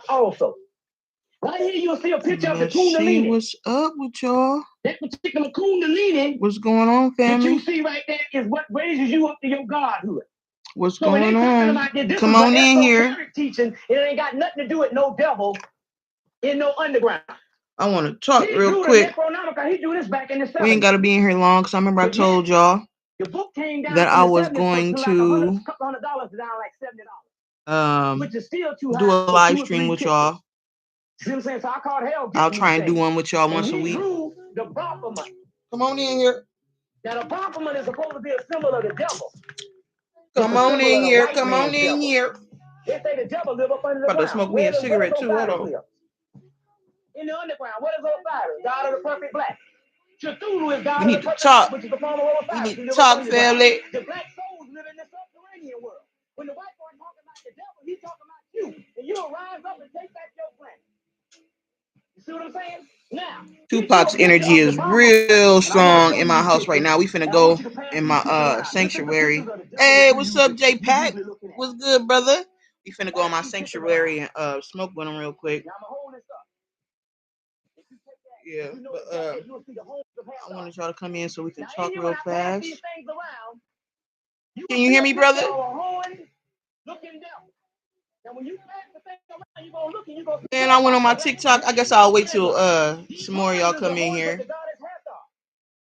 also. Right here, you'll see a picture of the Kundalini. What's up with y'all? That particular Kundalini. What's going on, family? That you see right there is what raises you up to your godhood. What's going on? Come on in here. Teaching, it ain't got nothing to do with no devil in no underground. I want to talk real quick. He drew this back in the 70s. We ain't got to be in here long because I remember I told y'all that I was going to do a live stream with y'all. I'll try and do one with y'all once a week. Come on in here. Now the compliment is supposed to be a symbol of the devil. Come on in here. Come on in here. They say the devil live up under the ground. About to smoke me a cigarette too. Hold on. In the underground, what is Osiris? God of the perfect black. Cthulhu is God of the perfect black, which is the form of Osiris. We need to talk, family. The black souls live in the subterranean world. When the white boy talking about the devil, he's talking about you. And you'll rise up and take back your planet. You see what I'm saying? Now, Tupac's energy is real strong in my house right now. We finna go in my sanctuary. Hey, what's up, J Pack? What's good, brother? We finna go in my sanctuary and smoke with him real quick. Yeah, but I wanted y'all to come in so we can talk real fast. Can you hear me, brother? Man, I went on my TikTok. I guess I'll wait till some more of y'all come in here.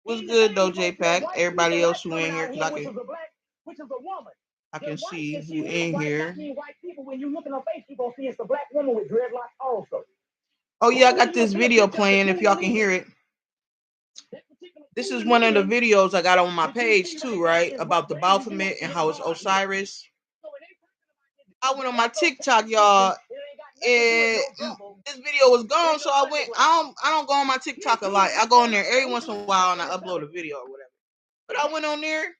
What's good though, J Pack? Everybody else who in here, cause I can see who in here. Oh yeah, I got this video playing if y'all can hear it. This is one of the videos I got on my page too, right? About the Baphomet and how it's Osiris. I went on my TikTok, y'all, and this video was gone, so I went. I don't go on my TikTok a lot. I go on there every once in a while and I upload a video or whatever. But I went on there.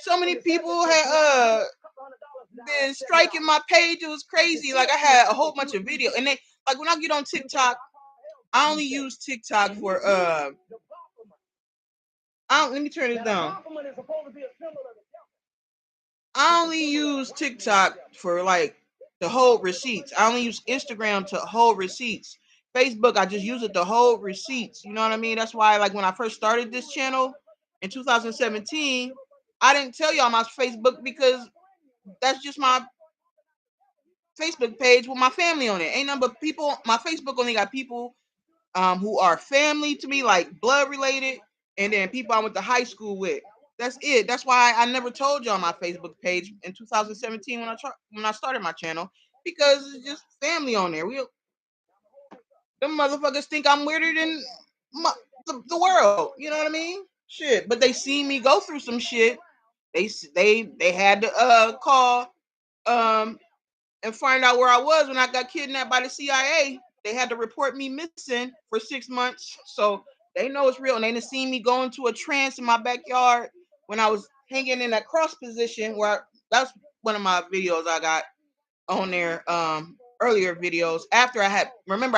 So many people had been striking my page. It was crazy. Like I had a whole bunch of video, and they like when I get on TikTok, I only use TikTok for let me turn this down. I only use TikTok for like to hold receipts. I only use Instagram to hold receipts. Facebook, I just use it to hold receipts. You know what I mean? That's why, like, when I first started this channel in 2017, I didn't tell y'all my Facebook because that's just my Facebook page with my family on it. Ain't nothing but people. My Facebook only got people who are family to me, like blood related, and then people I went to high school with. That's it. That's why I never told y'all my Facebook page in 2017 when I started my channel, because it's just family on there. Them motherfuckers think I'm weirder than the world. You know what I mean? Shit. But they seen me go through some shit. They had to call and find out where I was when I got kidnapped by the CIA. They had to report me missing for 6 months. So they know it's real. And they done seen me go into a trance in my backyard when I was hanging in that cross position that's one of my videos I got on there, earlier videos. After I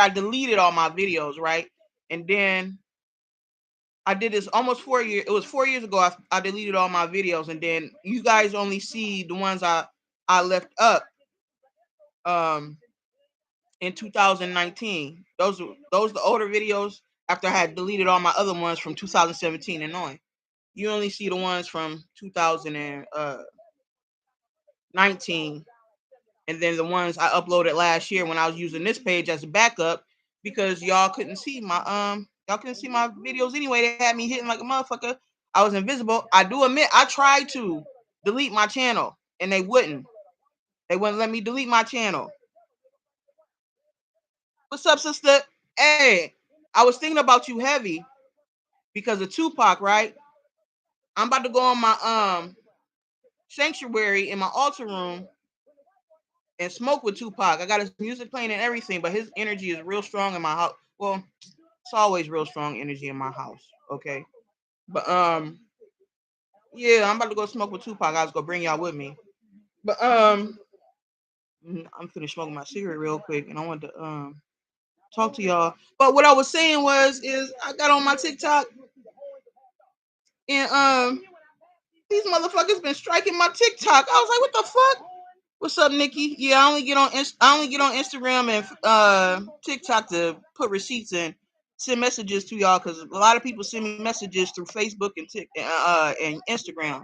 deleted all my videos, right? And then I did this almost 4 years. It was 4 years ago. I deleted all my videos, and then you guys only see the ones I left up in 2019. Those the older videos after I had deleted all my other ones from 2017 and on. You only see the ones from 2019, and then the ones I uploaded last year when I was using this page as a backup because y'all couldn't see my videos anyway. They had me hitting like a motherfucker. I was invisible. I do admit I tried to delete my channel and they wouldn't. They wouldn't let me delete my channel. What's up, sister? Hey, I was thinking about you heavy because of Tupac, right? I'm about to go on my sanctuary in my altar room and smoke with Tupac. I got his music playing and everything, but his energy is real strong in my house. Well, it's always real strong energy in my house, okay? But yeah, I'm about to go smoke with Tupac. I was gonna bring y'all with me. But I'm finished smoking my cigarette real quick, and I want to talk to y'all. But what I was saying is I got on my TikTok, and these motherfuckers been striking my TikTok. I was like, what the fuck? What's up, Nikki? Yeah, I only get on Instagram and TikTok to put receipts and send messages to y'all because a lot of people send me messages through Facebook and Instagram.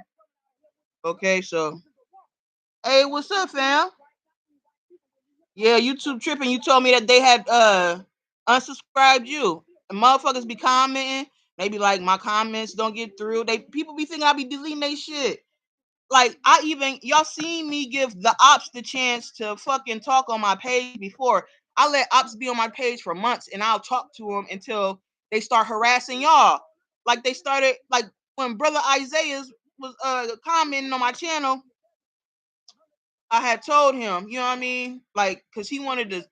Okay, so hey, what's up, fam? Yeah, YouTube tripping. You told me that they had unsubscribed you. And motherfuckers be commenting. Maybe like my comments don't get through. People be thinking I be deleting they shit. Like y'all seen me give the ops the chance to fucking talk on my page before. I let ops be on my page for months and I'll talk to them until they start harassing y'all. Like they started like when brother Isaiah was commenting on my channel. I had told him, you know what I mean? Like, cause he wanted to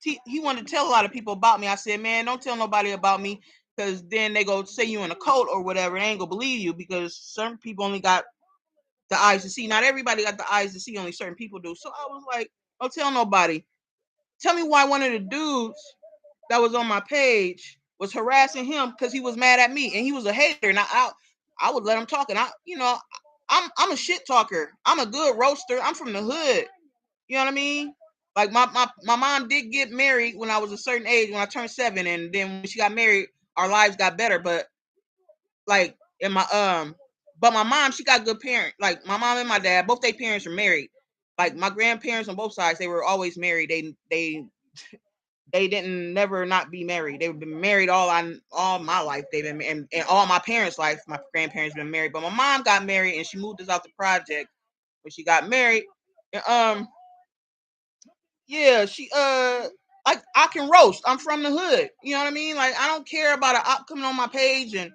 tell a lot of people about me. I said, man, don't tell nobody about me, cause then they go say you in a cult or whatever. They ain't gonna believe you because certain people only got the eyes to see. Not everybody got the eyes to see. Only certain people do. So I was like, don't tell nobody. Tell me why one of the dudes that was on my page was harassing him because he was mad at me and he was a hater. And I would let him talk. And I'm a shit talker. I'm a good roaster. I'm from the hood. You know what I mean? Like my mom did get married when I was a certain age, when I turned 7, and then when she got married, our lives got better. But like in but my mom, she got good parents. Like my mom and my dad, both their parents are married. Like my grandparents on both sides, they were always married. They didn't never not be married. They've been married all my life. They've been and all my parents' life. My grandparents been married, but my mom got married and she moved us out the project when she got married. And, yeah, she I can roast. I'm from the hood. You know what I mean? Like I don't care about an op coming on my page and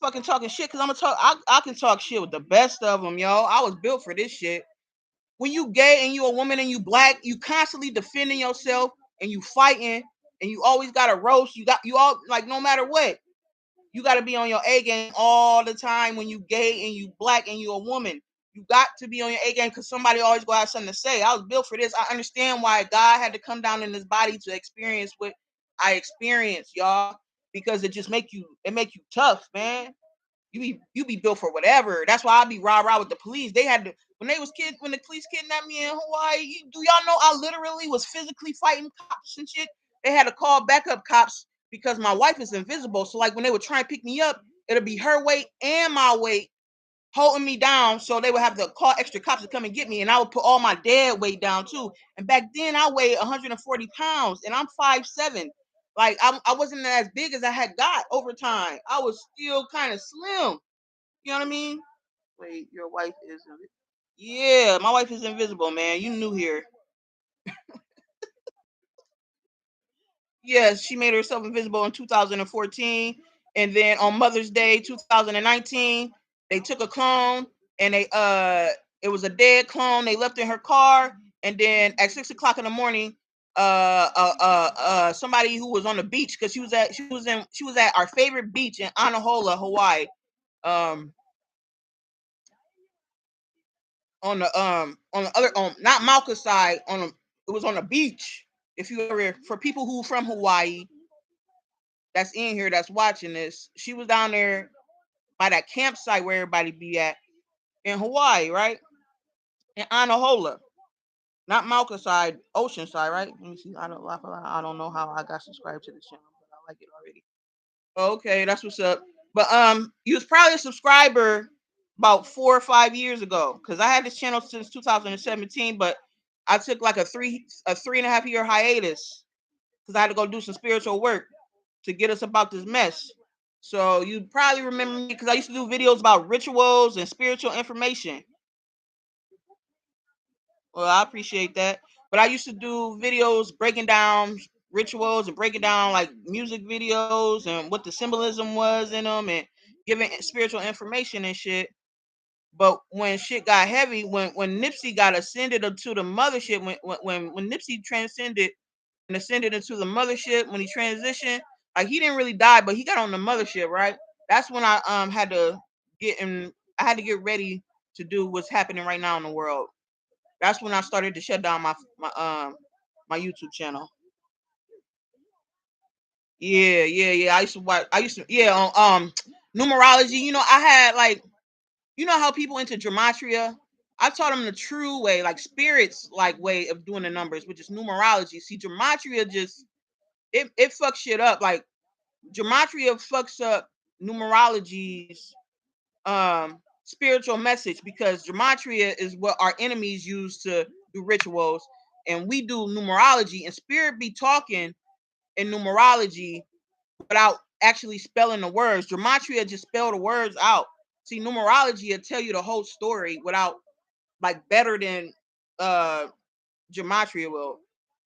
fucking talking shit because I can talk shit with the best of them, yo. I was built for this shit. When you gay and you a woman and you black, you constantly defending yourself and you fighting and you always got to roast. You all like no matter what. You got to be on your A game all the time when you gay and you black and you a woman. You got to be on your A game because somebody always gonna have something to say. I was built for this. I understand why God had to come down in this body to experience what I experienced, y'all, because it just make you tough, man. You be built for whatever. That's why I be rah with the police. They had to when the police kidnapped me in Hawaii. Do y'all know I literally was physically fighting cops and shit? They had to call backup cops because my wife is invisible. So like when they would try and pick me up, it'll be her weight and my weight holding me down. So they would have to call extra cops to come and get me, and I would put all my dead weight down too. And back then I weighed 140 pounds, and I'm 5'7". Like I wasn't as big as I had got over time. I was still kind of slim. You know what I mean? Wait, your wife is invisible. Yeah, my wife is invisible, man. You new here. Yes, she made herself invisible in 2014. And then on Mother's Day 2019, they took a clone and it was a dead clone. They left in her car. And then at 6 o'clock in the morning, somebody who was on the beach, because she was at our favorite beach in Anahola, Hawaii. On the other not Malka's side, it was on the beach. If you ever, for people who from Hawaii that's in here that's watching this, she was down there by that campsite where everybody be at in Hawaii, right? In Anahola. Not Malka's side, Ocean side, right? Let me see. I don't know how I got subscribed to this channel, but I like it already. Okay, that's what's up. But you was probably a subscriber about 4 or 5 years ago, because I had this channel since 2017, but I took like a 3.5 year hiatus because I had to go do some spiritual work to get us about this mess. So you probably remember me because I used to do videos about rituals and spiritual information. Well, I appreciate that. But I used to do videos breaking down rituals and breaking down like music videos and what the symbolism was in them and giving spiritual information and shit. But when shit got heavy, when Nipsey got ascended to the mothership, when Nipsey transcended and ascended into the mothership, when he transitioned, like he didn't really die, but he got on the mothership, right? That's when I had to get ready to do what's happening right now in the world. That's when I started to shut down my YouTube channel. Yeah. I used to watch. On numerology. You know, I had like, you know how people into gematria. I taught him the true way, like spirits like way of doing the numbers, which is numerology. See, gematria just it fucks shit up. Like gematria fucks up numerology's spiritual message, because gematria is what our enemies use to do rituals, and we do numerology, and spirit be talking in numerology without actually spelling the words. Gematria just spell the words out. See, numerology will tell you the whole story without, like, better than uh gematria will.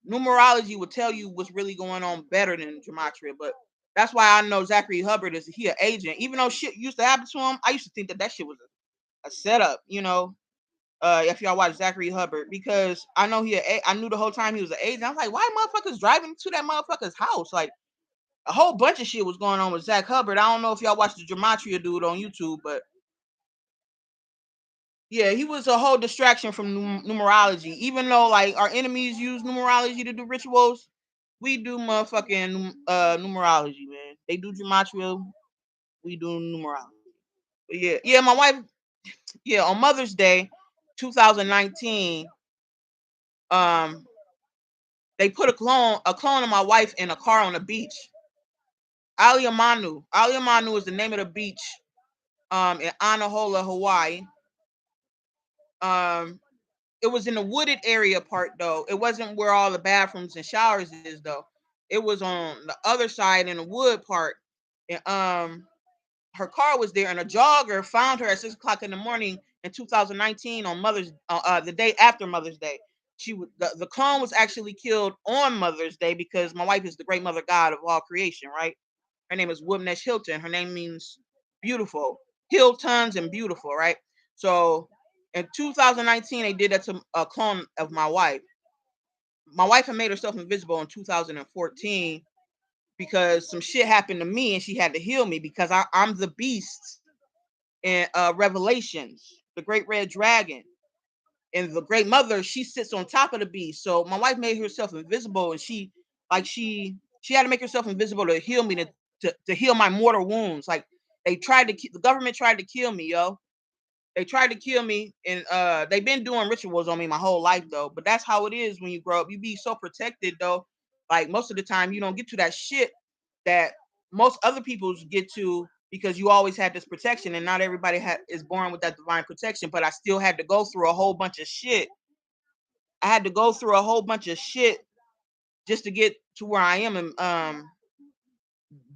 Numerology will tell you what's really going on better than gematria. But that's why I know Zachary Hubbard is he an agent. Even though shit used to happen to him, I used to think that shit was a setup. If y'all watch Zachary Hubbard, because I know I knew the whole time he was an agent. I was like, why motherfuckers driving to that motherfucker's house? Like, a whole bunch of shit was going on with Zach Hubbard. I don't know if y'all watched the gematria dude on YouTube, but yeah, he was a whole distraction from numerology. Even though, like, our enemies use numerology to do rituals, we do motherfucking numerology, man. They do gematria, we do numerology. But yeah, my wife, on Mother's Day, 2019, they put a clone of my wife in a car on the beach. Aliamanu. Aliamanu is the name of the beach in Anahola, Hawaii. It was in the wooded area part though. It wasn't where all the bathrooms and showers is though. It was on the other side in the wood part. And her car was there, and a jogger found her at 6 o'clock in the morning in 2019 on the day after Mother's Day. The clone was actually killed on Mother's Day, because my wife is the great mother god of all creation, right? Her name is Wubnesh Hilton. Her name means beautiful, Hiltons and beautiful, right? So in 2019, they did that to a clone of my wife. My wife had made herself invisible in 2014 because some shit happened to me, and she had to heal me, because I'm the beast in Revelations, the great red dragon. And the great mother, she sits on top of the beast. So my wife made herself invisible, and she had to make herself invisible to heal me, to heal my mortal wounds. Like, the government tried to kill me, yo. They tried to kill me, and they've been doing rituals on me my whole life though. But that's how it is when you grow up. You be so protected though. Like, most of the time you don't get to that shit that most other people get to, because you always had this protection, and not everybody is born with that divine protection. But I still had to go through a whole bunch of shit. I had to go through a whole bunch of shit just to get to where I am, and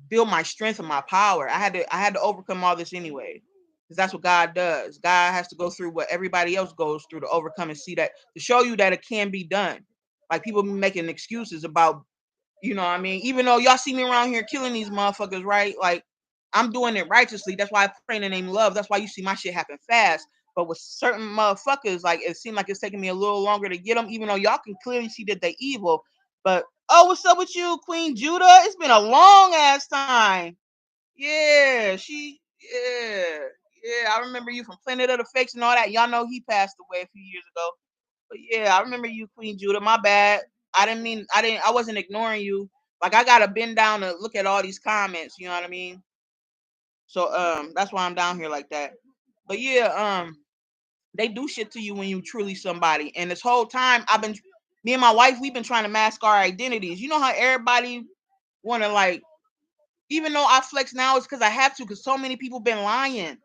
build my strength and my power. I had to overcome all this anyway, because that's what God does. God has to go through what everybody else goes through to overcome, and see that, to show you that it can be done. Like, people be making excuses about, what I mean, even though y'all see me around here killing these motherfuckers, right? Like, I'm doing it righteously. That's why I pray in the name of love. That's why you see my shit happen fast. But with certain motherfuckers, like, it seemed like it's taking me a little longer to get them, even though y'all can clearly see that they evil. But oh, what's up with you, Queen Judah? It's been a long ass time. Yeah, yeah. I remember you from Planet of the Fakes and all that. Y'all know he passed away a few years ago. But yeah, I remember you, Queen Judah. My bad. I wasn't ignoring you. Like, I gotta bend down to look at all these comments, you know what I mean? So that's why I'm down here like that. But yeah, they do shit to you when you truly somebody. And this whole time me and my wife, we've been trying to mask our identities. You know how everybody wanna, like, even though I flex now, it's because I have to, because so many people been lying.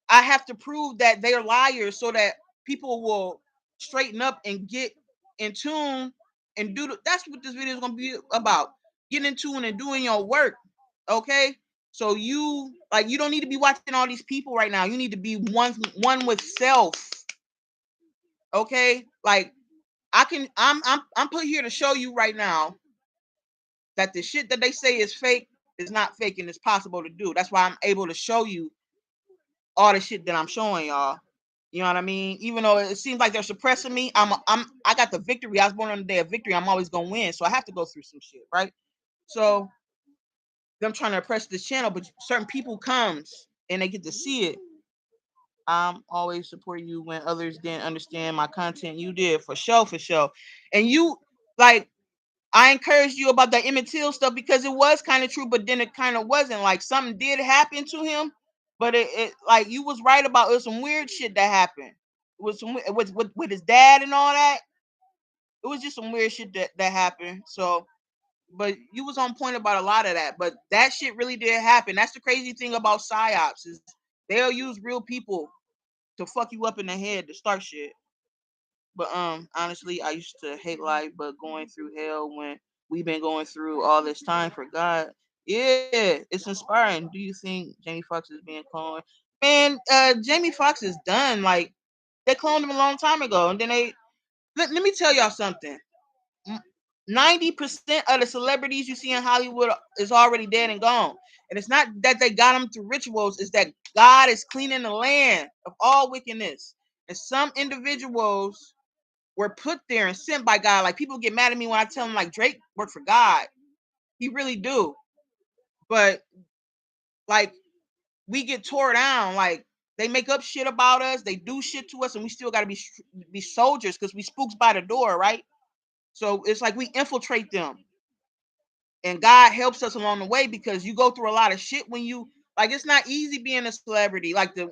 I have to prove that they're liars, so that people will straighten up and get in tune and that's what this video is going to be about. Getting in tune and doing your work. Okay? So you don't need to be watching all these people right now. You need to be one with self. Okay? Like, I'm put here to show you right now that the shit that they say is fake is not fake, and it's possible to do. That's why I'm able to show you all the shit that I'm showing y'all. You know what I mean? Even though it seems like they're suppressing me, I got the victory. I was born on the day of victory. I'm always gonna win. So I have to go through some shit, right? So them trying to oppress this channel, but certain people comes and they get to see it. I'm always supporting you when others didn't understand my content. You did, for sure, for sure. And you, like, I encouraged you about the Emmett Till stuff, because it was kind of true, but then it kind of wasn't. Like, something did happen to him, but it like, you was right about it. Was some weird shit that happened. with some with his dad and all that. It was just some weird shit that happened. So, but you was on point about a lot of that. But that shit really did happen. That's the crazy thing about psyops is they'll use real people to fuck you up in the head to start shit. But honestly, I used to hate life, but going through hell when we've been going through all this time for God, yeah, it's inspiring. Do you think Jamie Foxx is being cloned? Man, Jamie Foxx is done. Like they cloned him a long time ago, and then let me tell y'all something. 90% of the celebrities you see in Hollywood is already dead and gone. And it's not that they got them through rituals, it's that God is cleaning the land of all wickedness. And some individuals were put there and sent by God. Like people get mad at me when I tell them like Drake worked for God. He really do. But like we get tore down. Like they make up shit about us, they do shit to us, and we still gotta be soldiers because we spooks by the door, right? So it's like we infiltrate them. And God helps us along the way because you go through a lot of shit when you like it's not easy being a celebrity. Like the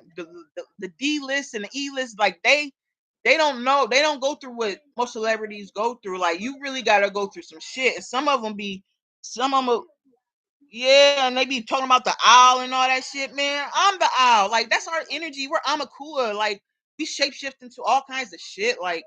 D list and the E list, like they don't know, they don't go through what most celebrities go through. Like you really gotta go through some shit. And some of them yeah, and they be talking about the owl and all that shit, man. I'm the owl. Like that's our energy. We're Amakua. Like we shapeshift into all kinds of shit. Like,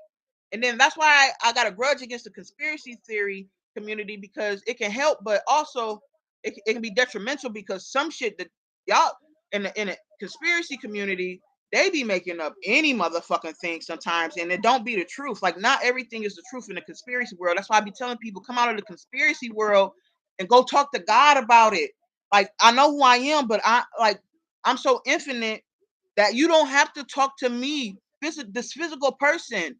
and then that's why I got a grudge against the conspiracy theory community because it can help, but also it can be detrimental because some shit that y'all in the conspiracy community they be making up any motherfucking thing sometimes, and it don't be the truth. Like not everything is the truth in the conspiracy world. That's why I be telling people come out of the conspiracy world and go talk to God about it. Like I know who I am, but I'm so infinite that you don't have to talk to me, this physical person,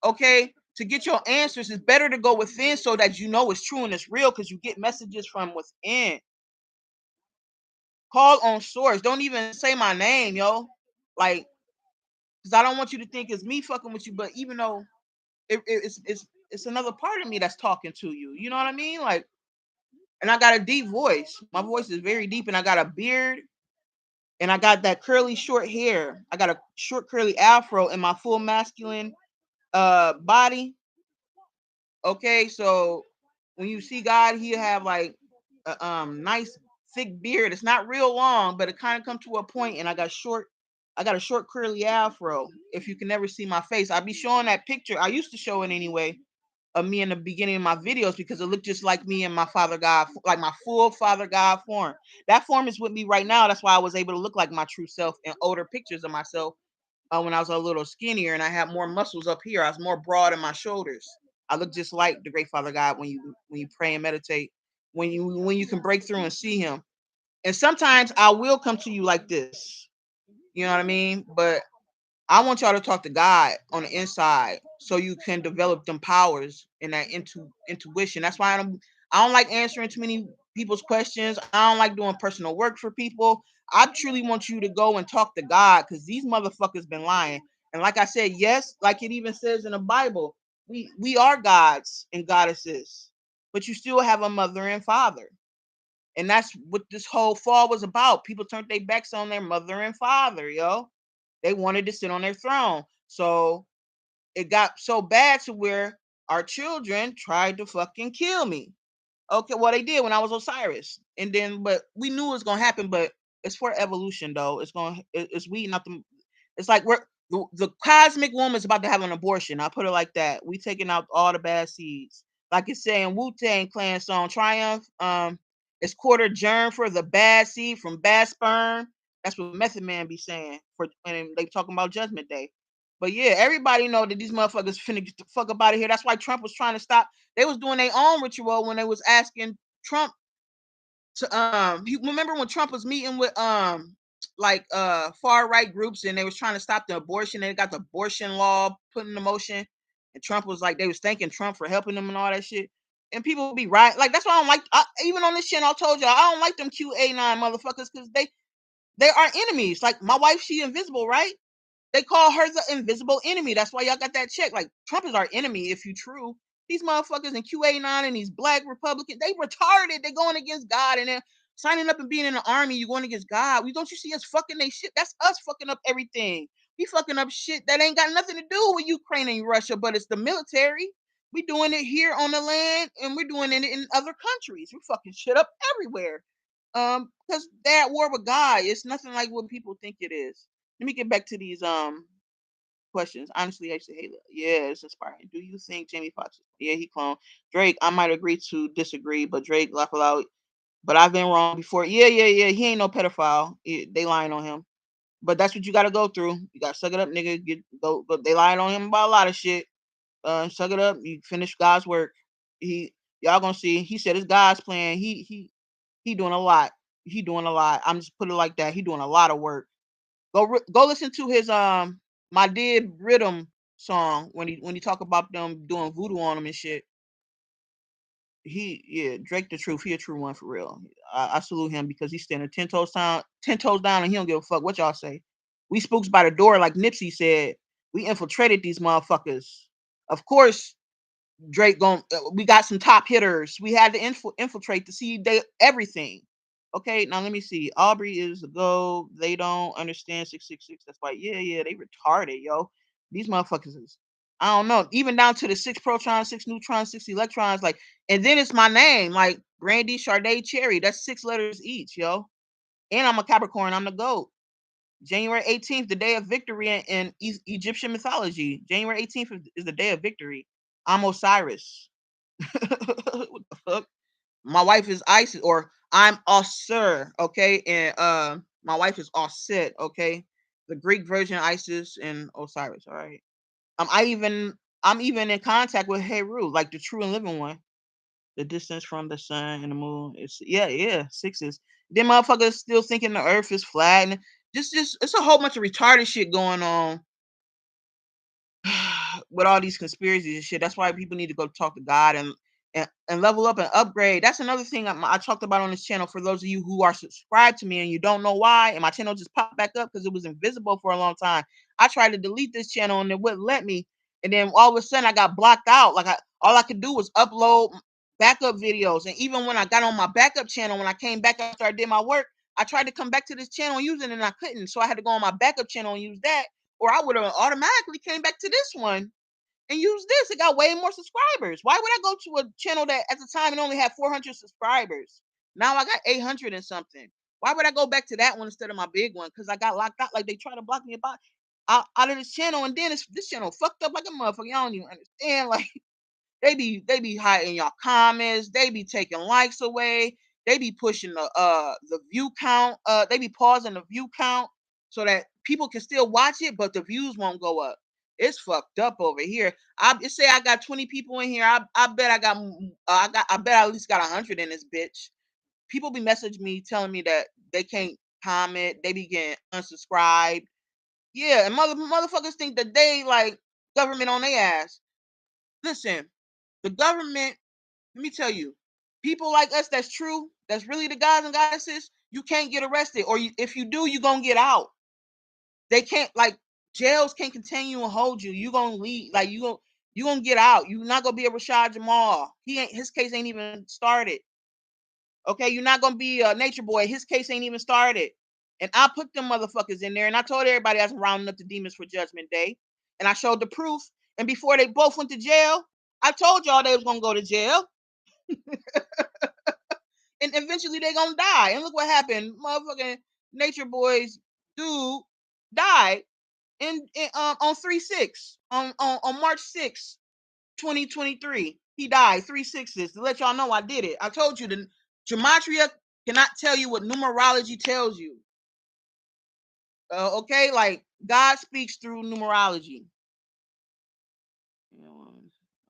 okay, to get your answers. It's better to go within so that you know it's true and it's real because you get messages from within. Call on source. Don't even say my name, yo. Like, because I don't want you to think it's me fucking with you, but even though it's another part of me that's talking to you. You know what I mean? Like, and I got a deep voice. My voice is very deep, and I got a beard, and I got that curly short hair. I got a short curly afro in my full masculine body. Okay, so when you see God, he'll have like a nice thick beard. It's not real long, but it kind of come to a point, and I got a short curly afro. If you can never see my face, I'll be showing that picture. I used to show it anyway of me in the beginning of my videos because it looked just like me and my Father God, like my full Father God form. That form is with me right now. That's why I was able to look like my true self in older pictures of myself when I was a little skinnier and I had more muscles up here. I was more broad in my shoulders. I look just like the great Father God when you pray and meditate, when you can break through and see him. And sometimes I will come to you like this. You know what I mean? But I want y'all to talk to God on the inside so you can develop them powers and that intuition. That's why I don't like answering too many people's questions. I don't like doing personal work for people. I truly want you to go and talk to God because these motherfuckers been lying. And like I said, yes, like it even says in the Bible, we are gods and goddesses, but you still have a mother and father. And that's what this whole fall was about. People turned their backs on their mother and father, yo. They wanted to sit on their throne. So it got so bad to where our children tried to fucking kill me. Okay, well they did when I was Osiris. And then but we knew it was gonna happen, but it's for evolution though. It's weeding out the it's like we're the cosmic woman is about to have an abortion. I put it like that. We taking out all the bad seeds. Like it's saying Wu-Tang Clan song Triumph. It's quarter germ for the bad seed from bad sperm. That's what Method Man be saying for and they talking about Judgment Day. But yeah, everybody know that these motherfuckers finna get the fuck up out of here. That's why Trump was trying to stop. They was doing their own ritual when they was asking Trump to he remember when Trump was meeting with like far right groups and they was trying to stop the abortion. They got the abortion law put into motion, and Trump was like they was thanking Trump for helping them and all that shit. And people be right, like that's why I don't like. Even on this shit, I told you I don't like them QA9 motherfuckers because they are enemies. Like my wife, she invisible, right? They call her the invisible enemy. That's why y'all got that check. Like Trump is our enemy if you true. These motherfuckers in QA9 and these black Republicans, they retarded. They going against God and they're signing up and being in the army. You going against God. Don't you see us fucking they shit? That's us fucking up everything. He fucking up shit that ain't got nothing to do with Ukraine and Russia, but it's the military. We doing it here on the land, and we're doing it in other countries. We fucking shit up everywhere. Because they're at war with God. It's nothing like what people think it is. Let me get back to these questions. Honestly, I say, hey, yeah, it's inspiring. Do you think Jamie Foxx? Yeah, he cloned Drake. I might agree to disagree, but Drake laugh out. But I've been wrong before. Yeah. He ain't no pedophile. They lying on him. But that's what you got to go through. You got to suck it up, nigga. Go. They lying on him about a lot of shit. Suck it up. You finish God's work. Y'all gonna see. He said it's God's plan. He doing a lot. He doing a lot. I'm just put it like that. He doing a lot of work. Go listen to his My Did Rhythm song when he talk about them doing voodoo on him and shit. Drake the truth. He a true one for real. I salute him because he's standing 10 toes down, and he don't give a fuck what y'all say. We spooks by the door, like Nipsey said. We infiltrated these motherfuckers. Of course, Drake we got some top hitters. We had to infiltrate to see everything. Okay, now let me see. Aubrey is the go. They don't understand 666. That's why, yeah, they retarded, yo. These motherfuckers is, I don't know, even down to the 6 protons, 6 neutrons, 6 electrons, like, and then it's my name, like Brandy, Sade, Cherry. That's 6 letters each, yo. And I'm a Capricorn. I'm the GOAT. January 18th, the day of victory in Egyptian mythology. January 18th is the day of victory. I'm Osiris. What the fuck? My wife is Isis, or I'm Osir, okay? And my wife is Osset, okay? The Greek version Isis and Osiris, all right? I'm even in contact with Heru, like the true and living one. The distance from the sun and the moon. It's 6s. Them motherfuckers still thinking the earth is flat. And just it's a whole bunch of retarded shit going on with all these conspiracies and shit. That's why people need to go talk to God and level up and upgrade. That's another thing I talked about on this channel. For those of you who are subscribed to me and you don't know why, and my channel just popped back up because it was invisible for a long time. I tried to delete this channel and it wouldn't let me. And then all of a sudden I got blocked out. Like all I could do was upload backup videos. And even when I got on my backup channel, when I came back after I did my work, I tried to come back to this channel and use it and I couldn't. So I had to go on my backup channel and use that, or I would have automatically came back to this one and use this. It got way more subscribers. Why would I go to a channel that at the time it only had 400 subscribers? Now I got 800 and something. Why would I go back to that one instead of my big one? Because I got locked out. Like they try to block me out of this channel, and then this channel fucked up like a motherfucker. Y'all don't even understand. Like they be hiding y'all comments. They be taking likes away. They be pushing the view count. They be pausing the view count so that people can still watch it, but the views won't go up. It's fucked up over here. I say I got 20 people in here. I bet I bet I at least got 100 in this bitch. People be messaging me telling me that they can't comment. They be getting unsubscribed. Yeah, and motherfuckers think that they like government on their ass. Listen, the government, let me tell you, people like us that's true, that's really the guys and goddesses, you can't get arrested. Or if you do, you're going to get out. They can't, like, jails can't continue and hold you. You're going to leave. Like, you're going to get out. You're not going to be a Rashad Jamal. His case ain't even started. Okay, you're not going to be a Nature Boy. His case ain't even started. And I put them motherfuckers in there, and I told everybody I was rounding up the demons for Judgment Day. And I showed the proof. And before they both went to jail, I told y'all they was going to go to jail. And eventually they're going to die. And look what happened. Motherfucking Nature Boy's dude died on 3/6, on March 6th, 2023. He died 3 6s. To let y'all know I did it. I told you the gematria cannot tell you what numerology tells you. Okay, like God speaks through numerology.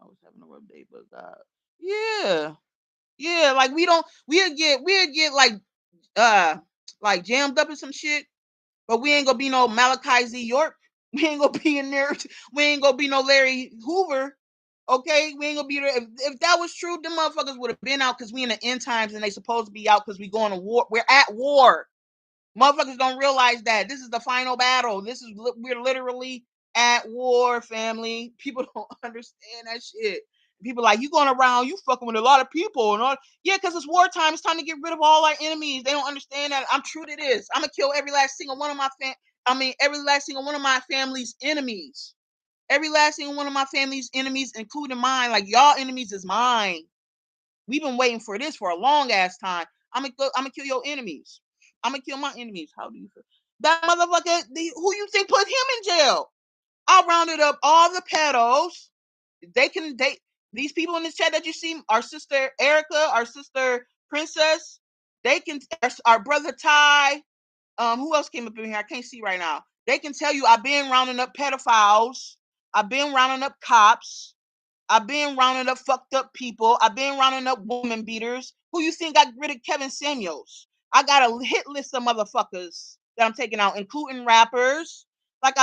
I was having a rough day, but God, yeah, like we'll get like jammed up in some shit, but we ain't gonna be no Malachi Z. York. We ain't gonna be in there. We ain't gonna be no Larry Hoover. Okay, we ain't gonna be there. If that was true, them motherfuckers would have been out because we in the end times and they supposed to be out because we going to war. We're at war. Motherfuckers don't realize that this is the final battle. We're literally at war, family. People don't understand that shit. People like, you going around, you fucking with a lot of people and all. Yeah, because it's wartime. It's time to get rid of all our enemies. They don't understand that. I'm true to this. I'm gonna kill every last single one of my I mean, every last single one of my family's enemies. Every last single one of my family's enemies, including mine, like y'all enemies is mine. We've been waiting for this for a long ass time. I'm gonna kill your enemies. I'm gonna kill my enemies. How do you feel? That motherfucker, who you think put him in jail? I rounded up all the pedos. These people in this chat that you see, our sister Erica, our sister Princess, they can, our brother Ty, who else came up in here? I can't see right now. They can tell you I've been rounding up pedophiles. I've been rounding up cops. I've been rounding up fucked up people. I've been rounding up woman beaters. Who you think got rid of Kevin Samuels? I got a hit list of motherfuckers that I'm taking out, including rappers. Like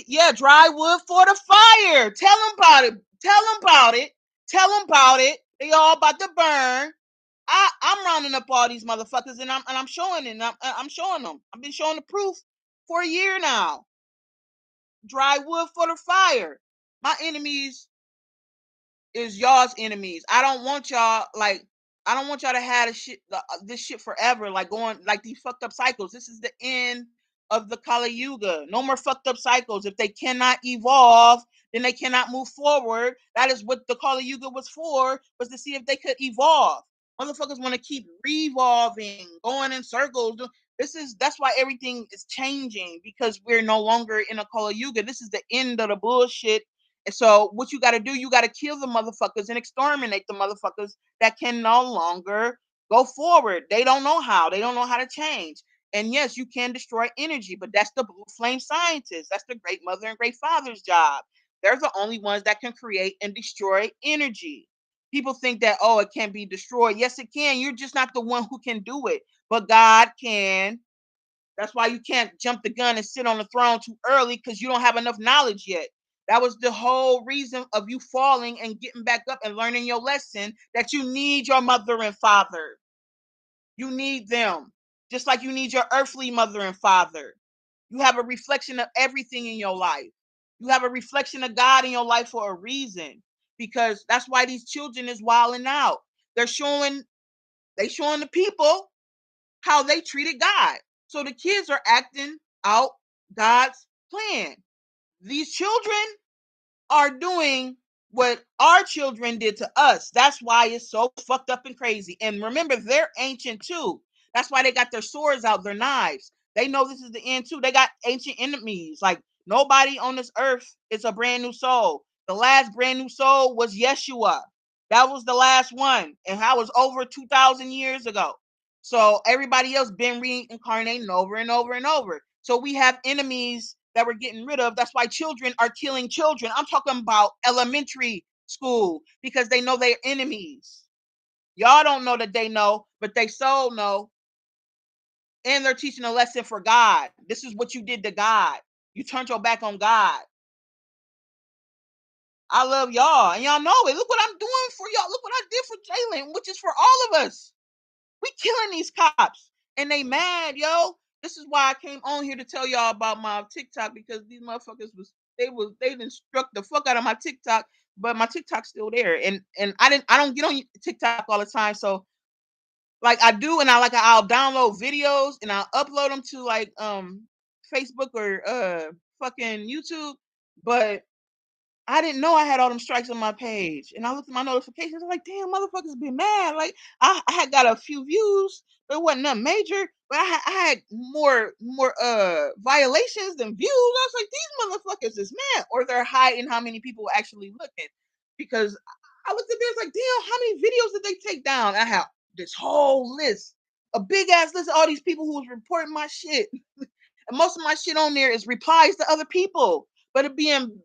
yeah, dry wood for the fire. Tell them about it. Tell them about it. Tell them about it. They all about to burn. I'm rounding up all these motherfuckers, and I'm showing it. I'm showing them. I've been showing the proof for a year now. Dry wood for the fire. My enemies is y'all's enemies. I don't want y'all to have this shit forever, like going like these fucked up cycles. This is the end of the Kali Yuga. No more fucked up cycles. If they cannot evolve, then they cannot move forward. That is what the Kali Yuga was for, was to see if they could evolve. Motherfuckers want to keep revolving, going in circles. That's why everything is changing, because we're no longer in a Kali Yuga. This is the end of the bullshit. And so what you got to do, you got to kill the motherfuckers and exterminate the motherfuckers that can no longer go forward. They don't know how. They don't know how to change. And yes, you can destroy energy, but that's the blue flame scientists. That's the great mother and great father's job. They're the only ones that can create and destroy energy. People think that, oh, it can't be destroyed. Yes, it can. You're just not the one who can do it, but God can. That's why you can't jump the gun and sit on the throne too early, because you don't have enough knowledge yet. That was the whole reason of you falling and getting back up and learning your lesson, that you need your mother and father. You need them, just like you need your earthly mother and father. You have a reflection of everything in your life. You have a reflection of God in your life for a reason, because that's why these children is wilding out. They showing the people how they treated God. So the kids are acting out God's plan. These children are doing what our children did to us. That's why it's so fucked up and crazy. And remember, they're ancient too. That's why they got their swords out, their knives. They know this is the end too. They got ancient enemies. Like, nobody on this earth is a brand new soul. The last brand new soul was Yeshua. That was the last one. And that was over 2,000 years ago. So everybody else been reincarnating over and over and over. So we have enemies that we're getting rid of. That's why children are killing children. I'm talking about elementary school, because they know they're enemies. Y'all don't know that they know, but they so know. And they're teaching a lesson for God. This is what you did to God. You turned your back on God. I love y'all, and y'all know it. Look what I'm doing for y'all. Look what I did for Jalen, which is for all of us. We killing these cops, and they mad, yo. This is why I came on here to tell y'all about my TikTok, because these motherfuckers they done struck the fuck out of my TikTok, but my TikTok's still there, and I don't get on TikTok all the time, so like I do, and I'll download videos and I'll upload them to like Facebook or fucking YouTube, but I didn't know I had all them strikes on my page. And I looked at my notifications. I'm like, damn, motherfuckers been mad. Like, I had got a few views, but it wasn't nothing major. But I had more violations than views. I was like, these motherfuckers is mad. Or they're hiding how many people were actually looking. Because I looked at this like, damn, how many videos did they take down? I have this whole list. A big ass list of all these people who was reporting my shit. And most of my shit on there is replies to other people. But it being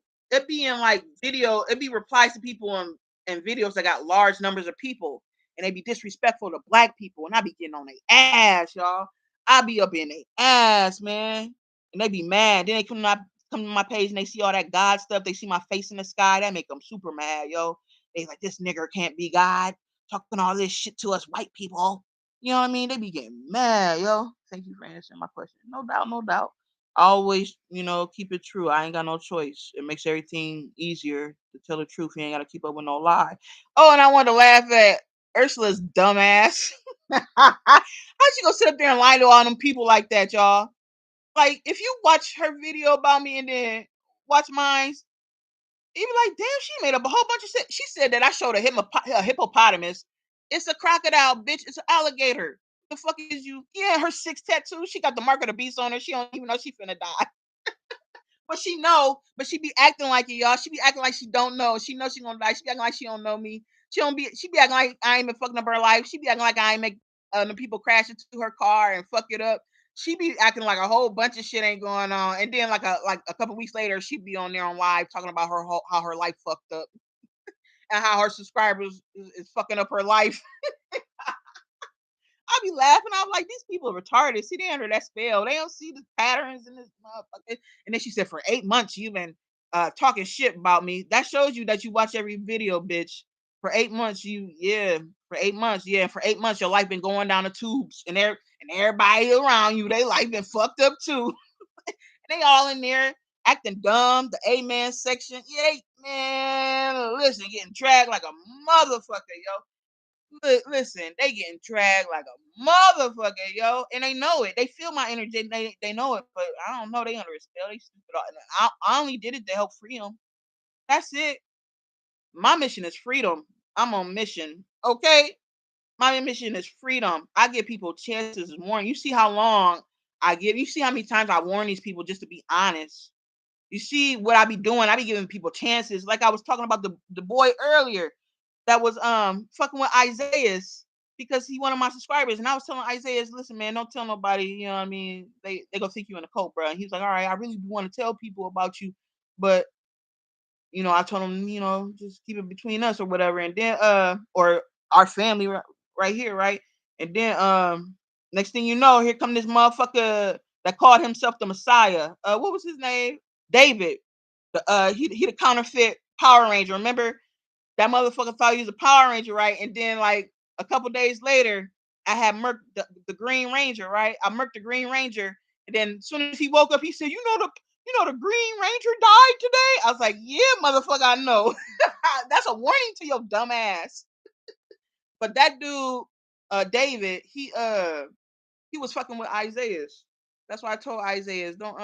like video, it'd be replies to people and videos that got large numbers of people, and they be disrespectful to black people, and I be getting on their ass, y'all. I be up in their ass, man, and they be mad. Then they come to my page and they see all that God stuff. They see my face in the sky. That make them super mad, yo. They like, this nigger can't be God, talking all this shit to us white people. You know what I mean? They be getting mad, yo. Thank you for answering my question. No doubt, no doubt. I always, keep it true. I ain't got no choice. It makes everything easier to tell the truth. You ain't got to keep up with no lie. Oh, and I want to laugh at Ursula's dumbass. How she gonna sit up there and lie to all them people like that, y'all? Like, if you watch her video about me and then watch mine, you be like, damn, she made up a whole bunch of shit. She said that I showed a hippopotamus. It's a crocodile, bitch. It's an alligator. The fuck is you? Yeah, her 6 tattoos. She got the mark of the beast on her. She don't even know she finna die. But she know, but she be acting like it, y'all. She be acting like she don't know. She knows she gonna die. She be acting like she don't know me. She be acting like I ain't been fucking up her life. She be acting like I ain't make the people crash into her car and fuck it up. She be acting like a whole bunch of shit ain't going on. And then like a couple weeks later, she be on there on live talking about how her life fucked up and how her subscribers is fucking up her life. I be laughing. I'm like, these people are retarded. See, they under that spell. They don't see the patterns in this motherfucker. And then she said, for 8 months, you've been talking shit about me. That shows you that you watch every video, bitch. For 8 months, for 8 months, for 8 months, your life been going down the tubes, and everybody around you, they life been fucked up too. And they all in there acting dumb. The amen section, yeah, man, listen, getting dragged like a motherfucker, yo. Listen, they getting dragged like a motherfucker, yo, and they know it. They feel my energy. They know it, but I don't know. They under a spell. They stupid. I only did it to help free them. That's it. My mission is freedom. I'm on mission. Okay, my mission is freedom. I give people chances to warn. You see how long I give. You see how many times I warn these people just to be honest. You see what I be doing. I be giving people chances. Like I was talking about the boy earlier that was fucking with Isaiah's because he one of my subscribers. And I was telling Isaiah, listen, man, don't tell nobody, you know what I mean? They gonna think you in a cult, bro. And he was like, all right, I really do want to tell people about you, but I told him, just keep it between us or whatever. And then or our family right here, right? And then next thing you know, here come this motherfucker that called himself the Messiah. What was his name? David. He the counterfeit Power Ranger. Remember that motherfucker thought he was a Power Ranger, right? And then like a couple days later, I had murked the Green Ranger, right? I murked the Green Ranger, and then as soon as he woke up, he said, the Green Ranger died today." I was like, "Yeah, motherfucker, I know." That's a warning to your dumb ass. But that dude, David, he was fucking with Isaiah's. That's why I told Isaiah's, don't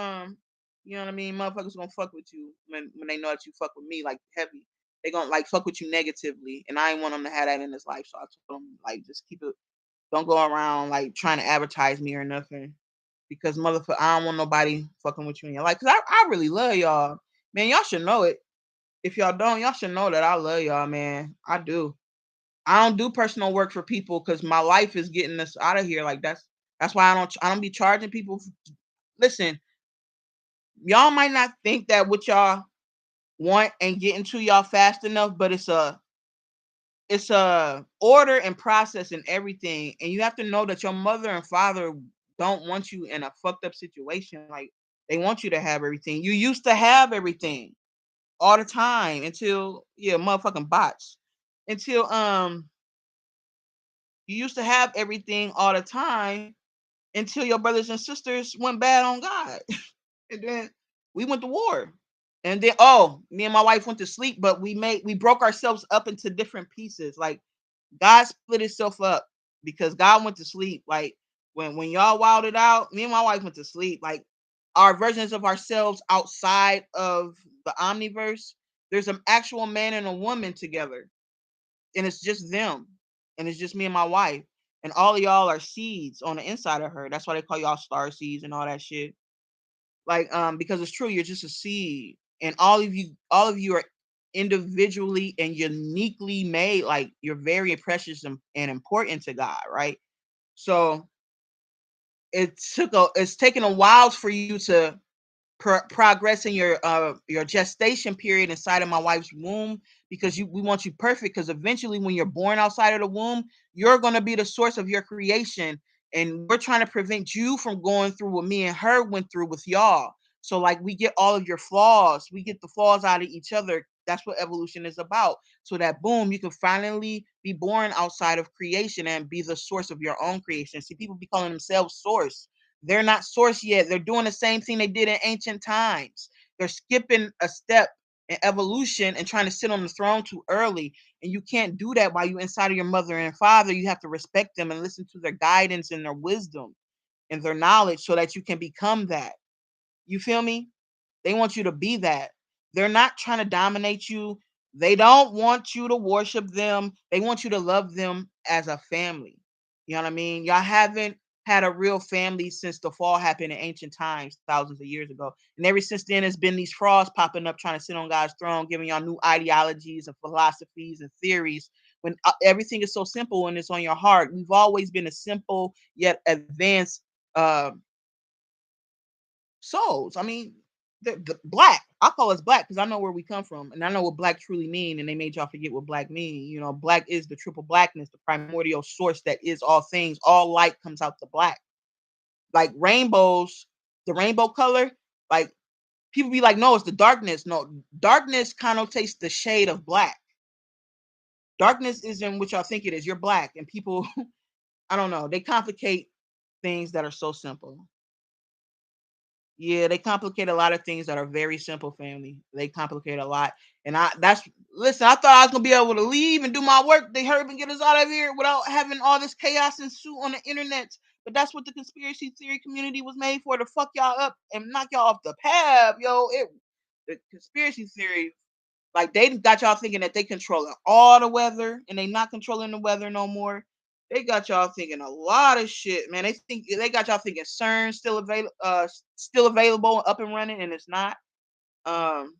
you know what I mean? Motherfuckers gonna fuck with you when they know that you fuck with me like heavy. They gonna like fuck with you negatively, and I ain't want them to have that in his life. So I told him like just keep it. Don't go around like trying to advertise me or nothing, because motherfucker, I don't want nobody fucking with you in your life. Cause I really love y'all, man. Y'all should know it. If y'all don't, y'all should know that I love y'all, man. I do. I don't do personal work for people because my life is getting us out of here. Like that's why I don't be charging people. Listen, y'all might not think that what y'all want and getting to y'all fast enough, but it's a order and process and everything. And you have to know that your mother and father don't want you in a fucked up situation. Like they want you to have everything. You used to have everything all the time until motherfucking bots. Until you used to have everything all the time until your brothers and sisters went bad on God. And then we went to war. And then me and my wife went to sleep, but we broke ourselves up into different pieces. Like God split itself up because God went to sleep. Like when y'all wilded out, me and my wife went to sleep. Like our versions of ourselves outside of the omniverse, there's an actual man and a woman together, and it's just them, and it's just me and my wife, and all of y'all are seeds on the inside of her. That's why they call y'all star seeds and all that shit. Like because it's true, you're just a seed, and all of you are individually and uniquely made. Like you're very precious and important to God, right? So it's taken a while for you to progress in your gestation period inside of my wife's womb, because we want you perfect, because eventually when you're born outside of the womb, you're going to be the source of your creation, and we're trying to prevent you from going through what me and her went through with y'all. So like we get all of your flaws, we get the flaws out of each other. That's what evolution is about, so that boom, you can finally be born outside of creation and be the source of your own creation. See, people be calling themselves source. They're not source yet. They're doing the same thing they did in ancient times. They're skipping a step in evolution and trying to sit on the throne too early. And you can't do that while you're inside of your mother and father. You have to respect them and listen to their guidance and their wisdom and their knowledge so that you can become that. You feel me? They want you to be that. They're not trying to dominate you. They don't want you to worship them. They want you to love them as a family. You know what I mean? Y'all haven't had a real family since the fall happened in ancient times, thousands of years ago. And ever since then, there's been these frauds popping up trying to sit on God's throne, giving y'all new ideologies and philosophies and theories when everything is so simple and it's on your heart. We've always been a simple yet advanced uh, souls. I mean, the black. I call us black because I know where we come from and I know what black truly mean. And they made y'all forget what black mean. You know, black is the triple blackness, the primordial source that is all things. All light comes out the black. Like rainbows, the rainbow color. Like people be like, no, it's the darkness. No, darkness connotates the shade of black. Darkness isn't what y'all think it is. You're black, and people, I don't know, they complicate things that are so simple. Yeah, they complicate a lot of things that are very simple, family. They complicate a lot. And listen, I thought I was gonna be able to leave and do my work. They hurry up and get us out of here without having all this chaos ensue on the internet. But that's what the conspiracy theory community was made for, to fuck y'all up and knock y'all off the path, yo. The conspiracy theory, like they got y'all thinking that they controlling all the weather and they not controlling the weather no more. They got y'all thinking a lot of shit, man. They got y'all thinking CERN still available, up and running, and it's not. Um,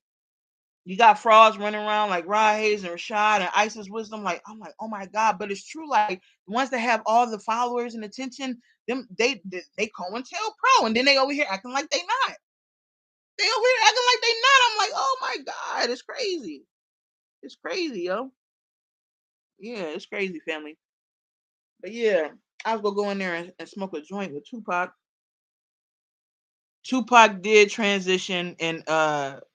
you got frauds running around like Rod Hayes and Rashad and Isis Wisdom. Like, I'm like, oh my God, but it's true. Like the ones that have all the followers and attention, them they call and tell pro, and then they over here acting like they not. They over here acting like they not. I'm like, oh my God, it's crazy. It's crazy, yo. Yeah, it's crazy, family. But yeah, I was gonna go in there and smoke a joint with Tupac. Tupac did transition in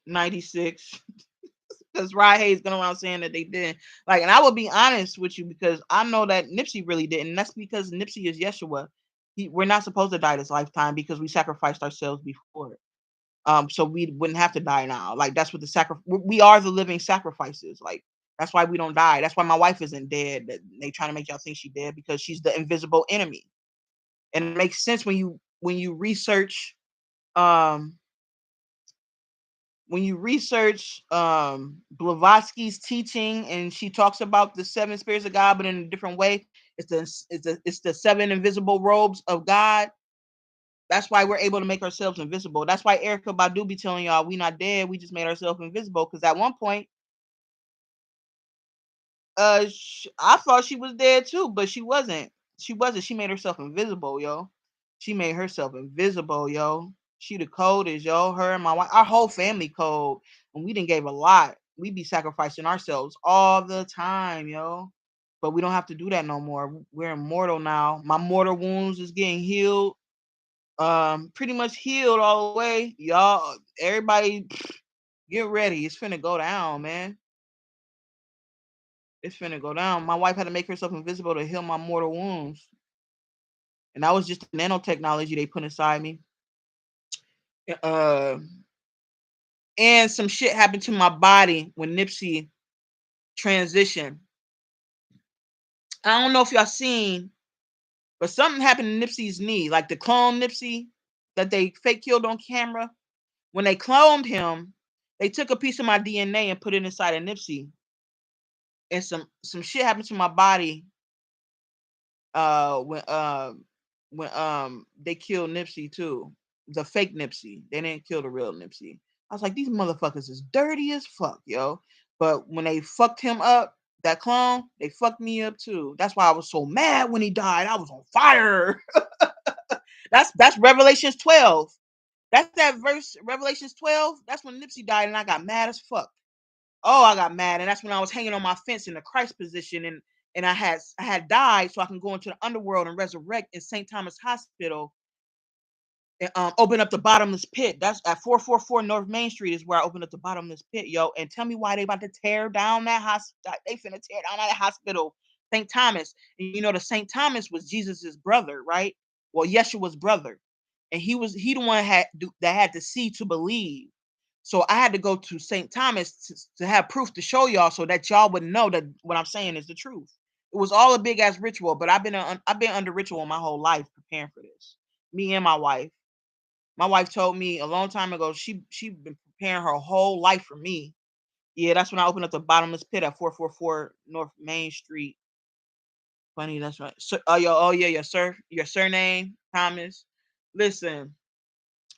'96 because Rod Hayes going around saying that they didn't. Like, and I will be honest with you because I know that Nipsey really didn't. And that's because Nipsey is Yeshua. We're not supposed to die this lifetime because we sacrificed ourselves before. So we wouldn't have to die now. Like that's what we are, the living sacrifices. Like that's why we don't die. That's why my wife isn't dead. They trying to make y'all think she dead because she's the invisible enemy. And it makes sense when you research um Blavatsky's teaching, and she talks about the seven spirits of God, but in a different way. It's the seven invisible robes of God. That's why we're able to make ourselves invisible. That's why Erykah Badu be telling y'all we not dead. We just made ourselves invisible. Because at one point, I thought she was dead too, but she wasn't. She wasn't. She made herself invisible, yo. She made herself invisible, yo. She the coldest, yo. Her and my wife, our whole family cold. And we didn't gave a lot. We be sacrificing ourselves all the time, yo. But we don't have to do that no more. We're immortal now. My mortal wounds is getting healed. Pretty much healed all the way. Y'all, everybody get ready. It's finna go down, man. It's finna go down. My wife had to make herself invisible to heal my mortal wounds. And that was just nanotechnology they put inside me. Uh, and some shit happened to my body when Nipsey transitioned. I don't know if y'all seen, but something happened to Nipsey's knee, like the clone Nipsey that they fake killed on camera. When they cloned him, they took a piece of my DNA and put it inside of Nipsey. And some shit happened to my body uh when uh when they killed Nipsey too. The fake Nipsey. They didn't kill the real Nipsey. I was like, these motherfuckers is dirty as fuck, yo. But when they fucked him up, that clone, they fucked me up too. That's why I was so mad when he died. I was on fire. That's Revelations 12. That's that verse, Revelations 12. That's when Nipsey died, and I got mad as fuck. Oh, I got mad, and that's when I was hanging on my fence in the Christ position, and I had died, so I can go into the underworld and resurrect in St. Thomas Hospital and open up the bottomless pit. That's at 444 North Main Street is where I opened up the bottomless pit, yo. And tell me why they about to tear down that hospital? They finna tear down that hospital, St. Thomas. And you know, the St. Thomas was Jesus's brother, right? Well, Yeshua's brother, and he the one that had to see to believe. So I had to go to St. Thomas to have proof to show y'all, so that y'all would know that what I'm saying is the truth. It was all a big ass ritual, but I've been under ritual my whole life preparing for this. Me and my wife. My wife told me a long time ago she been preparing her whole life for me. Yeah, that's when I opened up the bottomless pit at 444 North Main Street. Funny, that's right. So, oh yeah, your surname, Thomas. Listen,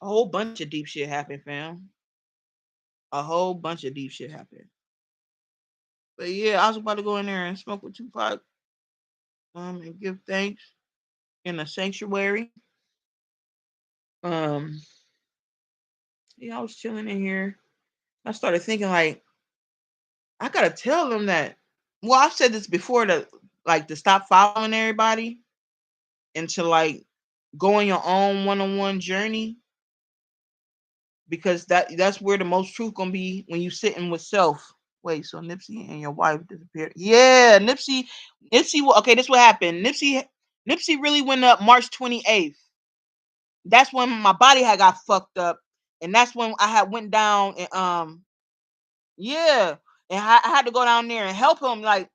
a whole bunch of deep shit happened, fam. A whole bunch of deep shit happened. But yeah, I was about to go in there and smoke with Tupac, and give thanks in a sanctuary. Um, yeah, I was chilling in here. I started thinking like, I gotta tell them that. Well, I've said this before, to stop following everybody and to like go on your own one-on-one journey, because that's where the most truth gonna be when you sitting with self. Wait, so Nipsey and your wife disappeared? Yeah, Nipsey. Okay, this what happened. Nipsey really went up March 28th. That's when my body had got fucked up, and that's when I had went down and yeah, and I had to go down there and help him. Like,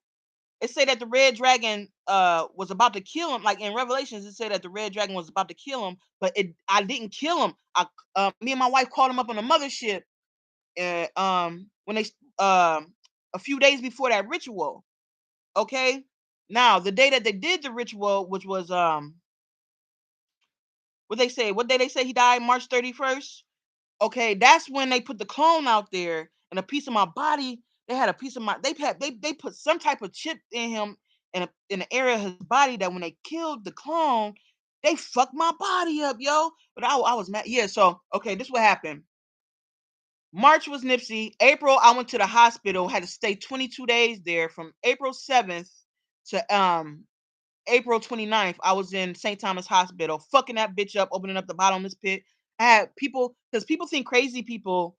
it said that the red dragon was about to kill him. Like in Revelations, it said that the red dragon was about to kill him, but I didn't kill him. Me and my wife called him up on the mothership, and when they a few days before that ritual. Okay, now the day that they did the ritual, which was what day they say he died, March 31st. Okay, that's when they put the clone out there, and a piece of my body. They had a piece of my. They put some type of chip in him in the area of his body that when they killed the clone, they fucked my body up, yo. But I was mad. Yeah. So okay, this what happened. March was Nipsey. April, I went to the hospital. Had to stay 22 days there from April 7th to April 29th. I was in St. Thomas Hospital, fucking that bitch up, opening up the bottomless pit. I had people, because people think crazy people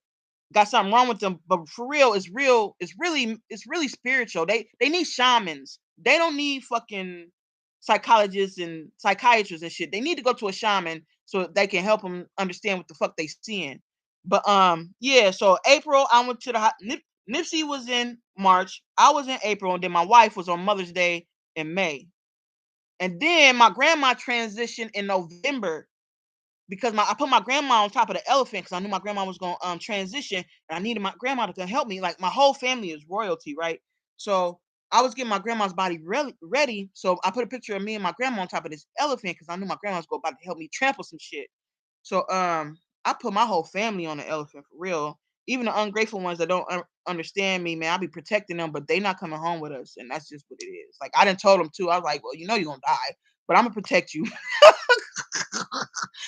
got something wrong with them, but for real, it's real. It's really spiritual. They need shamans. They don't need fucking psychologists and psychiatrists and shit. They need to go to a shaman so they can help them understand what the fuck they seeing. But yeah. So April, I went to the Nipsey was in March. I was in April, and then my wife was on Mother's Day in May. And then my grandma transitioned in November, because I put my grandma on top of the elephant because I knew my grandma was gonna transition, and I needed my grandma to help me. Like, my whole family is royalty, right? So I was getting my grandma's body ready. So I put a picture of me and my grandma on top of this elephant because I knew my grandma was about to help me trample some shit. So I put my whole family on the elephant for real. Even the ungrateful ones that don't understand me, man, I'll be protecting them, but they not coming home with us, and that's just what it is. Like, I didn't told them too. I was like, well, you know you're gonna die, but I'm gonna protect you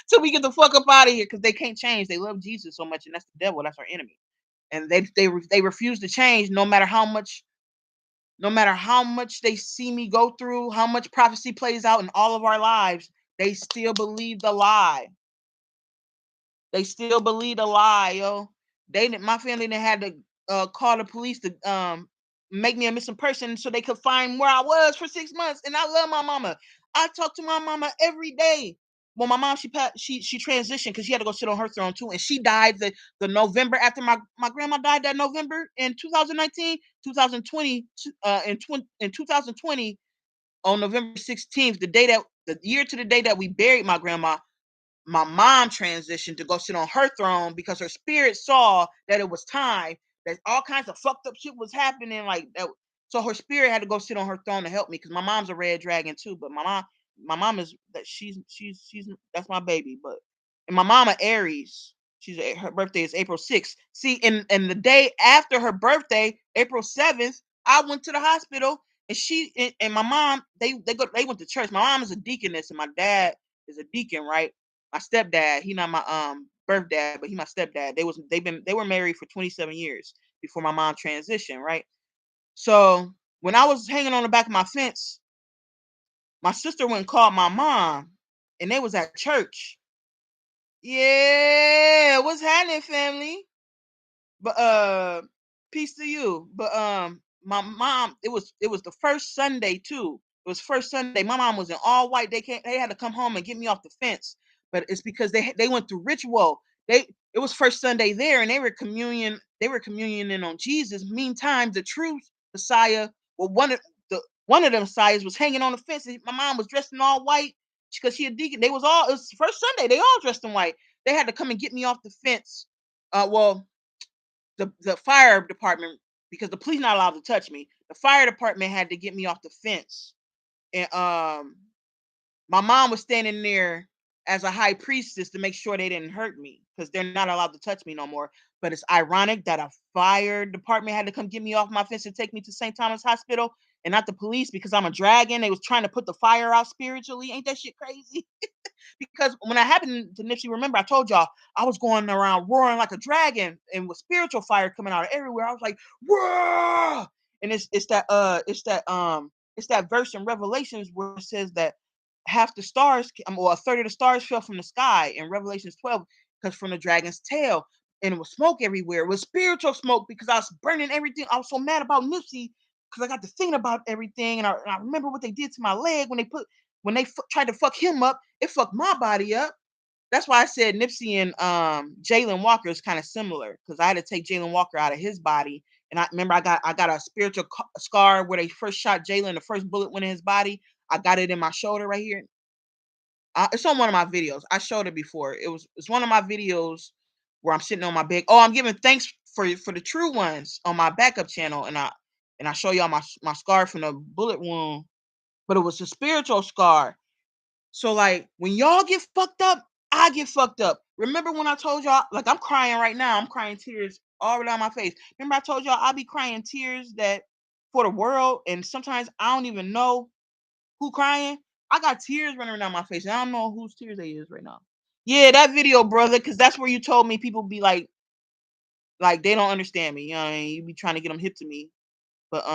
till we get the fuck up out of here, because they can't change. They love Jesus so much, and that's the devil. That's our enemy, and they refuse to change, no matter how much they see me go through, how much prophecy plays out in all of our lives. They still believe the lie. They still believe the lie, yo. My family done had to call the police to make me a missing person so they could find where I was for 6 months. And I love my mama. I talk to my mama every day. Well, my mom, she transitioned because she had to go sit on her throne too, and she died the November after my grandma died that November in 2019, 2020, in 2020 on November 16th, the year to the day that we buried my mom transitioned to go sit on her throne because her spirit saw that it was time, that all kinds of fucked up shit was happening like that. So her spirit had to go sit on her throne to help me, because my mom's a red dragon too. But my mom is that she's that's my baby. But and my mama Aries, her birthday is April 6th. See, and the day after her birthday, April 7th, I went to the hospital, and and my mom, they went to church. My mom is a deaconess and my dad is a deacon, right? My stepdad, he not my birth dad, but he my stepdad. They were married for 27 years before my mom transitioned, right? So when I was hanging on the back of my fence, my sister went and called my mom, and they was at church. Yeah, what's happening, family? But peace to you. But my mom, it was the first Sunday too. It was first Sunday. My mom was in all white. They had to come home and get me off the fence. But it's because they went through ritual. It was first Sunday there, and they were communioning on Jesus. Meantime, the true Messiah, well, one of the Messiahs was hanging on the fence. My mom was dressed in all white because she a deacon. It was first Sunday. They all dressed in white. they had to come and get me off the fence. Well, the fire department, because the police not allowed to touch me. The fire department had to get me off the fence, and my mom was standing there as a high priestess to make sure they didn't hurt me because they're not allowed to touch me no more. But it's ironic that a fire department had to come get me off my fence and take me to St. Thomas Hospital and not the police because I'm a dragon. They was trying to put the fire out spiritually. Ain't that shit crazy? Because when that happened to Nipsey, remember I told y'all I was going around roaring like a dragon and with spiritual fire coming out of everywhere. I was like, "Roar!" And it's that verse in Revelations where it says that half the stars, or a third of the stars fell from the sky in Revelations 12, because from the dragon's tail, and it was smoke everywhere. It was spiritual smoke because I was burning everything. I was so mad about Nipsey because I got to thinking about everything, and I remember what they did to my leg when they tried to fuck him up. It fucked my body up. That's why I said Nipsey and Jalen Walker is kind of similar because I had to take Jalen Walker out of his body, and I remember I got a spiritual scar where they first shot Jalen. The first bullet went in his body. I got it in my shoulder right here. It's on one of my videos. I showed it before. It's one of my videos where I'm sitting on my bed. Oh, I'm giving thanks for the true ones on my backup channel, and I show y'all my scar from the bullet wound, but it was a spiritual scar. So like when y'all get fucked up, I get fucked up. Remember when I told y'all, like I'm crying right now. I'm crying tears all down my face. Remember I told y'all I be crying tears that for the world, and sometimes I don't even know who crying. I got tears running down my face, and I don't know whose tears they is right now. Yeah, that video, brother, because that's where you told me people be like they don't understand me. You know what I mean? You be trying to get them hip to me, but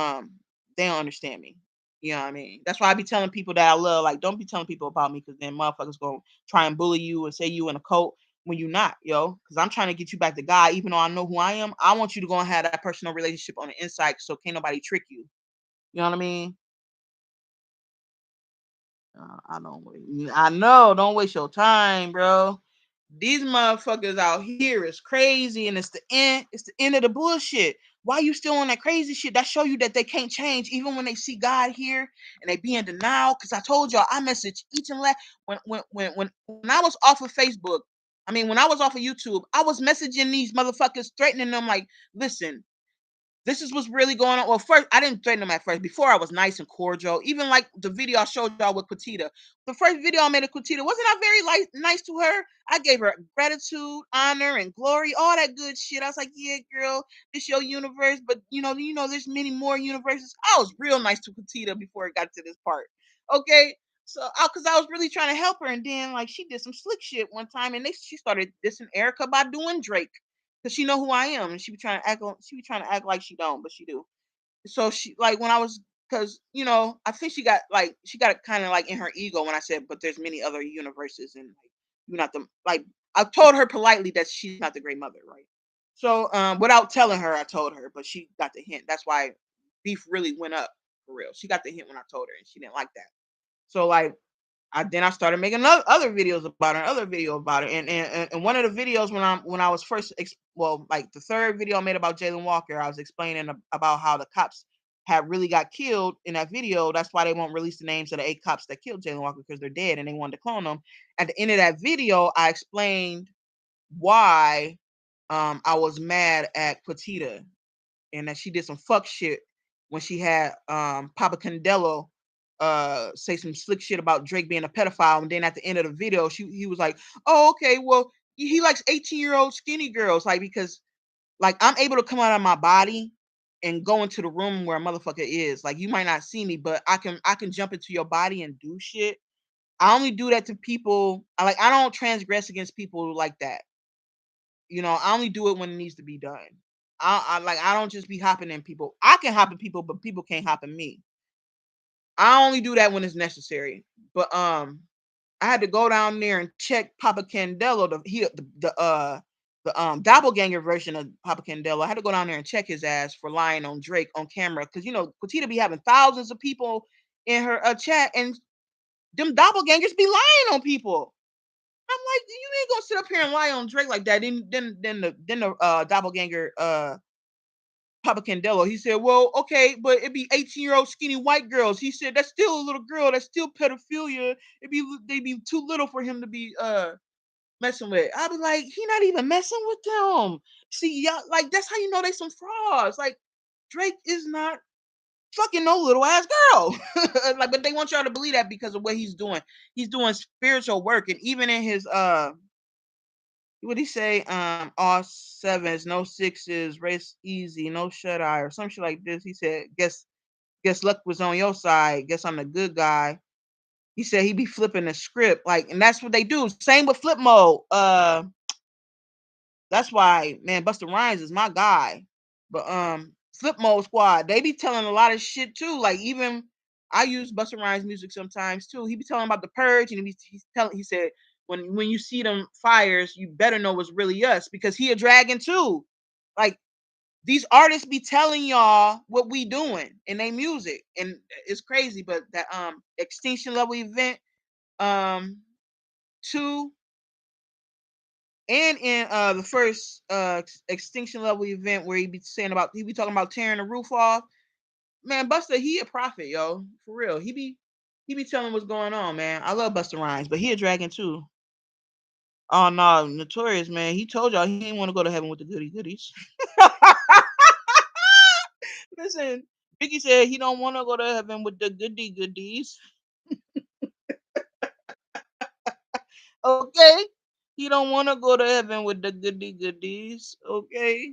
they don't understand me. You know what I mean? That's why I be telling people that I love. Like, don't be telling people about me because then motherfuckers gonna try and bully you and say you in a cult when you not, yo. Because I'm trying to get you back to God, even though I know who I am. I want you to go and have that personal relationship on the inside, so can't nobody trick you. You know what I mean? I don't wait. I know. Don't waste your time, bro. These motherfuckers out here is crazy, and it's the end. It's the end of the bullshit. Why you still on that crazy shit? That show you that they can't change, even when they see God here and they be in denial. Cause I told y'all, I message each and last when I was off of Facebook. I mean, when I was off of YouTube, I was messaging these motherfuckers, threatening them like, listen, this is what's really going on. Well, first, I didn't threaten them at first. Before, I was nice and cordial. Even like the video I showed y'all with Quatita. The first video I made of Quatita, wasn't I very nice to her? I gave her gratitude, honor, and glory, all that good shit. I was like, yeah, girl, this your universe, but there's many more universes. I was real nice to Quatita before it got to this part. Okay. So, because I was really trying to help her, and then like she did some slick shit one time, and she started dissing Erica by doing Drake because she know who I am, and she be trying to act like she don't, but she do. So she like when I was because I think she got it kind of like in her ego when I said, but there's many other universes, and like you're not the like I told her politely that she's not the great mother, right? So without telling her, I told her, but she got the hint. That's why beef really went up for real. She got the hint when I told her, and she didn't like that. So like I started making other videos about her, other video about it, and one of the videos when I was first like the third video I made about Jalen Walker, I was explaining about how the cops had really got killed in that video. That's why they won't release the names of the 8 cops that killed Jalen Walker because they're dead and they wanted to clone them. At the end of that video, I explained why I was mad at Quatita and that she did some fuck shit when she had Papa Candelo say some slick shit about Drake being a pedophile, and then at the end of the video, he was like, "Oh, okay, well, he likes 18-year-old skinny girls, like because like I'm able to come out of my body and go into the room where a motherfucker is. Like you might not see me, but I can jump into your body and do shit. I only do that to people. I don't transgress against people like that. I only do it when it needs to be done. I don't just be hopping in people. I can hop in people, but people can't hop in me. I only do that when it's necessary. But I had to go down there and check Papa Candelo, the doppelganger version of Papa Candelo. I had to go down there and check his ass for lying on Drake on camera because Quatita be having thousands of people in her chat, and them doppelgangers be lying on people. I'm like, you ain't gonna sit up here and lie on Drake like that. Then the doppelganger Papa Candelo, he said, well, okay, but it'd be 18-year-old skinny white girls. He said that's still a little girl. That's still pedophilia. They be too little for him to be messing with. I'll be like, he not even messing with them. See, y'all, like that's how you know they some frauds. Like Drake is not fucking no little ass girl. Like, but they want y'all to believe that because of what he's doing. He's doing spiritual work, and even in his what he say? All sevens, no sixes, race easy, no shut eye, or some shit like this. He said, guess luck was on your side. Guess I'm the good guy. He said he be flipping the script, like, and that's what they do. Same with Flip Mode. That's why, man, Busta Rhymes is my guy. But Flip Mode Squad, they be telling a lot of shit too. Like even I use Busta Rhymes music sometimes too. He be telling about the purge, and he said when you see them fires, you better know it's really us because he a dragon too. Like these artists be telling y'all what we doing in their music, and it's crazy. But that Extinction Level Event 2 and in the first Extinction Level Event where he be talking about tearing the roof off. Man, Busta, he a prophet, yo, for real. He be telling what's going on, man. I love Busta Rhymes, but he a dragon too. Oh no, Notorious, man. He told y'all he didn't want to go to heaven with the goody goodies. Listen, Biggie said he don't want to go to heaven with the goody goodies. Okay, he don't want to go to heaven with the goody goodies. Okay,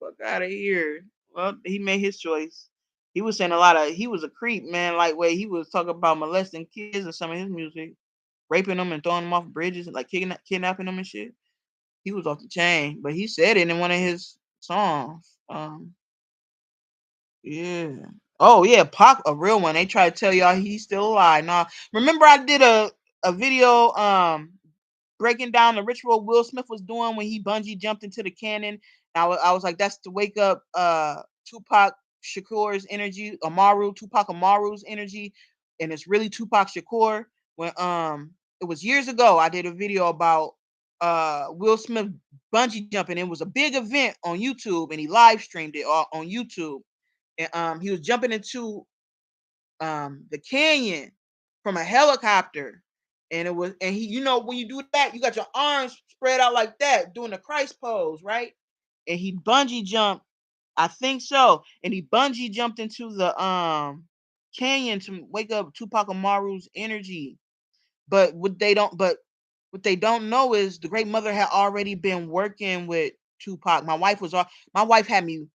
fuck out of here. Well, he made his choice. He was saying a lot of. He was a creep, man. Like way he was talking about molesting kids in some of his music, raping them and throwing them off bridges, and like kidnapping them and shit. He was off the chain, but he said it in one of his songs. Yeah. Oh yeah, Pac, a real one. They try to tell y'all he's still alive. Nah, remember I did a video breaking down the ritual Will Smith was doing when he bungee jumped into the cannon. I was like, that's to wake up Tupac Shakur's energy, Tupac Amaru's energy, and it's really Tupac Shakur. When it was years ago, I did a video about Will Smith bungee jumping. It was a big event on YouTube, and he live streamed it on YouTube. And he was jumping into the canyon from a helicopter, and he, when you do that, you got your arms spread out like that, doing the Christ pose, right? And he bungee jumped, I think so, and he bungee jumped into the canyon to wake up Tupac Amaru's energy. But what they don't know is the Great Mother had already been working with Tupac. My wife had me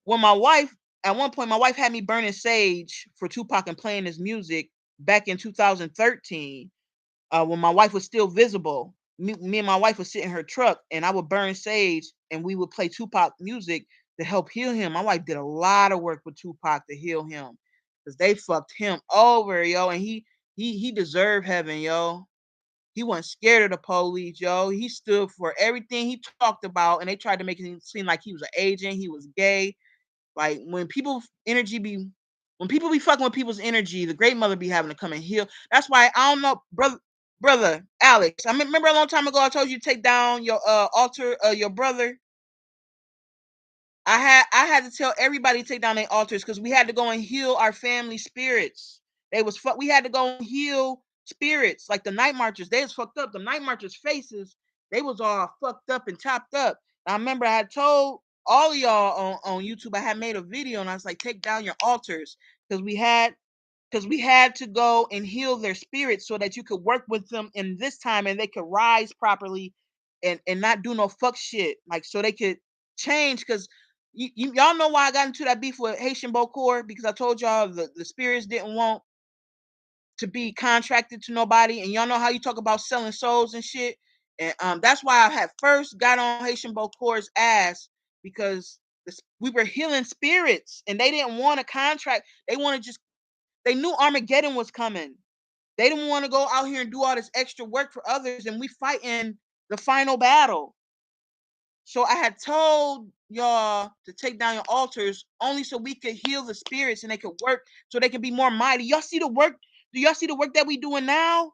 when my wife at one point my wife had me burning sage for Tupac and playing his music back in 2013, when my wife was still visible. Me and my wife would sit in her truck and I would burn sage and we would play Tupac music to help heal him. My wife did a lot of work with Tupac to heal him because they fucked him over, yo, and he deserved heaven, yo. He wasn't scared of the police, yo. He stood for everything he talked about, and they tried to make it seem like he was an agent, he was gay. Like when people be fucking with people's energy, the Great Mother be having to come and heal. That's why I don't know, brother Alex. I remember a long time ago I told you to take down your altar, your brother. I had to tell everybody to take down their altars because we had to go and heal our family spirits. We had to go and heal spirits like the night marchers. They was fucked up. The night marchers' faces, they was all fucked up and chopped up. I remember I had told all of y'all on YouTube, I had made a video and I was like, take down your altars because we had to go and heal their spirits so that you could work with them in this time and they could rise properly and not do no fuck shit, like so they could change. Because y'all know why I got into that beef with Haitian Bokor, because I told y'all the spirits didn't want to be contracted to nobody, and y'all know how you talk about selling souls and shit. And that's why I had first got on Haitian Bokor's ass, because we were healing spirits and they didn't want to contract. They knew Armageddon was coming. They didn't want to go out here and do all this extra work for others, and we fighting the final battle. So I had told y'all to take down your altars only so we could heal the spirits and they could work so they could be more mighty. Y'all see the work? Do y'all see the work that we doing now?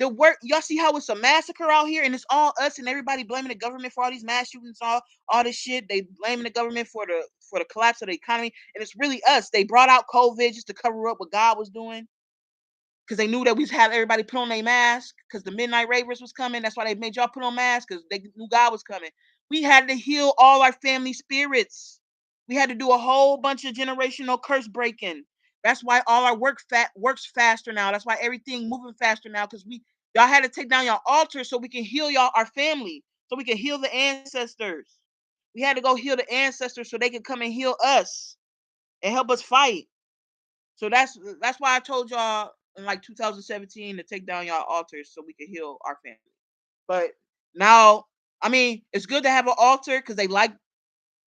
The work, y'all see how it's a massacre out here, and it's all us and everybody blaming the government for all these mass shootings, all this shit. They blaming the government for the collapse of the economy, and it's really us. They brought out COVID just to cover up what God was doing. because they knew that we had everybody put on their mask because the midnight ravers was coming. That's why they made y'all put on masks because they knew God was coming. We had to heal all our family spirits. We had to do a whole bunch of generational curse breaking. That's why all our works faster now. That's why everything moving faster now because y'all had to take down your altar so we can heal y'all our family, so we can heal the ancestors. We had to go heal the ancestors so they could come and heal us and help us fight. So that's why I told y'all in like 2017 to take down y'all altars so we could heal our family. But now, I mean, it's good to have an altar because they like.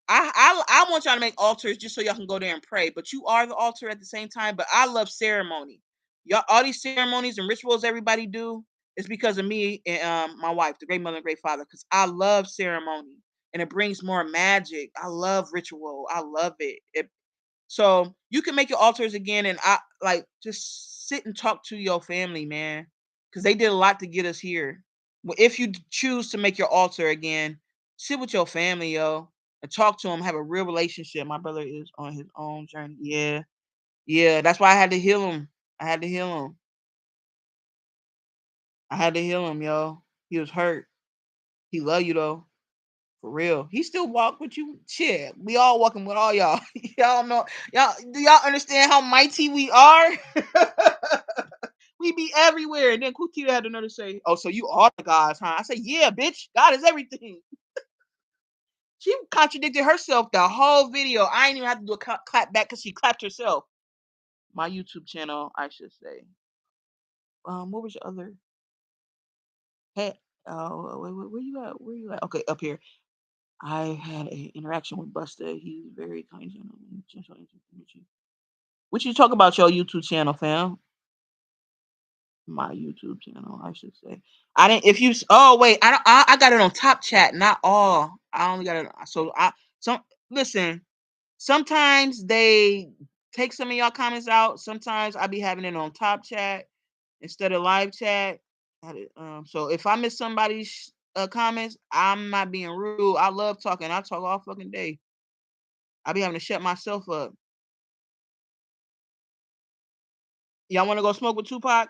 I want y'all to make altars just so y'all can go there and pray. But you are the altar at the same time. But I love ceremony. Y'all, all these ceremonies and rituals everybody do is because of me and my wife, the great mother and great father. Because I love ceremony and it brings more magic. I love ritual. I love it. So you can make your altars again, and I like just sit and talk to your family, man, because they did a lot to get us here. If you choose to make your altar again, sit with your family, yo, and talk to them. Have a real relationship. My brother is on his own journey. Yeah, yeah. That's why I had to heal him. I had to heal him. I had to heal him, yo. He was hurt. He love you though. For real. He still walk with you. Shit. We all walking with all y'all. Y'all know. Y'all do y'all understand how mighty we are? We be everywhere. And then Kutita had another say, oh, so you are the gods, huh? I said, yeah, bitch. God is everything. She contradicted herself the whole video. I ain't even have to do a clap back because she clapped herself. My YouTube channel, I should say. What was your other? Hey, where you at? Where you at? Okay, up here. I had an interaction with Busta. He's very kind gentleman. What you talk about your YouTube channel, fam? My YouTube channel, I should say. I didn't. If you. Oh wait, I don't. I got it on Top Chat, not all. I only got it. So listen. Sometimes they take some of y'all comments out. Sometimes I be having it on Top Chat instead of live chat. So if I miss somebody's comments, I'm not being rude. I love talking. I talk all fucking day. I be having to shut myself up. Y'all want to go smoke with Tupac?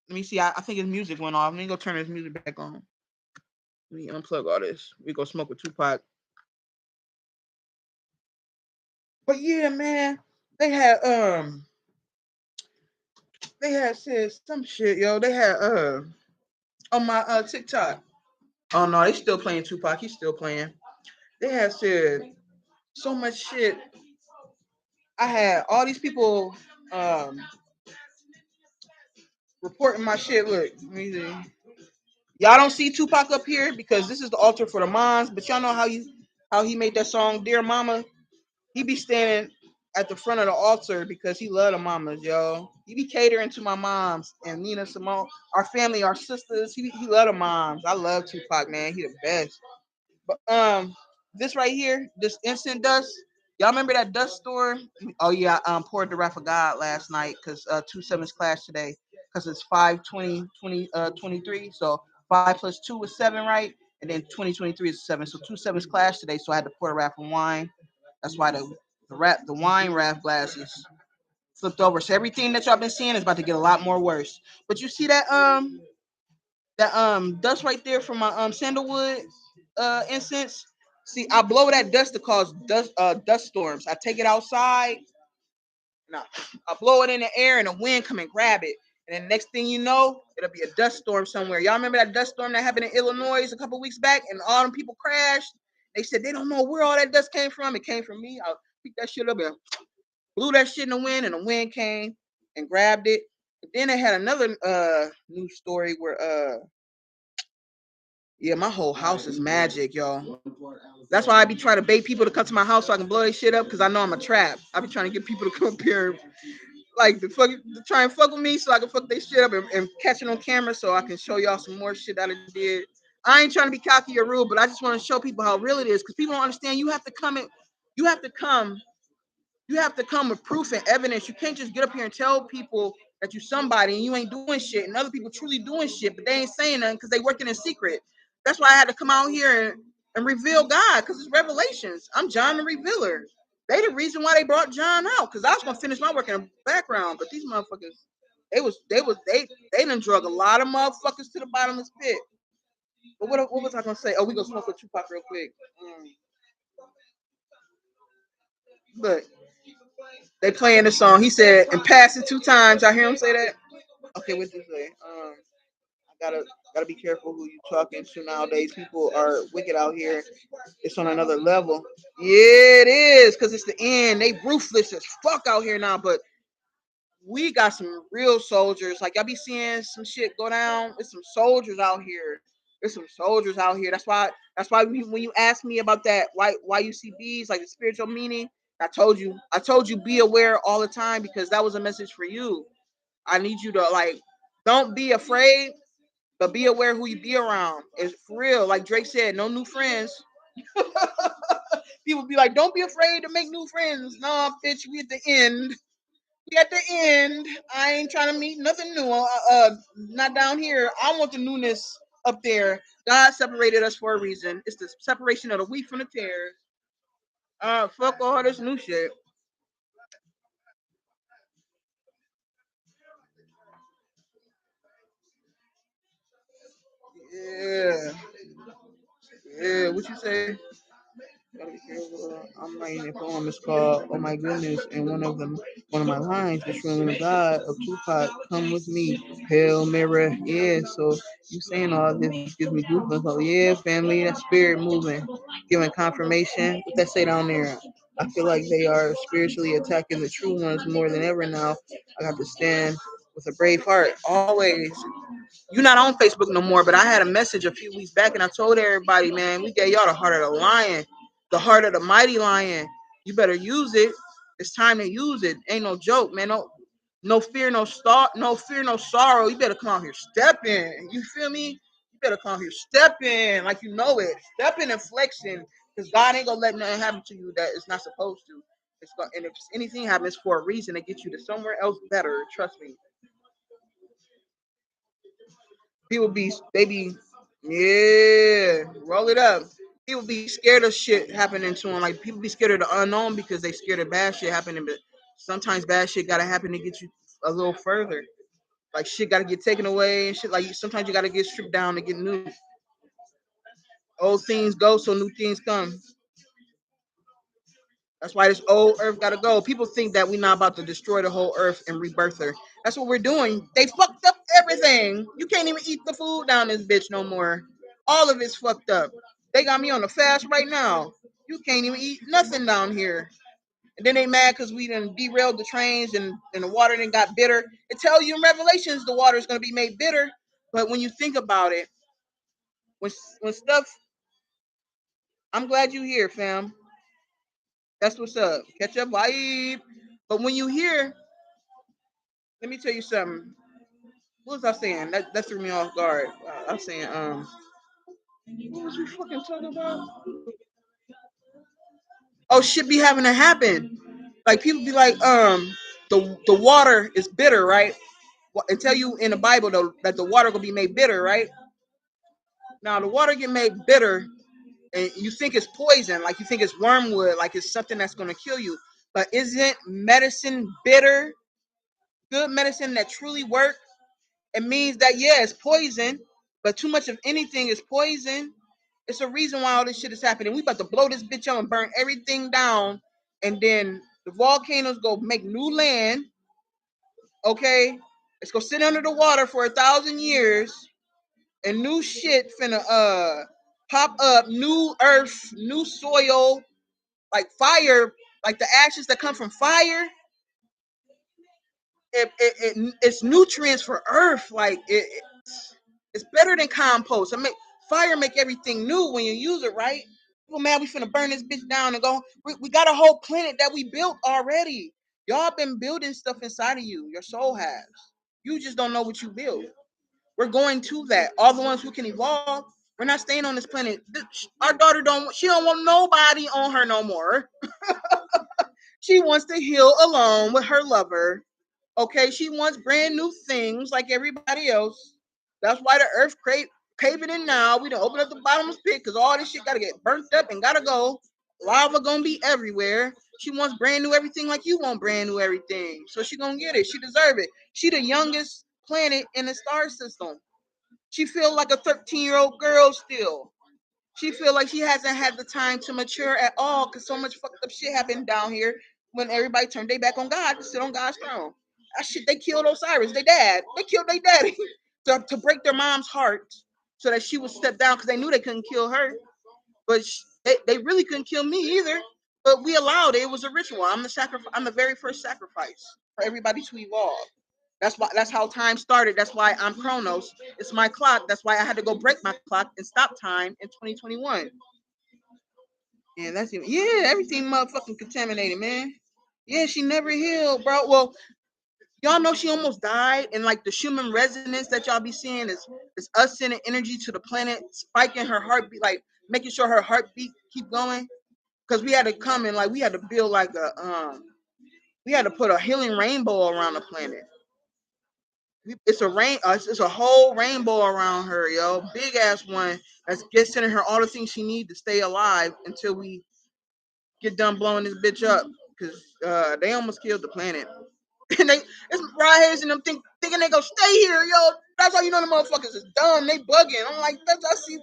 Let me see. I think his music went off. Let me go turn his music back on. Let me unplug all this. We go smoke with Tupac. But yeah, man, they had said some shit, yo. They had on my TikTok. Oh no, they still playing Tupac. He's still playing. They had said so much shit. I had all these people reporting my shit. Look, let me see. Y'all don't see Tupac up here because this is the altar for the moms. But y'all know how he made that song, Dear Mama. He be standing at the front of the altar because he love the mamas, yo. He be catering to my moms and Nina Simone, our family, our sisters. He love the moms. I love Tupac, man. He the best. But this right here, this instant dust. Y'all remember that dust store? Oh yeah, I poured the wrath of God last night because 2/7's class today because it's 5/20/23. So 5 plus 2 is 7, right? And then 2023 is 7. So 2/7's class today. So I had to pour the wrath of wine. That's why the wine wrath glasses flipped over. So everything that y'all been seeing is about to get a lot more worse. But you see that dust right there from my sandalwood incense. See, I blow that dust to cause dust storms. I take it outside. No, I blow it in the air and the wind come and grab it. And then next thing you know, it'll be a dust storm somewhere. Y'all remember that dust storm that happened in Illinois a couple weeks back and all them people crashed? They said they don't know where all that dust came from. It came from me. I picked that shit up and blew that shit in the wind, and the wind came and grabbed it. But then they had another news story where yeah, my whole house is magic, y'all. That's why I be trying to bait people to come to my house so I can blow their shit up because I know I'm a trap. I be trying to get people to come up here like to try and fuck with me so I can fuck their shit up and catch it on camera so I can show y'all some more shit that I did. I ain't trying to be cocky or rude, but I just want to show people how real it is because people don't understand. You have to come with proof and evidence. You can't just get up here and tell people that you somebody and you ain't doing shit, and other people truly doing shit, but they ain't saying nothing because they working in secret. That's why I had to come out here and reveal God because it's revelations. I'm John the Revealer. They the reason why they brought John out because I was gonna finish my work in the background, but these motherfuckers. They done drug a lot of motherfuckers to the bottomless pit. But what was I gonna say? Oh, we gonna smoke with Tupac real quick. Look, they playing the song. He said, and pass it 2 times. I hear him say that. Okay, what did you say? I gotta be careful who you talking to nowadays. People are wicked out here. It's on another level. Yeah, it is, cause it's the end. They ruthless as fuck out here now, but we got some real soldiers. Like y'all be seeing some shit go down. There's some soldiers out here. There's some soldiers out here. That's why. When you ask me about that, why you see bees, like the spiritual meaning, I told you. I told you be aware all the time because that was a message for you. I need you to like, don't be afraid, but be aware who you be around. It's for real. Like Drake said, no new friends. People be like, don't be afraid to make new friends. No, bitch, we at the end. We at the end. I ain't trying to meet nothing new. Not down here. I want the newness up there. God separated us for a reason. It's the separation of the wheat from the tares. Fuck all this new shit. Yeah, yeah. What you say? Gotta be careful. I'm writing a poem. It's called "Oh My Goodness," and one of my lines, "The true and God of Tupac, come with me, Hail Mirror." Yeah, so you saying all this gives me goosebumps. Oh yeah, family, that spirit moving, giving confirmation. What that say down there? I feel like they are spiritually attacking the true ones more than ever now. I got to stand with a brave heart, always. You're not on Facebook no more, but I had a message a few weeks back and I told everybody, man, we gave y'all the heart of the lion, the heart of the mighty lion. You better use it. It's time to use it. Ain't no joke, man. No fear, no fear, no sorrow. You better come out here stepping. You feel me? You better come out here stepping like you know it. Stepping and flexing. Because God ain't gonna let nothing happen to you that it's not supposed to. And if anything happens for a reason to get you to somewhere else better, trust me. People yeah, roll it up. People be scared of shit happening to them. Like people be scared of the unknown because they scared of bad shit happening. But sometimes bad shit gotta happen to get you a little further. Like shit gotta get taken away and shit. Like sometimes you gotta get stripped down to get new. Old things go, so new things come. That's why this old earth gotta go. People think that we're not about to destroy the whole earth and rebirth her. That's what we're doing. They fucked up everything. You can't even eat the food down this bitch no more. All of it's fucked up. They got me on the fast right now. You can't even eat nothing down here. And then they mad because we done derailed the trains and the water then got bitter. It tells you in Revelations the water is gonna be made bitter. But when you think about it, when when stuff, I'm glad you here, fam. That's what's up. Catch up vibe. But when you hear, let me tell you something. What was I saying? That threw me off guard. I was saying, what was we fucking talking about? Oh, shit be having to happen. Like people be like, the water is bitter, right? And tell you in the Bible though that the water gonna be made bitter, right? Now the water get made bitter, and you think it's poison, like you think it's wormwood, like it's something that's gonna kill you. But isn't medicine bitter? Good medicine that truly works. It means that yeah, it's poison, but too much of anything is poison. It's a reason why all this shit is happening. We about to blow this bitch up and burn everything down, and then the volcanoes go make new land. Okay, it's gonna sit under the water for 1,000 years, and new shit finna pop up. New earth, new soil, like fire, like the ashes that come from fire. It's nutrients for earth. Like it's better than compost. I mean, fire make everything new when you use it right. Well, man, we finna burn this bitch down and go. We got a whole planet that we built already. Y'all been building stuff inside of you. Your soul has. You just don't know what you built. We're going to that. All the ones who can evolve. We're not staying on this planet. Our daughter don't. She don't want nobody on her no more. She wants to heal alone with her lover. Okay, she wants brand new things like everybody else. That's why the earth caving in now. We done open up the bottomless pit because all this shit gotta get burnt up and gotta go. Lava gonna be everywhere. She wants brand new everything like you want brand new everything. So she gonna get it. She deserve it. She the youngest planet in the star system. She feel like a 13-year-old girl still. She feel like she hasn't had the time to mature at all because so much fucked up shit happened down here when everybody turned their back on God to sit on God's throne. That shit, they killed Osiris, their dad. They killed their daddy to break their mom's heart so that she would step down because they knew they couldn't kill her. But they really couldn't kill me either. But we allowed it. It was a ritual. I'm the very first sacrifice for everybody to evolve. That's why. That's how time started. That's why I'm Chronos. It's my clock. That's why I had to go break my clock and stop time in 2021. Yeah, that's even. Yeah, everything motherfucking contaminated, man. Yeah, she never healed, bro. Well, y'all know she almost died, and like the human resonance that y'all be seeing is us sending energy to the planet, spiking her heartbeat, like making sure her heartbeat keep going. Because we had to come and like we had to build like we had to put a healing rainbow around the planet. It's a it's a whole rainbow around her, yo, big ass one that's just sending her all the things she needs to stay alive until we get done blowing this bitch up. Because they almost killed the planet. And it's Ryan and them thinking they gonna stay here, yo. That's how you know the motherfuckers is dumb. They bugging. I'm like, don't y'all see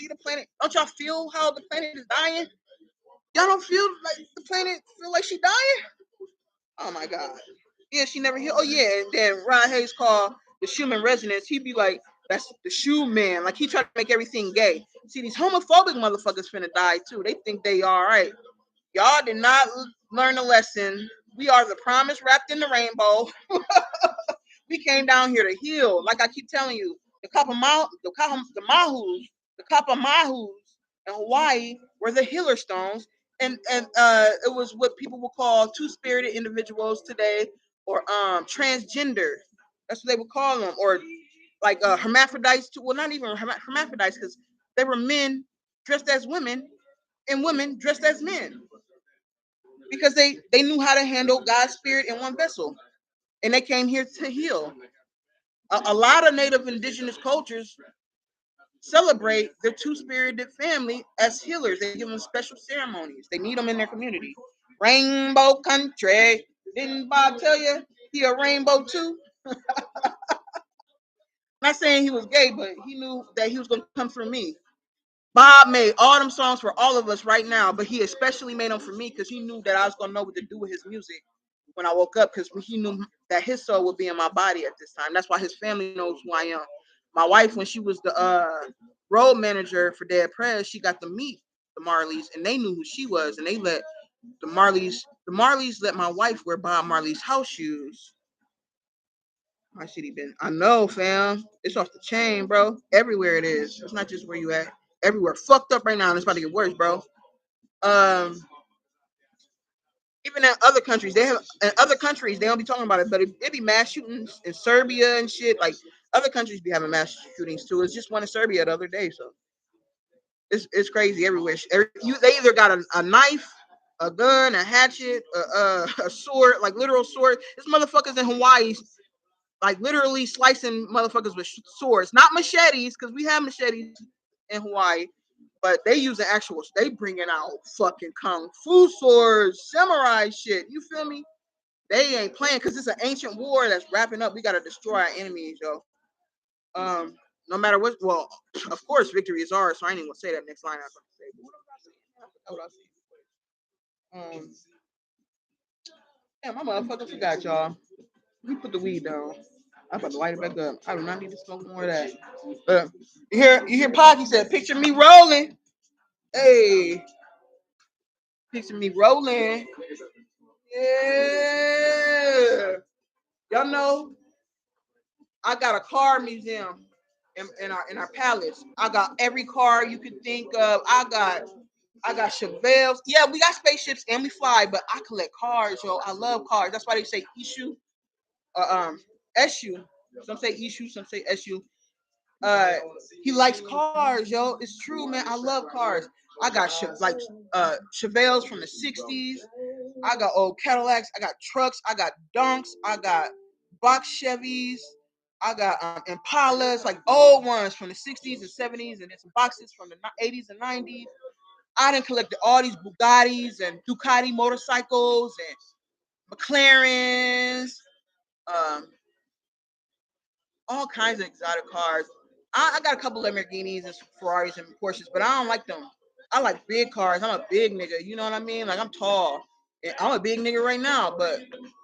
the planet? Don't y'all feel how the planet is dying? Y'all don't feel like the planet feel like she dying? Oh my god. Yeah, she never healed. Oh yeah, and then Ron Hayes called the Schumann resonance. He'd be like, that's the shoe man. Like he tried to make everything gay. See, these homophobic motherfuckers finna die too. They think they all right. Y'all did not learn a lesson. We are the promise wrapped in the rainbow. We came down here to heal. Like I keep telling you, the Kapamahus in Hawaii were the healer stones, and it was what people would call two-spirited individuals today, or transgender. That's what they would call them, or like hermaphrodites too. Well, not even hermaphrodites, because they were men dressed as women and women dressed as men, because they knew how to handle God's spirit in one vessel, and they came here to heal. A lot of Native indigenous cultures celebrate their two-spirited family as healers. They give them special ceremonies. They need them in their community. Rainbow country. Didn't Bob tell you he a rainbow too? Not saying he was gay, but he knew that he was going to come for me. Bob made all them songs for all of us right now, but he especially made them for me because he knew that I was going to know what to do with his music when I woke up, because he knew that his soul would be in my body at this time. That's why his family knows who I am. My wife, when she was the road manager for Dead Prez, she got to meet the Marleys, and they knew who she was, and they let the Marleys let my wife wear Bob Marley's house shoes. My city been. I know, fam. It's off the chain, bro. Everywhere it is. It's not just where you at. Everywhere. Fucked up right now, and it's about to get worse, bro. Um, Even in other countries, they don't be talking about it, but it be mass shootings in Serbia and shit. Like other countries be having mass shootings too. It's just one in Serbia the other day, so it's crazy everywhere. They either got a knife, a gun, a hatchet, a sword, like literal sword. This motherfuckers in Hawaii, like literally slicing motherfuckers with swords, not machetes, because we have machetes in Hawaii, but they using actual. They bringing out fucking kung fu swords, samurai shit. You feel me? They ain't playing because it's an ancient war that's wrapping up. We gotta destroy our enemies, yo. No matter what. Well, of course, victory is ours. So I ain't even gonna say that next line. I'm gonna say. What I say? My motherfucker forgot, y'all. We put the weed down. I'm about to light it back up. I do not need to smoke more of that. You hear Pocky said, "Picture me rolling." Hey, picture me rolling. Yeah. Y'all know I got a car museum in our palace. I got every car you could think of. I got Chevelles. Yeah, we got spaceships and we fly, but I collect cars, yo. I love cars. That's why they say Ishu, Eshu. Some say Ishu, some say Eshu. Uh, he likes cars, yo. It's true, man. I love cars. I got Chevelles from the '60s. I got old Cadillacs. I got trucks. I got Donks. I got box Chevys. I got Impalas, like old ones from the '60s and '70s, and then some boxes from the '80s and '90s. I done collected all these Bugattis and Ducati motorcycles and McLarens, um, all kinds of exotic cars. I got a couple Lamborghinis and Ferraris and Porsches, but I don't like them. I like big cars. I'm a big nigga. You know what I mean? Like I'm tall. And I'm a big nigga right now, but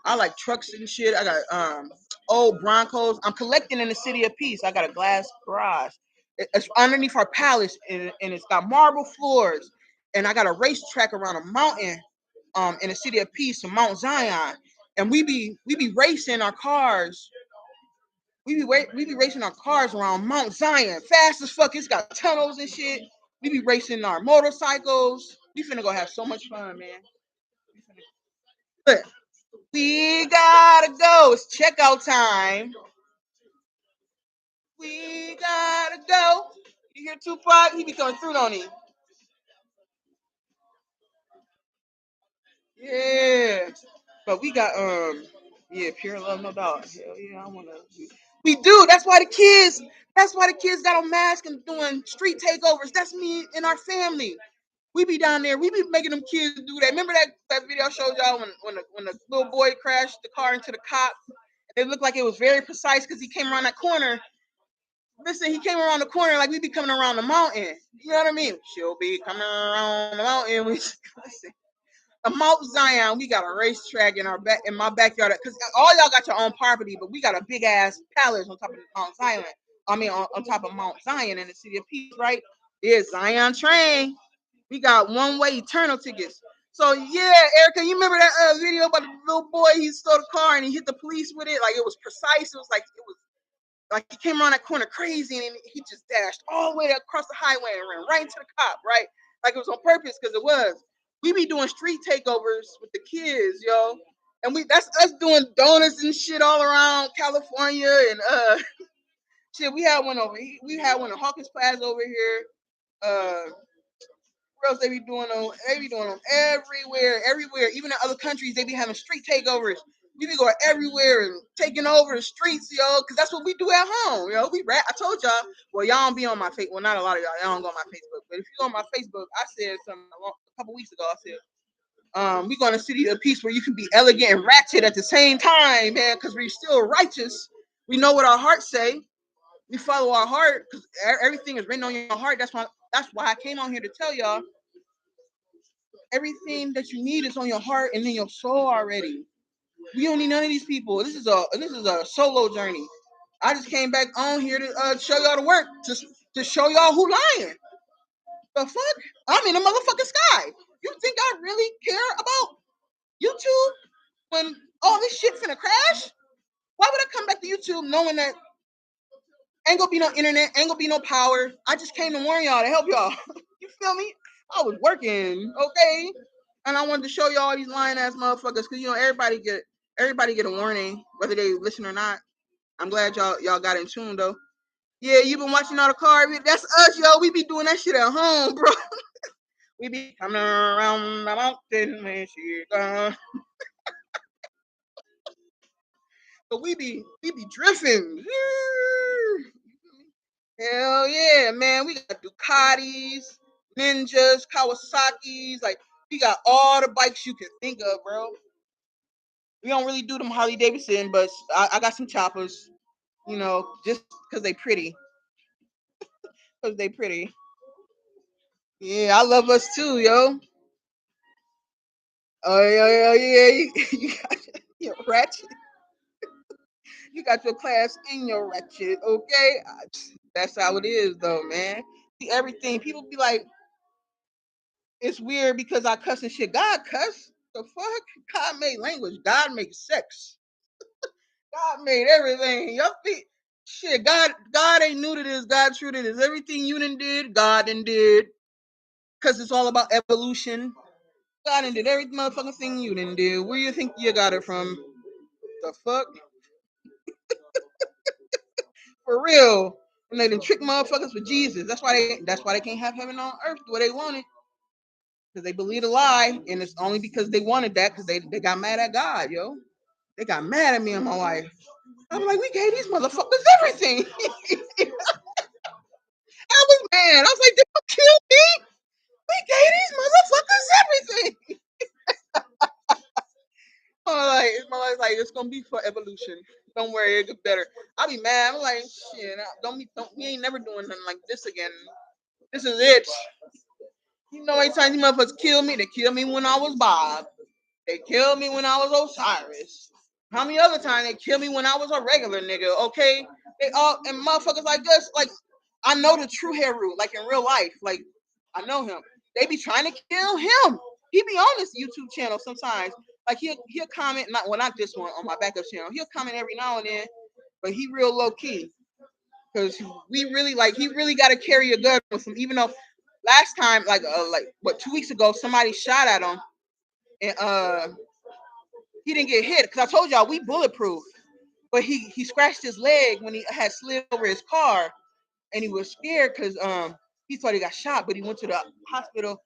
I like trucks and shit. I got old Broncos. I'm collecting in the City of Peace. I got a glass garage. It's underneath our palace, and it's got marble floors. And I got a racetrack around a mountain, in the City of Peace, in Mount Zion. And we be racing our cars. We be racing our cars around Mount Zion, fast as fuck. It's got tunnels and shit. We be racing our motorcycles. We finna go have so much fun, man. Look, we gotta go. It's checkout time. We gotta go. You hear Tupac? He be coming through, don't he? Yeah. But we got yeah, pure love, no doubt. Hell yeah, I wanna. We do. That's why the kids got on masks and doing street takeovers. That's me and our family. We be down there. We be making them kids do that. Remember that video I showed y'all when the little boy crashed the car into the cop? It looked like it was very precise because he came around that corner. Listen, he came around the corner like we be coming around the mountain. You know what I mean? She'll be coming around the mountain. Listen, a Mount Zion, we got a racetrack in my backyard because all y'all got your own property, but we got a big ass palace on top of Mount Zion. I mean, on top of Mount Zion in the City of Peace, right? Yeah, Zion train. We got one-way eternal tickets. So yeah, Erica, you remember that video about the little boy? He stole the car and he hit the police with it. Like it was precise. It was like he came around that corner crazy and he just dashed all the way across the highway and ran right into the cop, right? Like it was on purpose because it was. We be doing street takeovers with the kids, yo. And that's us doing donuts and shit all around California and shit. We had one over here. We had one in Hawkins Plaza over here. Where else they be doing them? They be doing them everywhere. Even in other countries, they be having street takeovers. We be going everywhere and taking over the streets, yo, because that's what we do at home, yo. We rap. I told y'all. Well, y'all don't be on my Facebook. Well, not a lot of y'all don't go on my Facebook. But if you go on my Facebook, I said something a couple weeks ago. I said, we going to City of Peace where you can be elegant and ratchet at the same time, man, because we're still righteous. We know what our hearts say. We follow our heart because everything is written on your heart. That's why I came on here to tell y'all everything that you need is on your heart and in your soul already. We don't need none of these people. This is a solo journey. I just came back on here to show y'all the work to show y'all who lying. The fuck? I'm in the motherfucking sky. You think I really care about YouTube when all this shit finna crash? Why would I come back to YouTube knowing that ain't gonna be no internet, ain't gonna be no power? I just came to warn y'all to help y'all. You feel me? I was working, okay? And I wanted to show y'all these lying ass motherfuckers because everybody get a warning whether they listen or not. I'm glad y'all got in tune though. Yeah, you been watching all the car. That's us, yo. We be doing that shit at home, bro. We be coming around the mountain, man. But we be drifting. Hell yeah, man. We got Ducatis, Ninjas, Kawasaki's. Like, we got all the bikes you can think of, bro. We don't really do them Harley Davidson, but I got some choppers, just because they pretty. Because they pretty. Yeah, I love us too, yo. Oh, yeah. You got your ratchet. You got your class in your ratchet, okay? That's how it is, though, man. See, everything. People be like, it's weird because I cuss and shit. God cuss? The fuck? God made language. God made sex. God made everything. Y'all think shit, God ain't new to this. God true to this. Everything you done did, God done did. Cause it's all about evolution. God done did every motherfucking thing you done did. Where you think you got it from? The fuck? For real. And they done trick motherfuckers with Jesus. That's why they can't have heaven on earth the way they want it. Because they believe a lie, and it's only because they wanted that, because they got mad at God, yo. They got mad at me and my wife. I'm like, we gave these motherfuckers everything. I was mad. I was like, they gonna kill me? We gave like, it's gonna be for evolution. Don't worry, it'll get better. I'll be mad. I'm like, shit, we ain't never doing nothing like this again. This is it. You know, anytime these motherfuckers kill me, they killed me when I was Bob. They killed me when I was Osiris. How many other times they killed me when I was a regular nigga, okay? They all, and motherfuckers like us, like, I know the true Heru, like in real life. Like, I know him. They be trying to kill him. He be on this YouTube channel sometimes. Like, he'll comment, not this one, on my backup channel. He'll comment every now and then, but he real low key. Because he really got to carry a gun with him, even though last time, 2 weeks ago, somebody shot at him, and he didn't get hit. Because I told y'all, we bulletproof. But he scratched his leg when he had slid over his car, and he was scared because he thought he got shot, but he went to the hospital,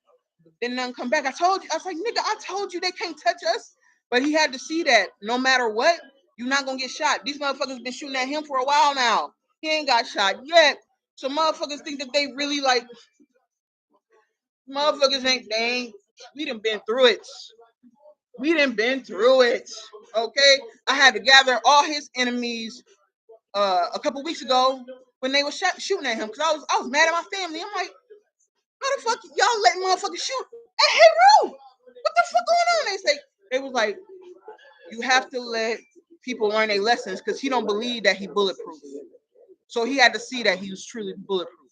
didn't nothing come back. I was like, nigga, I told you they can't touch us. But he had to see that no matter what, you're not gonna get shot. These motherfuckers been shooting at him for a while now. He ain't got shot yet. So motherfuckers think that they really like, motherfuckers ain't, we done been through it. Okay? I had to gather all his enemies a couple weeks ago when they were shooting at him, because I was mad at my family. I'm like, how the fuck y'all let motherfuckers shoot at Heru? What the fuck going on? They was like, you have to let people learn their lessons, because he don't believe that he bulletproof. So he had to see that he was truly bulletproof.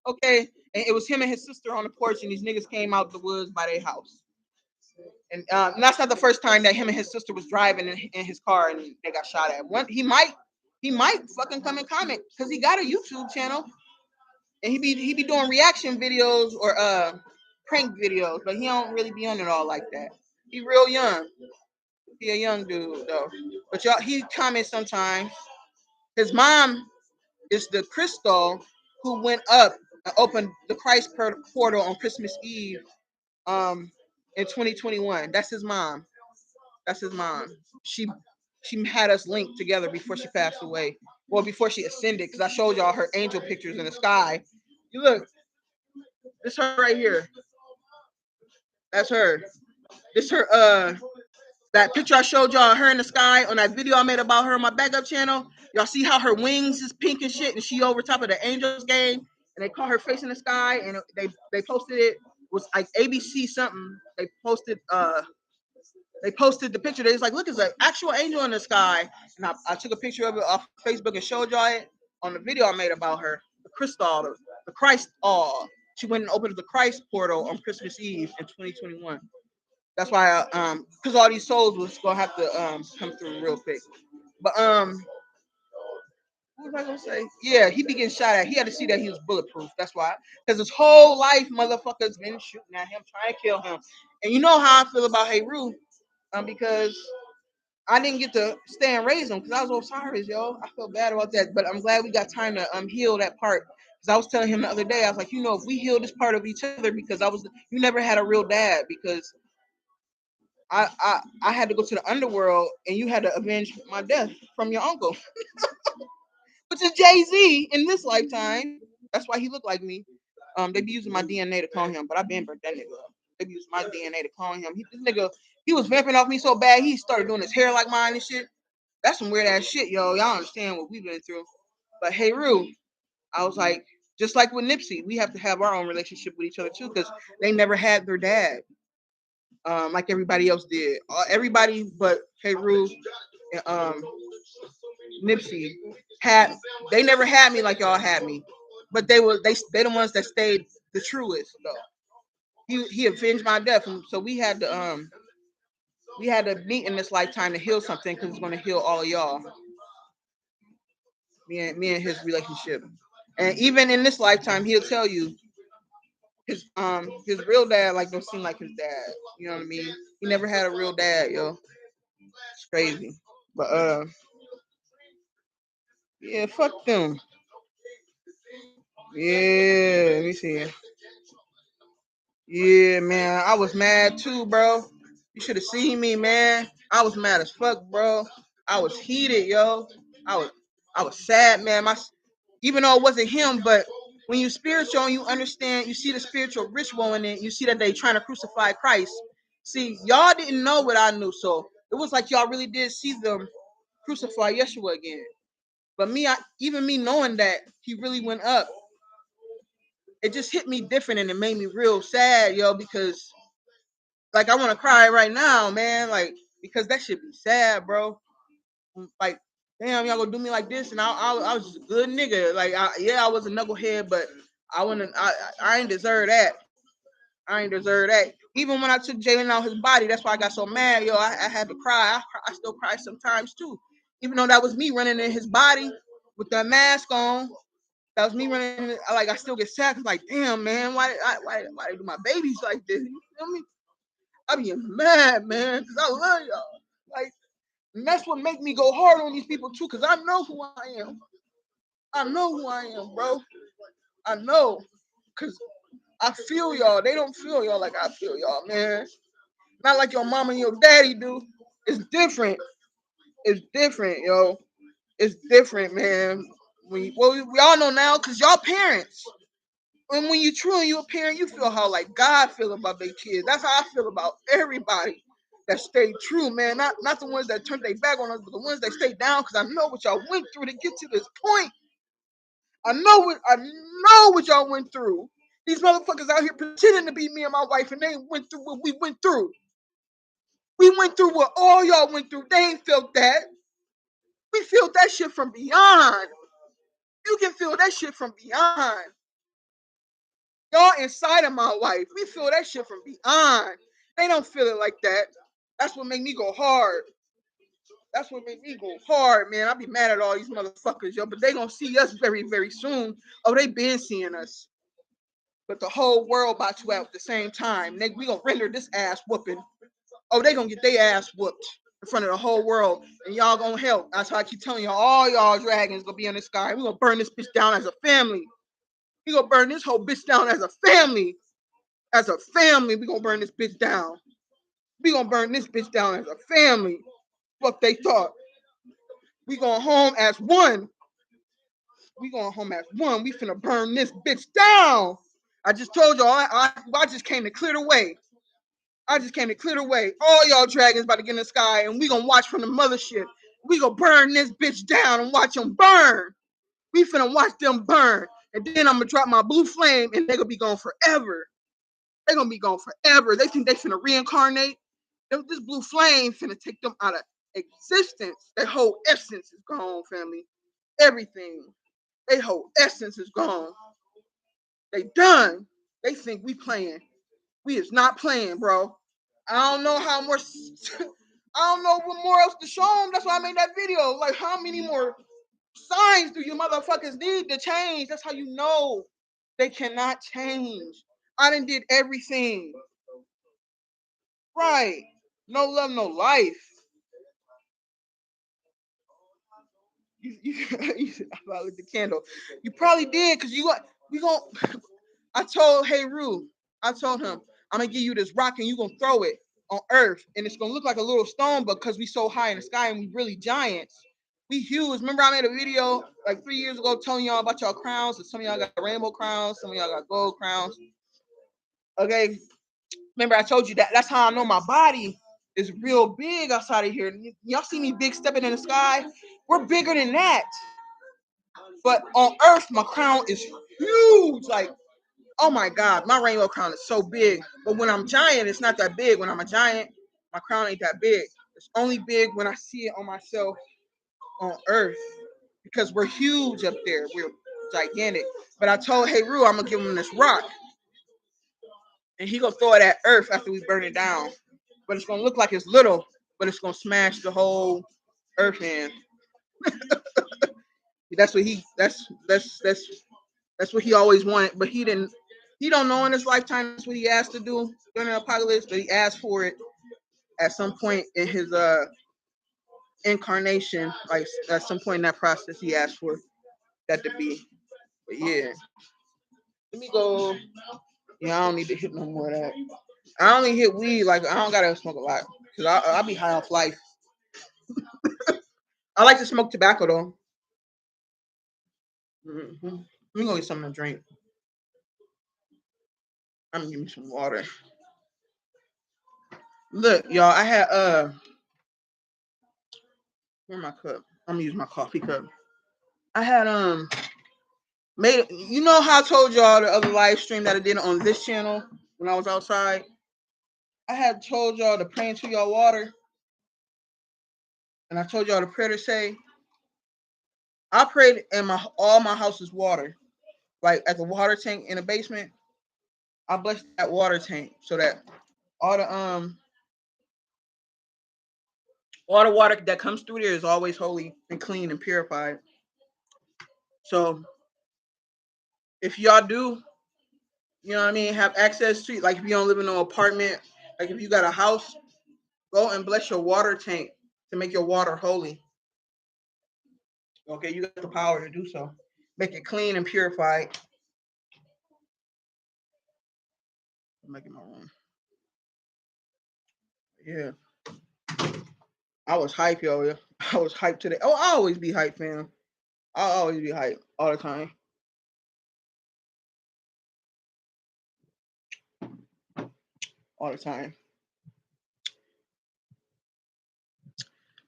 Okay, and it was him and his sister on the porch, and these niggas came out the woods by their house. And that's not the first time that him and his sister was driving in his car and they got shot at. He might fucking come and comment, because he got a YouTube channel, and he be doing reaction videos or prank videos, but he don't really be on it all like that. He real young. He a young dude though. But y'all, he comments sometimes. His mom is the crystal who went up and opened the Christ portal on Christmas Eve in 2021. That's his mom. She had us linked together before she passed away. Well, before she ascended, because I showed y'all her angel pictures in the sky. You look, this her right here. That's her. This her that picture I showed y'all, her in the sky, on that video I made about her on my backup channel. Y'all see how her wings is pink and shit, and she over top of the Angels game, and they caught her face in the sky, and they posted it was like ABC something. They posted the picture. They was like, look, it's an actual angel in the sky. And I took a picture of it off Facebook and showed y'all it on the video I made about her. The crystal, the Christ. She went and opened the Christ portal on Christmas Eve in 2021. That's why, because all these souls was gonna have to come through real quick. But what was I gonna say? Yeah, he be getting shot at. He had to see that he was bulletproof. That's why. Because his whole life, motherfuckers been shooting at him, trying to kill him. And you know how I feel about Heru, because I didn't get to stay and raise him because I was Osiris, yo. I feel bad about that, but I'm glad we got time to heal that part. Because I was telling him the other day, I was like, if we heal this part of each other, because you never had a real dad, because I had to go to the underworld and you had to avenge my death from your uncle, which is Jay-Z in this lifetime. That's why he looked like me. They be using my DNA to clone him, but I been burnt that nigga up. They be using my DNA to clone him. This nigga, he was vamping off me so bad, he started doing his hair like mine and shit. That's some weird ass shit, yo. Y'all understand what we've been through. But Heru, I was like, just like with Nipsey, we have to have our own relationship with each other too, because they never had their dad, like everybody else did. Everybody but Heru and Nipsey they never had me like y'all had me. But they the ones that stayed the truest though. He avenged my death, and so we had to meet in this lifetime to heal something, because it's gonna heal all of y'all. Me and his relationship. And even in this lifetime, he'll tell you his real dad don't seem like his dad. You know what I mean? He never had a real dad, yo. It's crazy. But yeah, fuck them. Yeah, let me see. Yeah, man, I was mad too, bro. You should have seen me, man. I was mad as fuck, bro. I was heated, yo. I was sad, man. Even though it wasn't him, but when you spiritual and you understand, you see the spiritual ritual in it, you see that they trying to crucify Christ. See, y'all didn't know what I knew, so it was like y'all really did see them crucify Yeshua again. But me, even me knowing that he really went up, it just hit me different and it made me real sad, yo, because like I want to cry right now, man, like because that should be sad, bro. Like, damn, y'all gonna do me like this, and I was just a good nigga. Like, I was a knucklehead, but I ain't deserve that. I ain't deserve that. Even when I took Jalen out his body, that's why I got so mad, yo. I had to cry. I still cry sometimes too, even though that was me running in his body with that mask on. That was me running. Like I still get sad. Like, damn, man, why do my babies like this? You feel me? I be mad, man, because I love y'all. Like, and that's what make me go hard on these people too, because I know who I am. I know who I am, bro. I know, because I feel y'all. They don't feel y'all like I feel y'all, man. Not like your mama and your daddy do. It's different. It's different, yo. It's different, man. We all know now, because y'all parents. And when you truly you a parent, you feel how like God feel about their kids. That's how I feel about everybody that stayed true, man. Not the ones that turned their back on us, but the ones that stayed down. Because I know what y'all went through to get to this point. I know what y'all went through. These motherfuckers out here pretending to be me and my wife, and they went through what we went through. We went through what all y'all went through. They ain't felt that. We feel that shit from beyond. You can feel that shit from beyond. Y'all inside of my wife. We feel that shit from beyond. They don't feel it like that. That's what made me go hard. That's what made me go hard, man. I be mad at all these motherfuckers, yo. But they gonna see us very, very soon. Oh, they been seeing us. But the whole world about to at the same time. We gonna render this ass whooping. Oh, they gonna get their ass whooped in front of the whole world. And y'all gonna help. That's why I keep telling y'all, all y'all dragons gonna be in the sky. We gonna burn this bitch down as a family. We gonna burn this whole bitch down as a family. As a family, we gonna burn this bitch down. We gonna burn this bitch down as a family. What they thought. We going home as one. We going home as one. We finna burn this bitch down. I just told y'all, I just came to clear the way. I just came to clear the way. All y'all dragons about to get in the sky, and we gonna watch from the mothership. We gonna burn this bitch down and watch them burn. We finna watch them burn. And then I'm gonna drop my blue flame, and they gonna be gone forever. They gonna be gone forever. They think they finna reincarnate. This blue flame finna take them out of existence. Their whole essence is gone, family. Everything. Their whole essence is gone. They done. They think we playing. We is not playing, bro. I don't know how more. I don't know what more else to show them. That's why I made that video. Like, how many more signs do you motherfuckers need to change? That's how you know they cannot change. I done did everything. Right. No love, no life. I lit the candle. You probably did, because we gon' I told Heru, I told him, I'm gonna give you this rock and you gonna throw it on Earth, and it's gonna look like a little stone, but because we so high in the sky and we really giants. We huge. Remember, I made a video like 3 years ago telling y'all about y'all crowns, and some of y'all got rainbow crowns, some of y'all got gold crowns. Okay. Remember, I told you that. That's how I know my body is real big outside of here. Y'all see me big stepping in the sky? We're bigger than that. But on Earth, my crown is huge. Like, oh my God, my rainbow crown is so big. But when I'm giant, it's not that big. When I'm a giant, my crown ain't that big. It's only big when I see it on myself on Earth, because we're huge up there. We're gigantic. But I told Heru I'm gonna give him this rock, and he gonna throw it at Earth after we burn it down. But it's gonna look like it's little, but it's gonna smash the whole Earth in. That's what that's what he always wanted, but he didn't. He don't know in his lifetime that's what he asked to do during the apocalypse, but he asked for it at some point in his incarnation. Like at some point in that process, he asked for that to be. But yeah, let me go. Yeah, I don't need to hit no more of that. I only hit weed. Like I don't gotta smoke a lot because I be high off life. I like to smoke tobacco though. Mm-hmm. Let me go get something to drink. I'm gonna give me some water. Look, y'all, I had where my cup? I'm gonna use my coffee cup. I had made, you know how I told y'all the other live stream that I did on this channel when I was outside? I had told y'all to pray into your water, and I told y'all the prayer to say, I prayed in my all my house is water. Like at the water tank in the basement, I blessed that water tank so that all the all the water that comes through there is always holy and clean and purified. So if y'all do, you know what I mean, have access to, like if you don't live in an apartment, like if you got a house, go and bless your water tank to make your water holy. Okay, you got the power to do so. Make it clean and purified. I'm making my own. Yeah. I was hype, yo. Yeah. I was hyped today. Oh, I always be hype, fam. I'll always be hype all the time. All the time.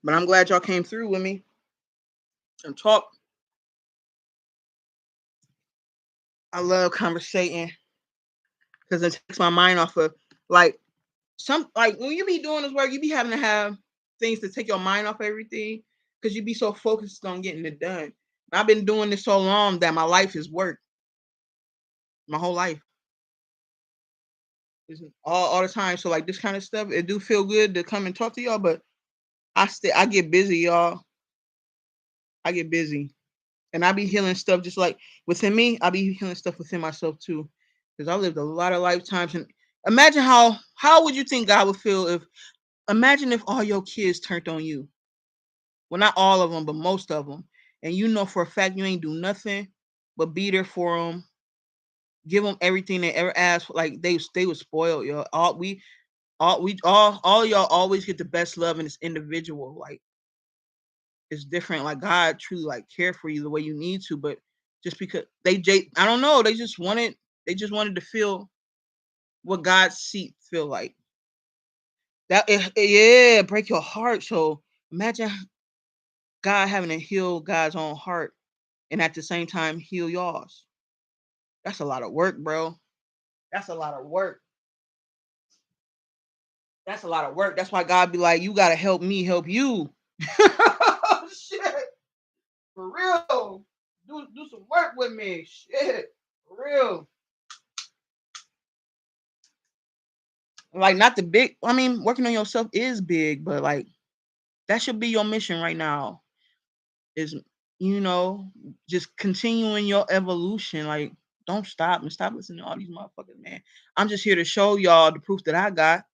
But I'm glad y'all came through with me and talk. I love conversating because it takes my mind off of like when you be doing this work, you be having to have things to take your mind off everything because you be so focused on getting it done. And I've been doing this so long that my life is work. My whole life. It's all the time. So like this kind of stuff, it do feel good to come and talk to y'all, but I get busy, y'all. I get busy. And I be healing stuff just like within me, I be healing stuff within myself too. Because I lived a lot of lifetimes. And imagine how would you think God would feel if imagine if all your kids turned on you? Well, not all of them, but most of them. And you know for a fact you ain't do nothing but be there for them, give them everything they ever asked for. Like they was spoiled, yo. All y'all always get the best love and it's individual. Like it's different. Like God truly like care for you the way you need to, but just because I don't know, they just wanted to feel what God's seat feel like. Yeah, break your heart. So imagine God having to heal God's own heart and at the same time heal yours. That's a lot of work, bro. That's a lot of work. That's a lot of work. That's why God be like, you gotta help me help you. Shit. For real. Do some work with me. Shit. For real. Like not the big, I mean, working on yourself is big, but like that should be your mission right now. Is you know, just continuing your evolution. Like, don't stop and stop listening to all these motherfuckers, man. I'm just here to show y'all the proof that I got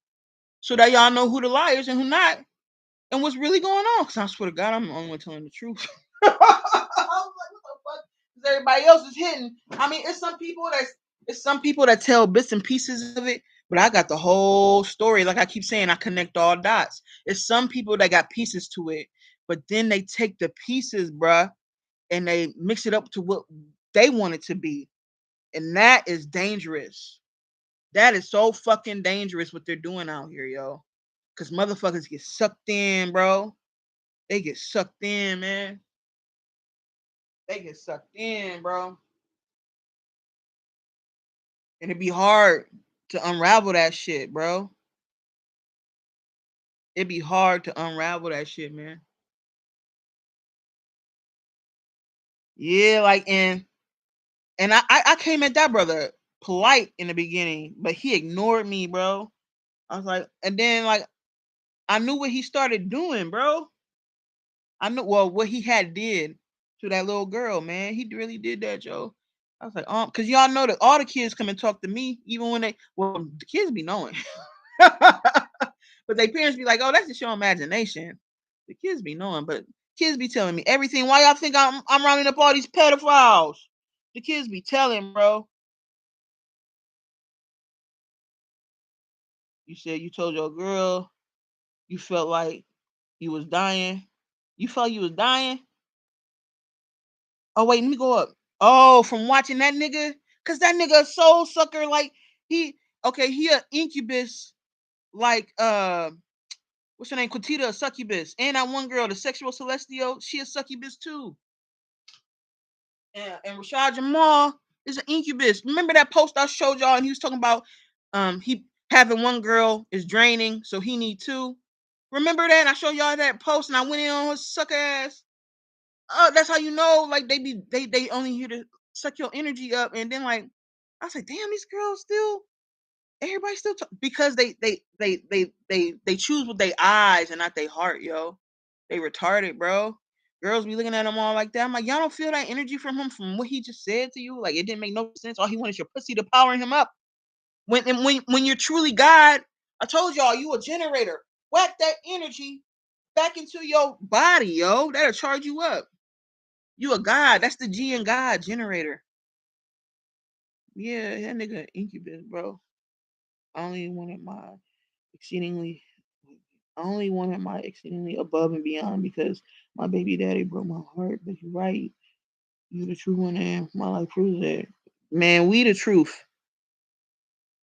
so that y'all know who the liars and who not and what's really going on. Cause I swear to God, I'm the only one telling the truth. I was like, what the fuck? Because everybody else is hitting. I mean, it's some people that tell bits and pieces of it, but I got the whole story. Like I keep saying, I connect all dots. It's some people that got pieces to it, but then they take the pieces, bruh, and they mix it up to what they want it to be. And that is dangerous. That is so fucking dangerous what they're doing out here, yo. Cause motherfuckers get sucked in, bro. They get sucked in, man. They get sucked in, bro. And it'd be hard to unravel that shit, bro. It'd be hard to unravel that shit, man. Yeah, like and I came at that brother polite in the beginning, but he ignored me, bro. I was like, and then like I knew what he started doing, bro. I knew well what he had did to that little girl, man. He really did that, Joe. I was like, because y'all know that all the kids come and talk to me, even when the kids be knowing. But their parents be like, oh, that's just your imagination. The kids be knowing, but kids be telling me everything. Why y'all think I'm rounding up all these pedophiles? The kids be telling, bro. You said you told your girl you felt like you was dying. You felt you was dying? Oh, wait, let me go up. Oh, from watching that nigga? Cause that nigga a soul sucker. Like he a incubus like what's her name? Quintita, a succubus. And that one girl, the sexual celestial, she a succubus too. And Rashad Jamal is an incubus. Remember that post I showed y'all, and he was talking about he having one girl is draining, so he need two. Remember that? I showed y'all that post, and I went in on his sucker ass. Oh, that's how you know, like they only here to suck your energy up, and then like I was like, damn, these girls still, everybody still because they choose with their eyes and not their heart, yo. They retarded, bro. Girls be looking at him all like that. I'm like, y'all don't feel that energy from him from what he just said to you? Like it didn't make no sense. All he wanted is your pussy to power him up. When you're truly God, I told y'all you a generator. Whack that energy back into your body, yo. That'll charge you up. You a God. That's the G in God generator. Yeah, that nigga incubus, bro. I only wanted my exceedingly I only wanted my exceedingly above and beyond because my baby daddy broke my heart. But you're right. You the true one, and my life proves it. Man, we the truth.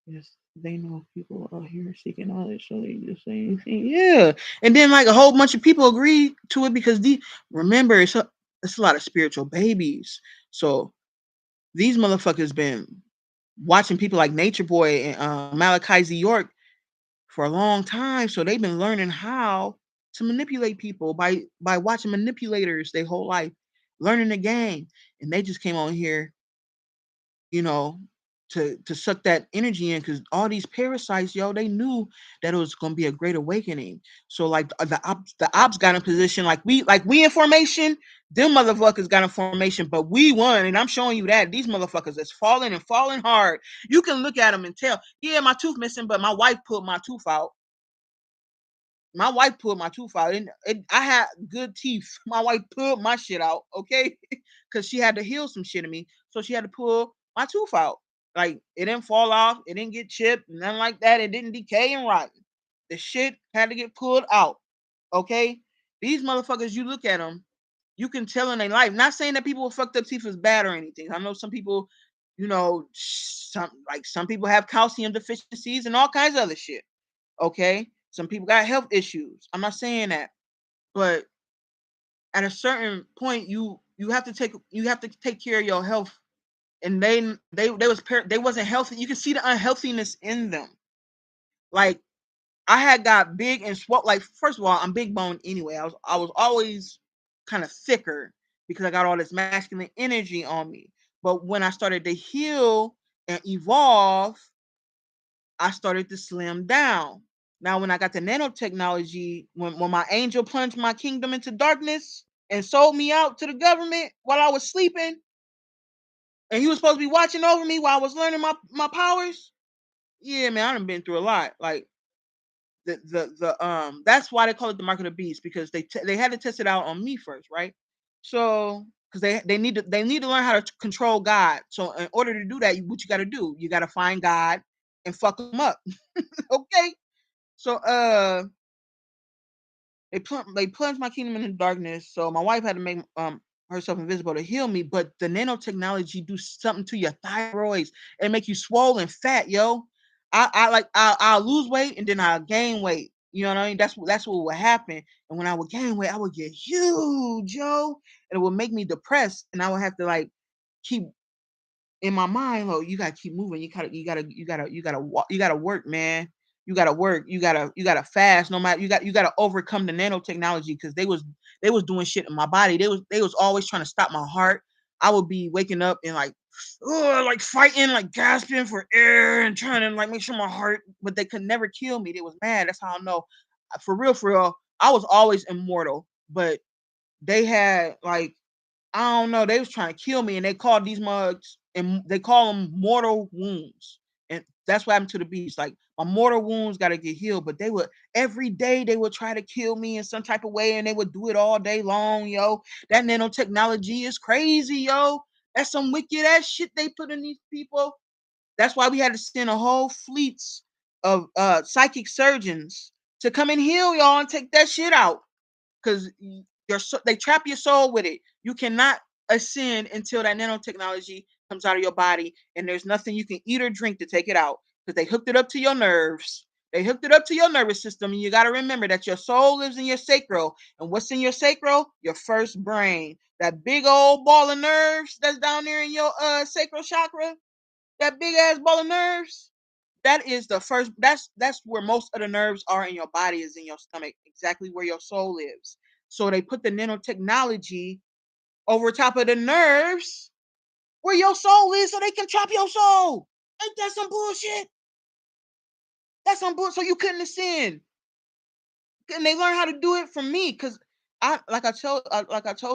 Yes, they know people are here seeking knowledge, so they just say anything. Yeah, and then like a whole bunch of people agree to it because remember it's a lot of spiritual babies. So these motherfuckers been watching people like Nature Boy and Malachi Z. York for a long time, so they've been learning how to manipulate people by watching manipulators their whole life, learning the game, and they just came on here, you know, to suck that energy in because all these parasites, yo, they knew that it was gonna be a great awakening. So like the ops got in position like we in formation. Them motherfuckers got in formation, but we won, and I'm showing you that these motherfuckers is falling and falling hard. You can look at them and tell, yeah, my tooth missing, but my wife pulled my tooth out. My wife pulled my tooth out, and I had good teeth. My wife pulled my shit out, okay, because she had to heal some shit in me, so she had to pull my tooth out. Like it didn't fall off, it didn't get chipped, nothing like that. It didn't decay and rot. The shit had to get pulled out, okay. These motherfuckers, you look at them, you can tell in their life. Not saying that people with fucked up teeth is bad or anything. I know some people, some people have calcium deficiencies and all kinds of other shit. Okay, some people got health issues. I'm not saying that, but at a certain point, you have to take care of your health. And they wasn't healthy. You can see the unhealthiness in them. Like I had got big and swole. Like first of all, I'm big boned anyway. I was always kind of thicker because I got all this masculine energy on me. But when I started to heal and evolve, I started to slim down. Now, when I got the nanotechnology, when my angel plunged my kingdom into darkness and sold me out to the government while I was sleeping, and he was supposed to be watching over me while I was learning my powers. Yeah, man, I done been through a lot. Like that's why they call it the mark of the beast, because they had to test it out on me first, right? So because they need to learn how to control God. So in order to do that, what you got to do, you got to find God and fuck them up. Okay. So they plunged my kingdom into darkness. So my wife had to make herself invisible to heal me. But the nanotechnology do something to your thyroids and make you swollen fat, yo. I'll lose weight and then I'll gain weight. You know what I mean? That's what would happen. And when I would gain weight, I would get huge, yo. And it would make me depressed. And I would have to like keep in my mind, oh, you gotta keep moving. You gotta work, man. You gotta work. You gotta fast. No matter you gotta overcome the nanotechnology because they was doing shit in my body. They was always trying to stop my heart. I would be waking up and like fighting, like gasping for air and trying to like make sure my heart, but they could never kill me. They was mad. That's how I know. For real, for real. I was always immortal, but they had like I don't know. They was trying to kill me, and they called these mugs, and they call them mortal wounds. And that's what happened to the beast. Like my mortal wounds got to get healed, but they would every day they would try to kill me in some type of way, and they would do it all day long, yo. That nanotechnology is crazy, yo. That's some wicked ass shit they put in these people. That's why we had to send a whole fleets of psychic surgeons to come and heal y'all and take that shit out because they trap your soul with it. You cannot ascend until that nanotechnology comes out of your body, and there's nothing you can eat or drink to take it out because they hooked it up to your nerves. They hooked it up to your nervous system, and you got to remember that your soul lives in your sacral. And what's in your sacral? Your first brain. That big old ball of nerves that's down there in your sacral chakra. That big ass ball of nerves. That is the first. That's where most of the nerves are in your body, is in your stomach, exactly where your soul lives. So they put the nanotechnology over top of the nerves where your soul is, so they can trap your soul. Ain't that some bullshit? That's some bullshit. So you couldn't ascend. And they learn how to do it from me, because like I told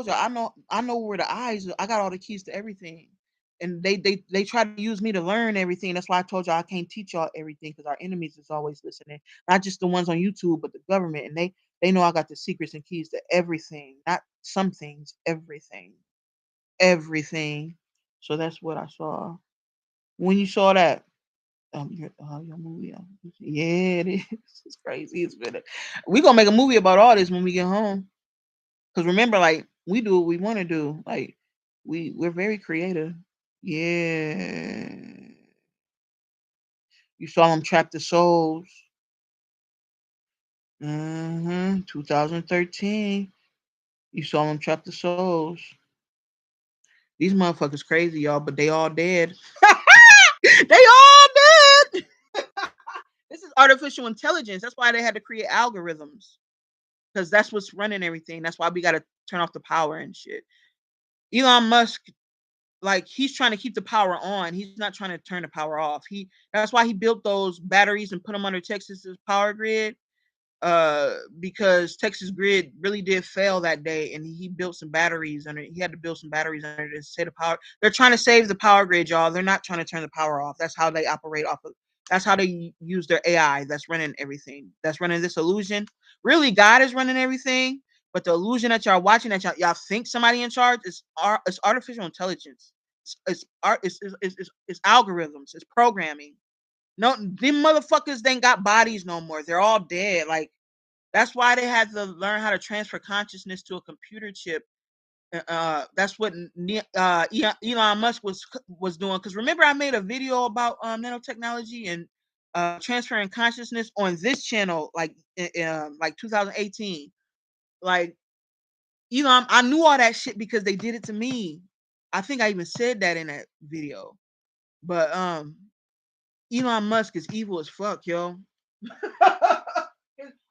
you, I know where the eyes. I got all the keys to everything, and they try to use me to learn everything. That's why I told y'all I can't teach y'all everything, because our enemies is always listening, not just the ones on YouTube, but the government, and they know I got the secrets and keys to everything, not some things, everything, everything. So that's what I saw when you saw that. Your movie. Yeah, it is. It's crazy. We gonna make a movie about all this when we get home. Cause remember, like, we do what we want to do. Like, we're very creative. Yeah. You saw them trap the souls. 2013. You saw them trap the souls. These motherfuckers crazy, y'all, but they all dead. They all dead. This is artificial intelligence. That's why they had to create algorithms. Because that's what's running everything. That's why we got to turn off the power and shit. Elon Musk, like, he's trying to keep the power on. He's not trying to turn the power off. That's why he built those batteries and put them under Texas's power grid, because Texas grid really did fail that day, and he built some batteries under. He had to build some batteries under to save the power. They're trying to save the power grid, y'all. They're not trying to turn the power off. That's how they operate off of. That's how they use their AI. That's running everything. That's running this illusion. Really, God is running everything, but the illusion that y'all watching, that y'all think somebody in charge, is it's artificial intelligence. It's algorithms. It's programming. No, them motherfuckers ain't got bodies no more. They're all dead. Like, that's why they had to learn how to transfer consciousness to a computer chip. That's what Elon Musk was doing. Because remember, I made a video about nanotechnology and transferring consciousness on this channel, like 2018. Like, Elon, I knew all that shit because they did it to me. I think I even said that in that video. But Elon Musk is evil as fuck, yo.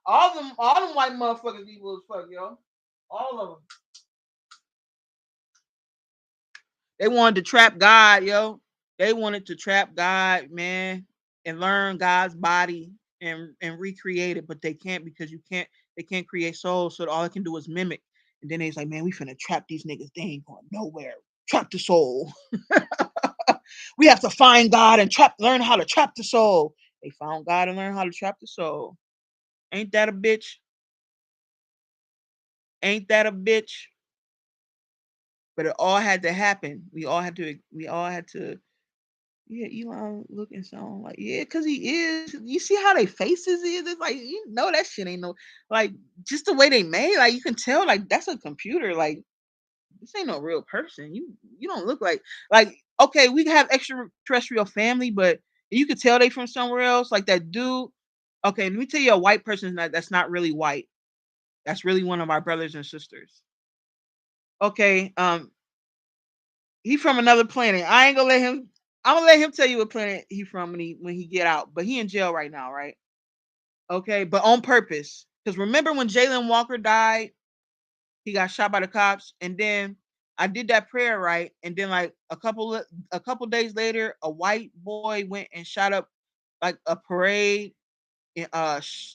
all them white motherfuckers evil as fuck, yo. All of them. They wanted to trap God, yo. They wanted to trap God, man, and learn God's body and recreate it, but they can't, because they can't create souls, so all they can do is mimic. And then they's like, man, we finna trap these niggas. They ain't going nowhere. Trap the soul. We have to find God and learn how to trap the soul. They found God and learned how to trap the soul. Ain't that a bitch? Ain't that a bitch? But it all had to happen. We all had to. Yeah, Elon look and sound like, yeah, because he is. You see how they faces is? It's like, you know, that shit ain't no, like, just the way they made, like, you can tell, like, that's a computer. Like, this ain't no real person. You don't look like, okay, we have extraterrestrial family, but you could tell they from somewhere else. Like that dude. Okay, let me tell you, a white person that's not really white. That's really one of our brothers and sisters. Okay, he from another planet. I ain't gonna let him. I'm gonna let him tell you what planet he from when he get out. But he in jail right now, right? Okay, but on purpose. Because remember when Jalen Walker died, he got shot by the cops, and then I did that prayer right, and then like a couple days later, a white boy went and shot up like a parade in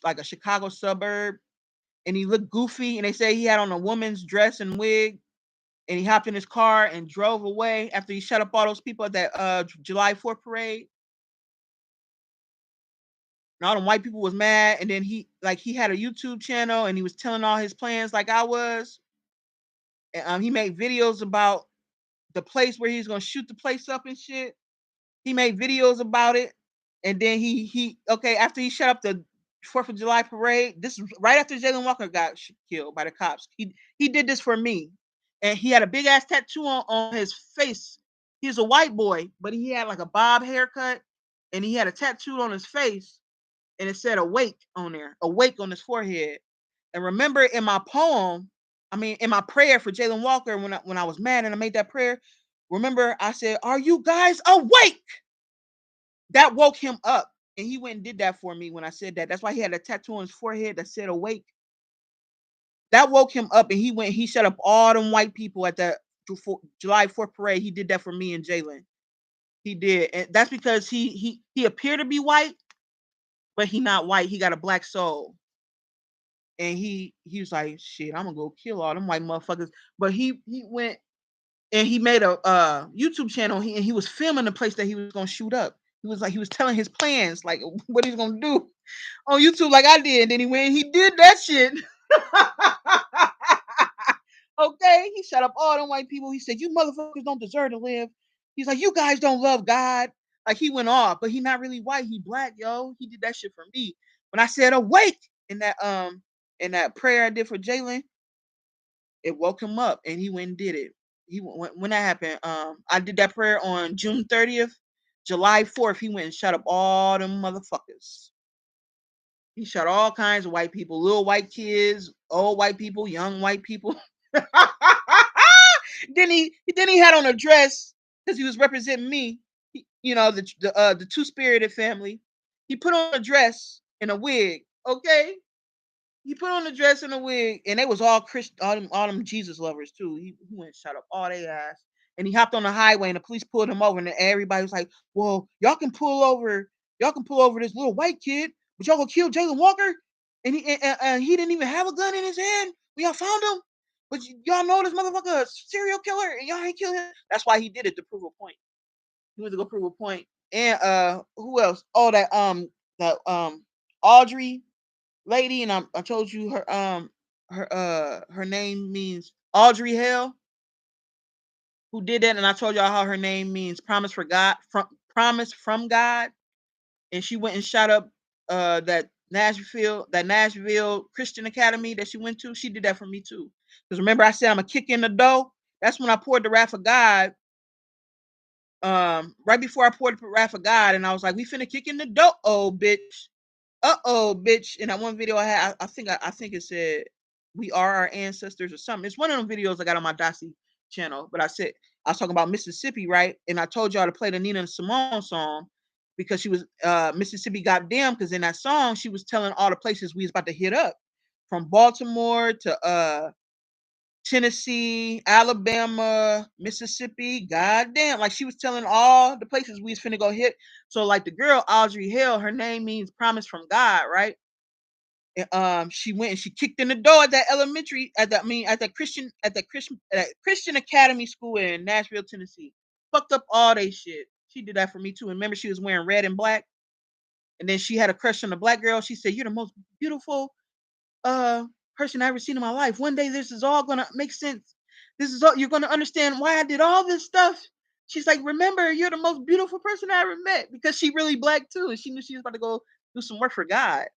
like a Chicago suburb, and he looked goofy, and they say he had on a woman's dress and wig, and he hopped in his car and drove away after he shut up all those people at that July 4th parade. And all the white people was mad, and then he had a YouTube channel, and he was telling all his plans like I was. And, he made videos about the place where he's gonna shoot the place up and shit. He made videos about it, and then he okay, after he shut up the 4th of July parade. This is right after Jalen Walker got killed by the cops. He did this for me, and he had a big ass tattoo on his face. He's a white boy, but he had like a bob haircut, and he had a tattoo on his face. and it said awake on there, awake on his forehead. And remember in my poem, I mean in my prayer for Jalen Walker when I was mad and I made that prayer, remember I said, "Are you guys awake?" That woke him up. And he went and did that for me when I said that. That's why he had a tattoo on his forehead that said awake. That woke him up and he shut up all them white people at the July 4th parade. He did that for me and Jalen. He did. And that's because he appeared to be white, but he not white. He got a black soul. And he was like, shit, I'm gonna go kill all them white motherfuckers. But he went and he made a YouTube channel. And he was filming the place that he was gonna shoot up. He was telling his plans, like what he's gonna do on YouTube, like I did. And then he went and he did that shit. Okay, he shut up all them white people. He said, "You motherfuckers don't deserve to live." He's like, "You guys don't love God." Like he went off, but he not really white. He black, yo. He did that shit for me. When I said awake in that prayer I did for Jalen, it woke him up, and he went and did it. When that happened, I did that prayer on June 30th, July 4th. He went and shut up all them motherfuckers. He shot all kinds of white people, little white kids, old white people, young white people. then he had on a dress because he was representing me. The Two Spirited family. He put on a dress and a wig. Okay, he put on a dress and a wig, and they was all Christian, all them Jesus lovers too. He went and shot up all their ass, and he hopped on the highway, and the police pulled him over, and everybody was like, "Well, y'all can pull over this little white kid, but y'all gonna kill Jalen Walker, and he didn't even have a gun in his hand when y'all found him, but y'all know this motherfucker a serial killer, and y'all ain't kill him." That's why he did it, to prove a point. He went to go prove a point. And who else? Oh, that Audrey lady, and I told you her name means Audrey Hale, who did that, and I told y'all how her name means promise from God, and she went and shot up that Nashville Christian Academy that she went to. She did that for me too. Because remember I said I'm a kick in the dough. That's when I poured the wrath of God. Right before I poured the wrath of God, and I was like, "We finna kick in the dough, oh bitch." Bitch. In that one video I had, I think it said "We are our ancestors" or something. It's one of them videos I got on my Dossie channel. But I was talking about Mississippi, right? And I told y'all to play the Nina Simone song because she was Mississippi Goddamn, because in that song she was telling all the places we was about to hit up, from Baltimore to Tennessee, Alabama, Mississippi, goddamn. Like she was telling all the places we was finna go hit. So like the girl, Audrey Hill, her name means promise from God, right? And, she went and she kicked in the door at that Christian Academy school in Nashville, Tennessee. Fucked up all they shit. She did that for me too. And remember, she was wearing red and black. And then she had a crush on the black girl. She said, "You're the most beautiful person I ever seen in my life. One day this is all gonna make sense. This is all you're gonna understand why I did all this stuff." She's like, "Remember, you're the most beautiful person I ever met," because she really black too, and she knew she was about to go do some work for God.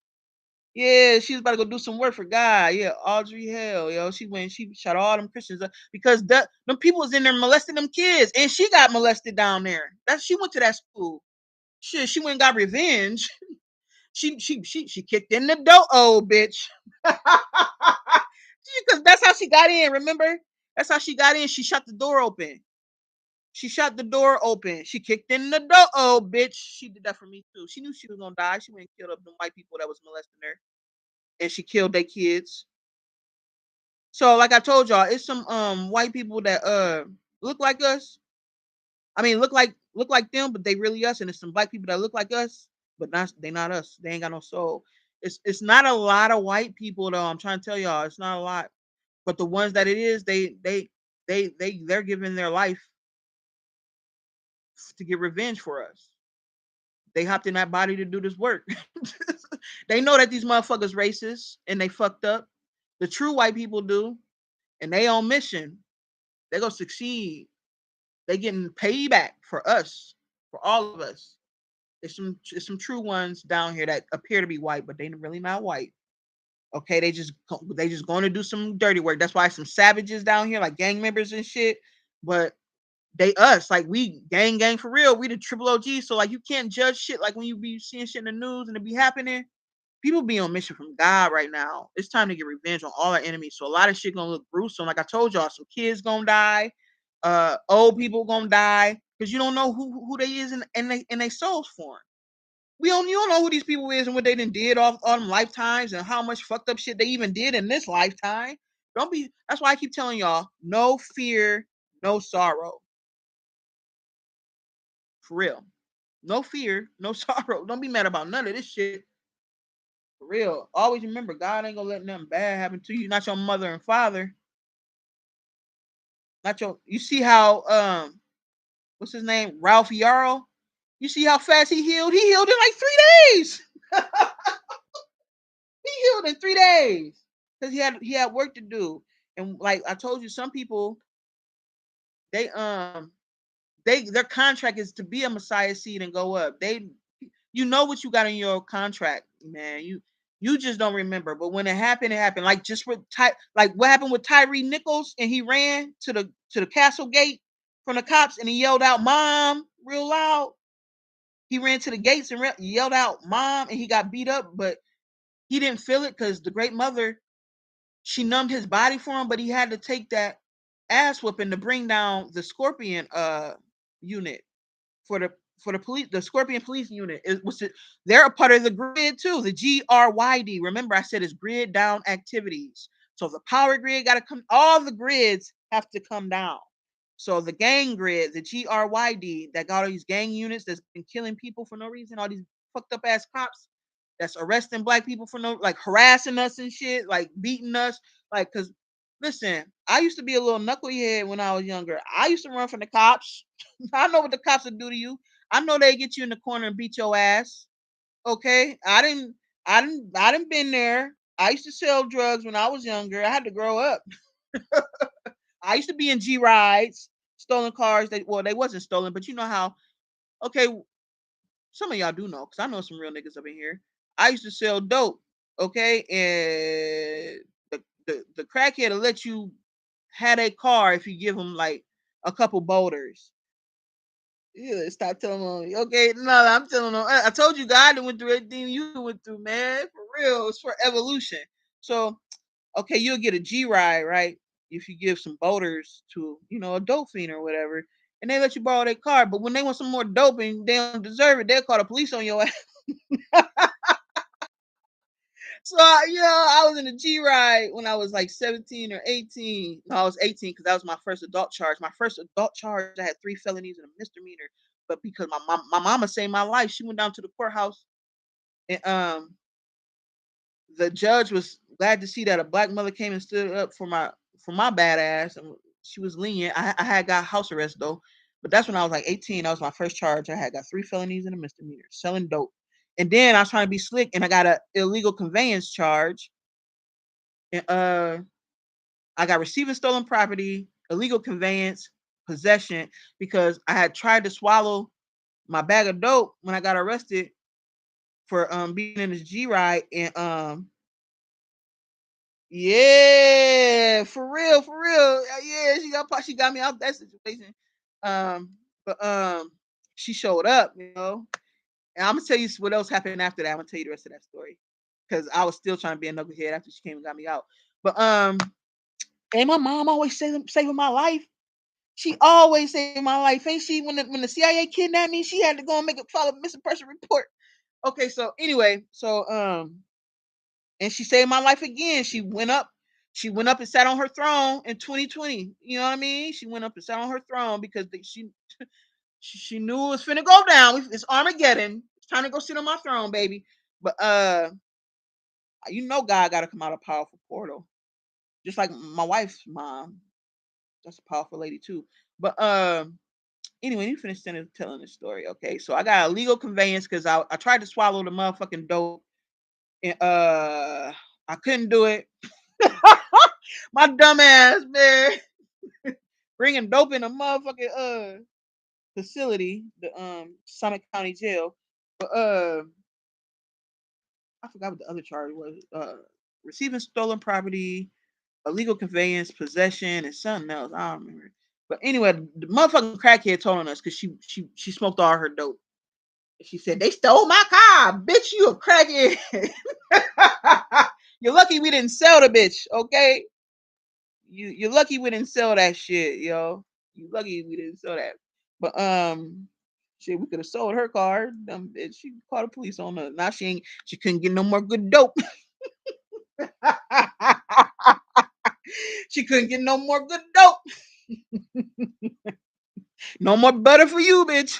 Yeah, she was about to go do some work for God. Yeah, Audrey Hale, yo, she shot all them Christians up because them people was in there molesting them kids, and she got molested down there. She went to that school. Shit, she went and got revenge. She kicked in the door, old bitch. Because that's how she got in. Remember, that's how she got in. She shut the door open. She shut the door open. She kicked in the door, old bitch. She did that for me too. She knew she was gonna die. She went and killed up the white people that was molesting her, and she killed their kids. So, like I told y'all, it's some white people that look like us. I mean, look like them, but they really us. And it's some black people that look like us, but they not us. They ain't got no soul. It's not a lot of white people though. I'm trying to tell y'all, it's not a lot. But the ones that it is, they're giving their life to get revenge for us. They hopped in that body to do this work. They know that these motherfuckers racist and they fucked up. The true white people do, and they on mission. They gonna succeed. They getting payback for us, for all of us. There's some true ones down here that appear to be white, but they really not white. Okay, they just going to do some dirty work. That's why some savages down here, like gang members and shit. But They us, like we gang for real. We the triple OG. So like you can't judge shit like when you be seeing shit in the news and it be happening. People be on mission from God right now. It's time to get revenge on all our enemies. So a lot of shit gonna look gruesome. Like I told y'all, some kids gonna die, old people gonna die because you don't know who they is and they souls for. You don't know who these people is and what they did all them lifetimes and how much fucked up shit they even did in this lifetime. Don't be. That's why I keep telling y'all, no fear, no sorrow. For real. No fear, no sorrow. Don't be mad about none of this shit. For real. Always remember, God ain't gonna let nothing bad happen to you. Not your mother and father. Not your. You see how what's his name? Ralph Yarl. You see how fast he healed? He healed in like 3 days. He healed in 3 days because he had work to do. And like I told you, some people they their contract is to be a Messiah seed and go up. You know what you got in your contract, man. You just don't remember. But when it happened, it happened. Like just with like what happened with Tyree Nichols, and he ran to the castle gate from the cops and he yelled out "Mom" real loud. He ran to the gates and yelled out "Mom," and he got beat up, but he didn't feel it because the great mother, she numbed his body for him, but he had to take that ass whooping to bring down the Scorpion unit for the police, the Scorpion police unit. They're a part of the grid too, the GRYD. Remember, I said it's grid down activities. So the power grid got to come. All the grids have to come down. So the gang grid, the GRYD, that got all these gang units that's been killing people for no reason. All these fucked up ass cops that's arresting black people for no, like harassing us and shit, like beating us, like because. Listen, I used to be a little knucklehead when I was younger. I used to run from the cops. I know what the cops would do to you. I know they get you in the corner and beat your ass. Okay, I didn't been there. I used to sell drugs when I was younger. I had to grow up. I used to be in G rides, stolen cars. They wasn't stolen, but you know how. Okay, some of y'all do know because I know some real niggas up in here. I used to sell dope. Okay, and the crackhead will let you have a car if you give him like a couple boulders. Yeah, stop telling them. Okay, no, I'm telling them. I told you, God went through everything you went through, man. For real, it's for evolution. So, okay, you'll get a G ride, right? If you give some boaters to, a dope fiend or whatever, and they let you borrow their car. But when they want some more dope and they don't deserve it, they'll call the police on your ass. So, I was in a G ride when I was like 17 or 18. No, I was 18 because that was my first adult charge. My first adult charge, I had 3 felonies and a misdemeanor. But because my mama saved my life, she went down to the courthouse, and the judge was glad to see that a black mother came and stood up for my bad ass, and she was lenient. I had got house arrest though, but that's when I was like 18. That was my first charge. I had got 3 felonies and a misdemeanor, selling dope. And then I was trying to be slick, and I got a illegal conveyance charge. And I got receiving stolen property, illegal conveyance, possession, because I had tried to swallow my bag of dope when I got arrested for being in this G ride. And yeah, for real, for real. Yeah, she got me out that situation. Um, but she showed up, And I'm gonna tell you what else happened after that. I'm gonna tell you the rest of that story because I was still trying to be a knucklehead after she came and got me out. But and my mom always saving my life. She always saved my life, ain't she? When the CIA kidnapped me, she had to go and file a missing person report. Okay, so anyway, and she saved my life again. She went up and sat on her throne in 2020. You know what I mean? She went up and sat on her throne because she knew it was finna go down. It's Armageddon. It's time to go sit on my throne, baby. But God got to come out a powerful portal, just like my wife's mom. That's a powerful lady too. But anyway, you finish telling the story. Okay, so I got a legal conveyance because I tried to swallow the motherfucking dope, and I couldn't do it. My dumb ass, man, bringing dope in a motherfucking facility, the Summit County Jail. But I forgot what the other charge was. Receiving stolen property, illegal conveyance, possession, and something else. I don't remember. But anyway, the motherfucking crackhead told on us because she smoked all her dope. She said they stole my car, bitch. You a crackhead. You're lucky we didn't sell the bitch, okay? You're lucky we didn't sell that shit, yo. You lucky we didn't sell that. But shit, we could have sold her car. Bitch, she called the police on her. Now she couldn't get no more good dope. She couldn't get no more good dope. No more butter for you, bitch.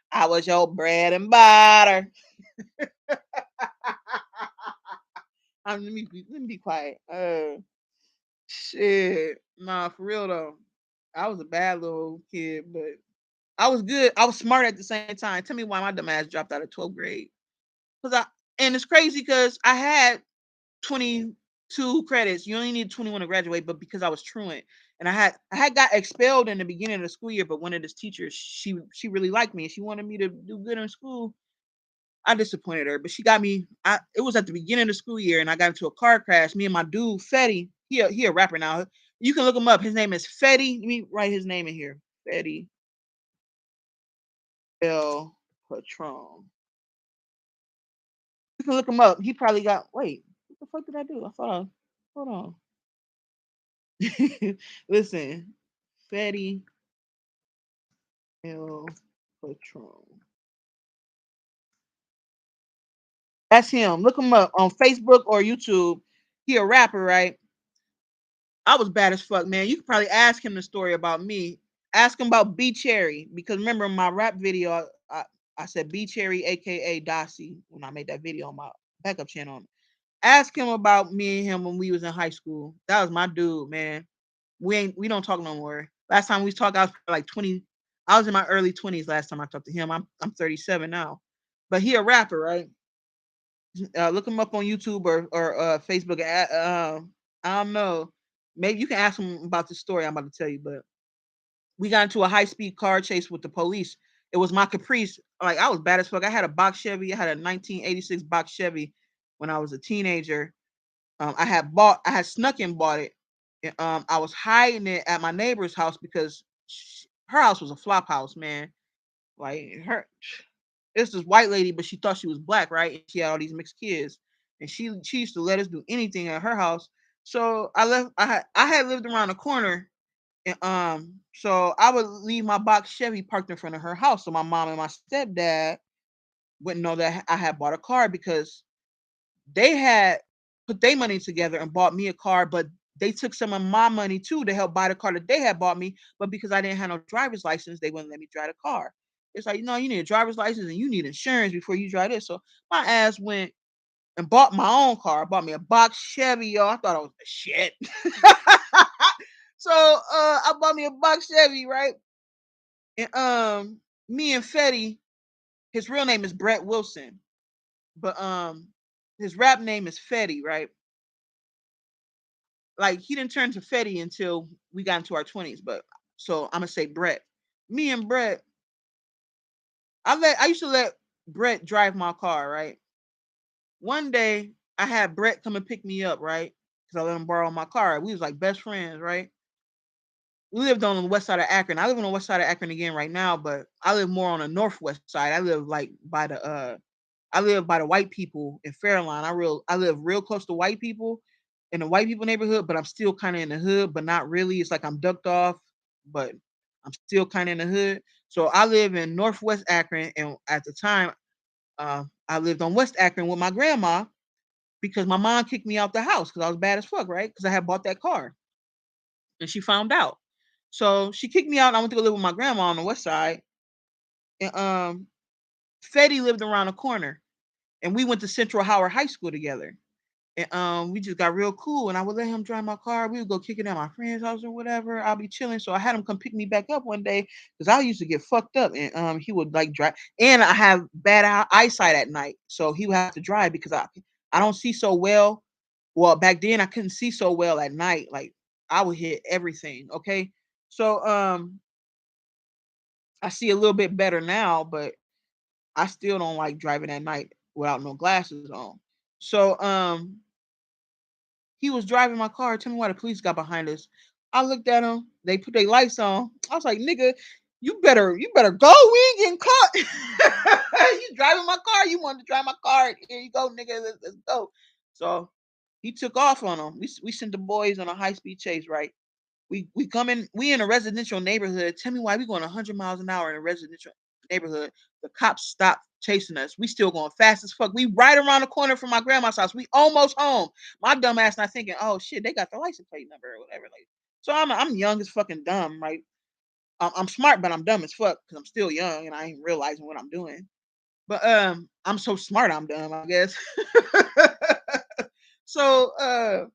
I was your bread and butter. Let me be quiet. Shit, nah, for real though. I was a bad little kid, but I was good. I was smart at the same time. Tell me why my dumb ass dropped out of 12th grade. And it's crazy because I had 22 credits. You only need 21 to graduate, but because I was truant, and I had got expelled in the beginning of the school year, but one of this teachers, she really liked me. She wanted me to do good in school. I disappointed her, but she got me. It was at the beginning of the school year, and I got into a car crash. Me and my dude Fetty, he a rapper now. You can look him up. His name is Fetty. Let me write his name in here. Fetty El Patron. You can look him up. He probably got. Wait, what the fuck did I do? I thought. Hold on. Listen, Fetty El Patron. That's him. Look him up on Facebook or YouTube. He a rapper, right? I was bad as fuck, man. You could probably ask him the story about me. Ask him about B Cherry because remember in my rap video, I said B Cherry, aka Dossie, when I made that video on my backup channel. Ask him about me and him when we was in high school. That was my dude, man. We don't talk no more. Last time we talked, I was like 20. I was in my early 20s last time I talked to him. I'm 37 now, but he a rapper, right? Look him up on YouTube or Facebook. I don't know. Maybe you can ask him about the story I'm about to tell you. But we got into a high speed car chase with the police. It was my Caprice. Like I was bad as fuck. I had a box Chevy. I had a 1986 box Chevy when I was a teenager. I had snuck and bought it. I was hiding it at my neighbor's house because her house was a flop house, man. Like it's this white lady, but she thought she was black, right? And she had all these mixed kids, and she used to let us do anything at her house. So I had lived around the corner, and so I would leave my box Chevy parked in front of her house, so my mom and my stepdad wouldn't know that I had bought a car because they had put their money together and bought me a car, but they took some of my money too to help buy the car that they had bought me. But because I didn't have no driver's license, they wouldn't let me drive the car. It's like, no, you need a driver's license and you need insurance before you drive this. So my ass went and bought my own car. Bought me a box Chevy, yo. I thought I was the shit. So I bought me a box Chevy, right? And me and Fetty, his real name is Brett Wilson, but his rap name is Fetty, right? Like he didn't turn to Fetty until we got into our 20s, but so I'm gonna say Brett. Me and Brett, I used to let Brett drive my car, right? One day I had Brett come and pick me up, right? Because I let him borrow my car. We was like best friends, right? We lived on the west side of Akron. I live on the west side of Akron again right now, but I live more on the northwest side. I live by the white people in Fairline. I live real close to white people in the white people neighborhood, but I'm still kind of in the hood, but not really. It's like I'm ducked off, but I'm still kind of in the hood. So I live in Northwest Akron, and at the time, I lived on West Akron with my grandma because my mom kicked me out the house because I was bad as fuck, right? Because I had bought that car, and she found out. So she kicked me out, and I went to go live with my grandma on the west side. And Fetty lived around the corner, and we went to Central Howard High School together. And we just got real cool. And I would let him drive my car. We would go kick it at my friend's house or whatever. I'll be chilling. So I had him come pick me back up one day because I used to get fucked up. And he would like drive. And I have bad eyesight at night, so he would have to drive because I don't see so well. Well, back then I couldn't see so well at night. Like I would hit everything. Okay, so I see a little bit better now, but I still don't like driving at night without no glasses on. So he was driving my car. Tell me why the police got behind us. I looked at them. They put their lights on. I was like, nigga, you better go. We ain't getting caught. You driving my car. You wanted to drive my car. Here you go, nigga. Let's go. So he took off on them. We sent the boys on a high speed chase, right? We come in, we in a residential neighborhood. Tell me why we going 100 miles an hour in a residential neighborhood. The cops stopped chasing us. We still going fast as fuck. We right around the corner from my grandma's house. We almost home. My dumb ass not thinking, oh shit, they got the license plate number or whatever. Like, so I'm young as fucking dumb, right? I'm smart, but I'm dumb as fuck because I'm still young and I ain't realizing what I'm doing. But I'm so smart, I'm dumb, I guess. So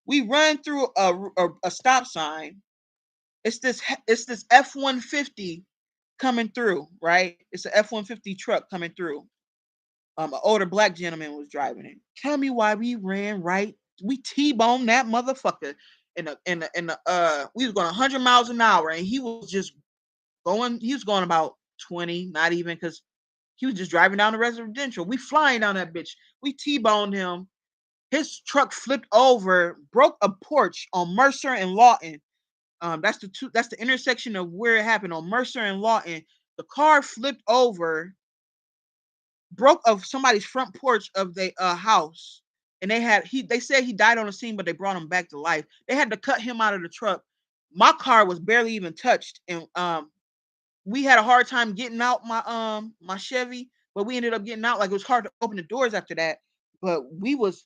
we run through a stop sign. It's this F-150 coming through, right? It's an F-150 truck coming through. An older black gentleman was driving it. Tell me why we ran right. We T-boned that motherfucker we was going 100 miles an hour and he was just going, he was going about 20, not even, because he was just driving down the residential. We flying down that bitch. We T-boned him. His truck flipped over, broke a porch on Mercer and Lawton. That's the intersection of where it happened on Mercer and Lawton. The car flipped over, broke of somebody's front porch of the house, and they said he died on the scene, but they brought him back to life. They had to cut him out of the truck. My car was barely even touched, and we had a hard time getting out my Chevy, but we ended up getting out. Like, it was hard to open the doors after that, but we was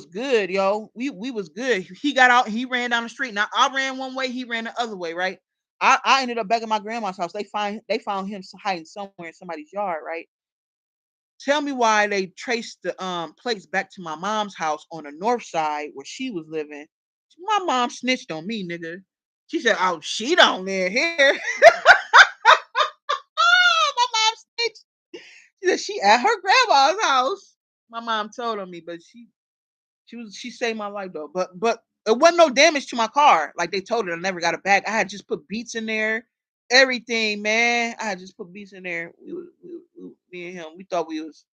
good, yo. We was good. He got out, he ran down the street. Now I ran one way, he ran the other way, right? I ended up back at my grandma's house. They found him hiding somewhere in somebody's yard, right? Tell me why they traced the plates back to my mom's house on the north side where she was living. My mom snitched on me, nigga. She said, "Oh, she don't live here." My mom snitched. She said she at her grandma's house. My mom told on me, but she saved my life though. But it wasn't no damage to my car. Like they told her, I never got it back. I had just put beats in there, everything, man. I had just put beats in there. Me and him, we thought we was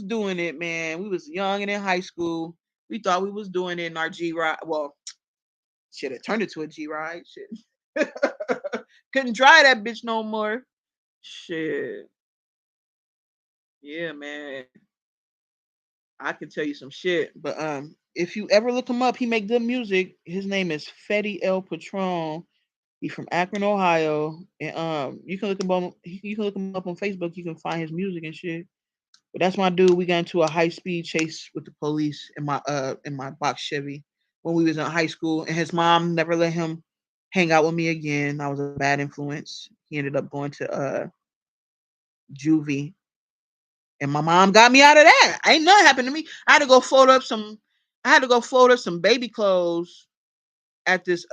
doing it, man. We was young and in high school. We thought we was doing it in our G ride. Well, shit, it turned into a G ride. Shit, couldn't drive that bitch no more. Shit, yeah, man. I can tell you some shit, but if you ever look him up, he make good music. His name is Fetty El Patron. He's from Akron, Ohio, and you can look him up on Facebook. You can find his music and shit. But that's my dude. We got into a high speed chase with the police in my box Chevy when we was in high school, and his mom never let him hang out with me again. I was a bad influence. He ended up going to juvie, and my mom got me out of that. Ain't nothing happened to me. I had to go fold up some baby clothes at this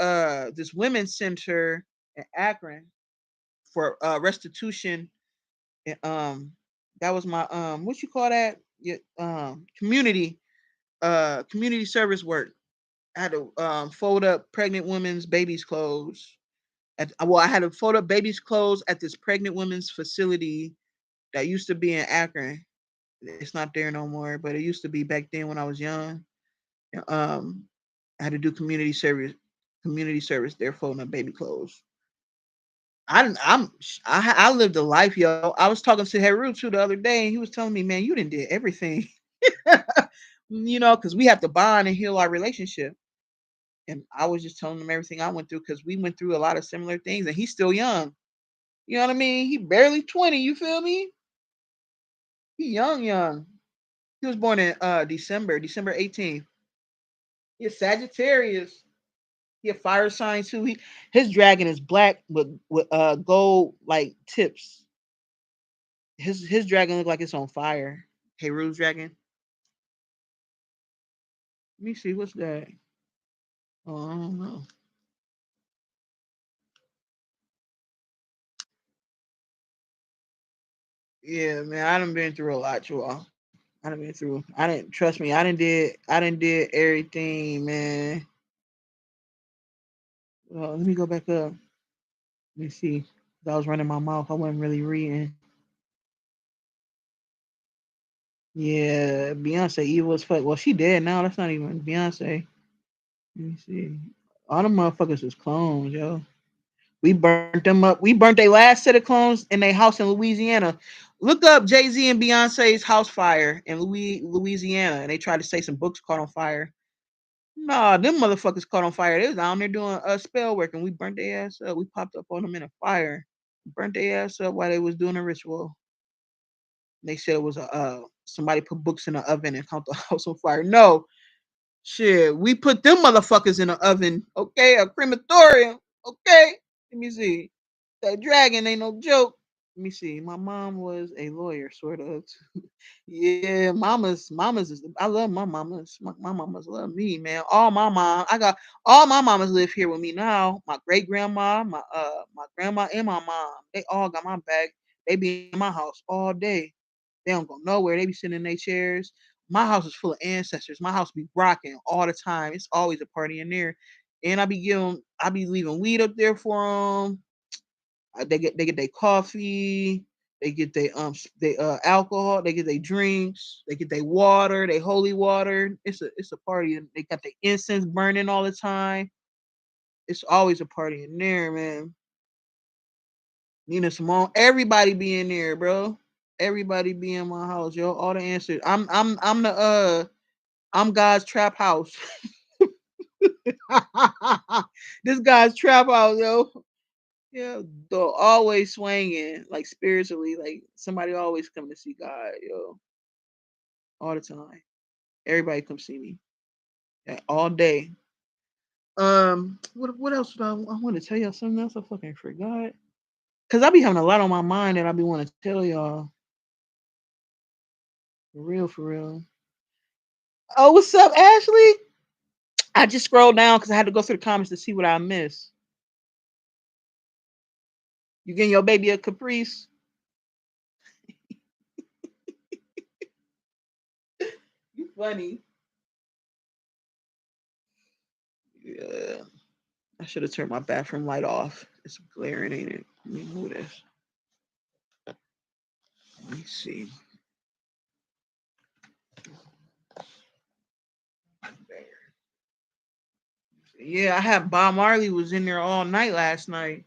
women's center in Akron for restitution. And that was my what you call that? Yeah, community service work. I had to fold up pregnant women's babies' clothes. I had to fold up babies' clothes at this pregnant women's facility that used to be in Akron. It's not there no more, but it used to be back then when I was young. Um, I had to do community service there, folding up baby clothes. I didn't, I lived a life, yo. I was talking to Heru too the other day, and he was telling me, man, you didn't did everything, because we have to bond and heal our relationship. And I was just telling him everything I went through because we went through a lot of similar things, and he's still young. You know what I mean? He barely 20. You feel me? He young, young. He was born in December 18th. He's Sagittarius. He a fire sign too. His dragon is black with gold like tips. His dragon look like it's on fire. Heru's dragon. Let me see what's that. Oh, I don't know. Yeah, man, I done been through a lot, you all. I done been through. I didn't trust me. I didn't did everything, man. Well, let me go back up. Let me see. I was running my mouth. I wasn't really reading. Yeah, Beyonce evil as fuck. Well, she dead now. That's not even Beyonce. Let me see. All the motherfuckers is clones, yo. We burnt them up. We burnt their last set of clones in their house in Louisiana. Look up Jay-Z and Beyonce's house fire in Louisiana. And they tried to say some books caught on fire. Nah, them motherfuckers caught on fire. They was down there doing spell work and we burnt their ass up. We popped up on them in a fire. Burnt their ass up while they was doing a ritual. They said it was somebody put books in the oven and caught the house on fire. No, shit, we put them motherfuckers in the oven. Okay, a crematorium. Okay, let me see. That dragon ain't no joke. Let me see. My mom was a lawyer, sort of. Yeah, mamas is. I love my mamas. My mamas love me, man. All my mom, I got all my mamas live here with me now. My great grandma, my grandma, and my mom. They all got my back. They be in my house all day. They don't go nowhere. They be sitting in their chairs. My house is full of ancestors. My house be rocking all the time. It's always a party in there. And I be leaving weed up there for them. They get their coffee. They get they alcohol. They get their drinks. They get their water. They holy water. It's a party. And they got the incense burning all the time. It's always a party in there, man. Nina Simone, everybody be in there, bro. Everybody be in my house, yo. All the answers. I'm God's trap house. This guy's trap house, yo. Yeah, they're always swinging, like spiritually, like somebody always coming to see God, yo, all the time. Everybody come see me, yeah, all day. What else? I want to tell y'all something else. I fucking forgot. Cause I be having a lot on my mind that I be want to tell y'all. For real, for real. Oh, what's up, Ashley? I just scrolled down because I had to go through the comments to see what I missed. You getting your baby a caprice? You funny. Yeah. I should have turned my bathroom light off. It's glaring, ain't it? Let me move this. Let me see. Yeah, I had Bob Marley was in there all night last night.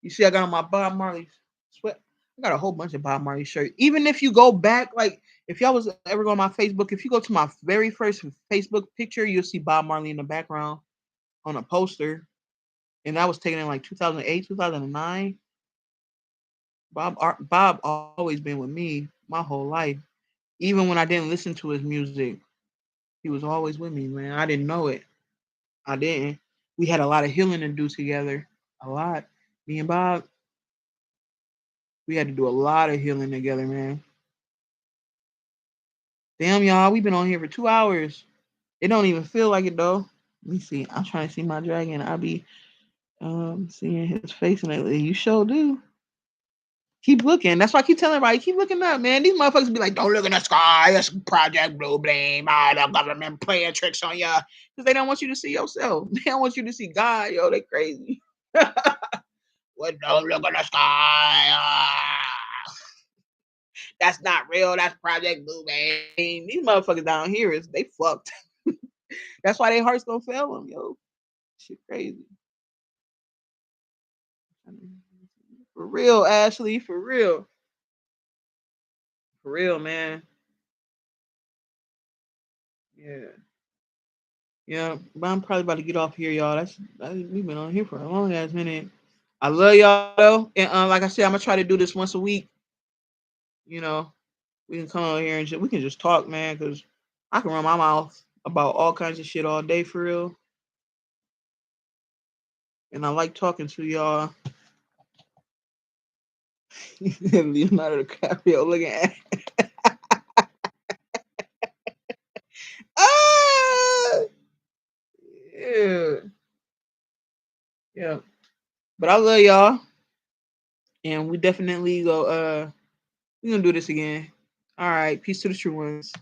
You see, I got on my Bob Marley sweat. I got a whole bunch of Bob Marley shirts. Even if you go back, like if y'all was ever go on my Facebook, if you go to my very first Facebook picture, you'll see Bob Marley in the background on a poster. And that was taken in like 2008, 2009. Bob always been with me my whole life. Even when I didn't listen to his music, he was always with me, man. I didn't know it. I didn't. We had a lot of healing to do together. A lot. Me and Bob, we had to do a lot of healing together, man. Damn, y'all, we've been on here for 2 hours. It don't even feel like it though. Let me see. I'm trying to see my dragon. I be seeing his face and you sure do. Keep looking. That's why I keep telling everybody, keep looking up, man. These motherfuckers be like, don't look in the sky. It's Project Blue Blame. The government playing tricks on ya. Because they don't want you to see yourself. They don't want you to see God, yo. They crazy. Well, don't look in the sky. That's not real. That's Project Blue Blame. These motherfuckers down here they fucked. That's why their hearts don't fail them, yo. Shit crazy. For real, Ashley. For real. For real, man. Yeah. Yeah, but I'm probably about to get off here, y'all. We've been on here for a long ass minute. I love y'all though, and like I said, I'm gonna try to do this once a week. You know, we can come on here and we can just talk, man, because I can run my mouth about all kinds of shit all day for real, and I like talking to y'all. Leonardo DiCaprio looking at. Ah, yeah, yeah. But I love y'all, and we definitely go. We're gonna do this again. All right, peace to the true ones.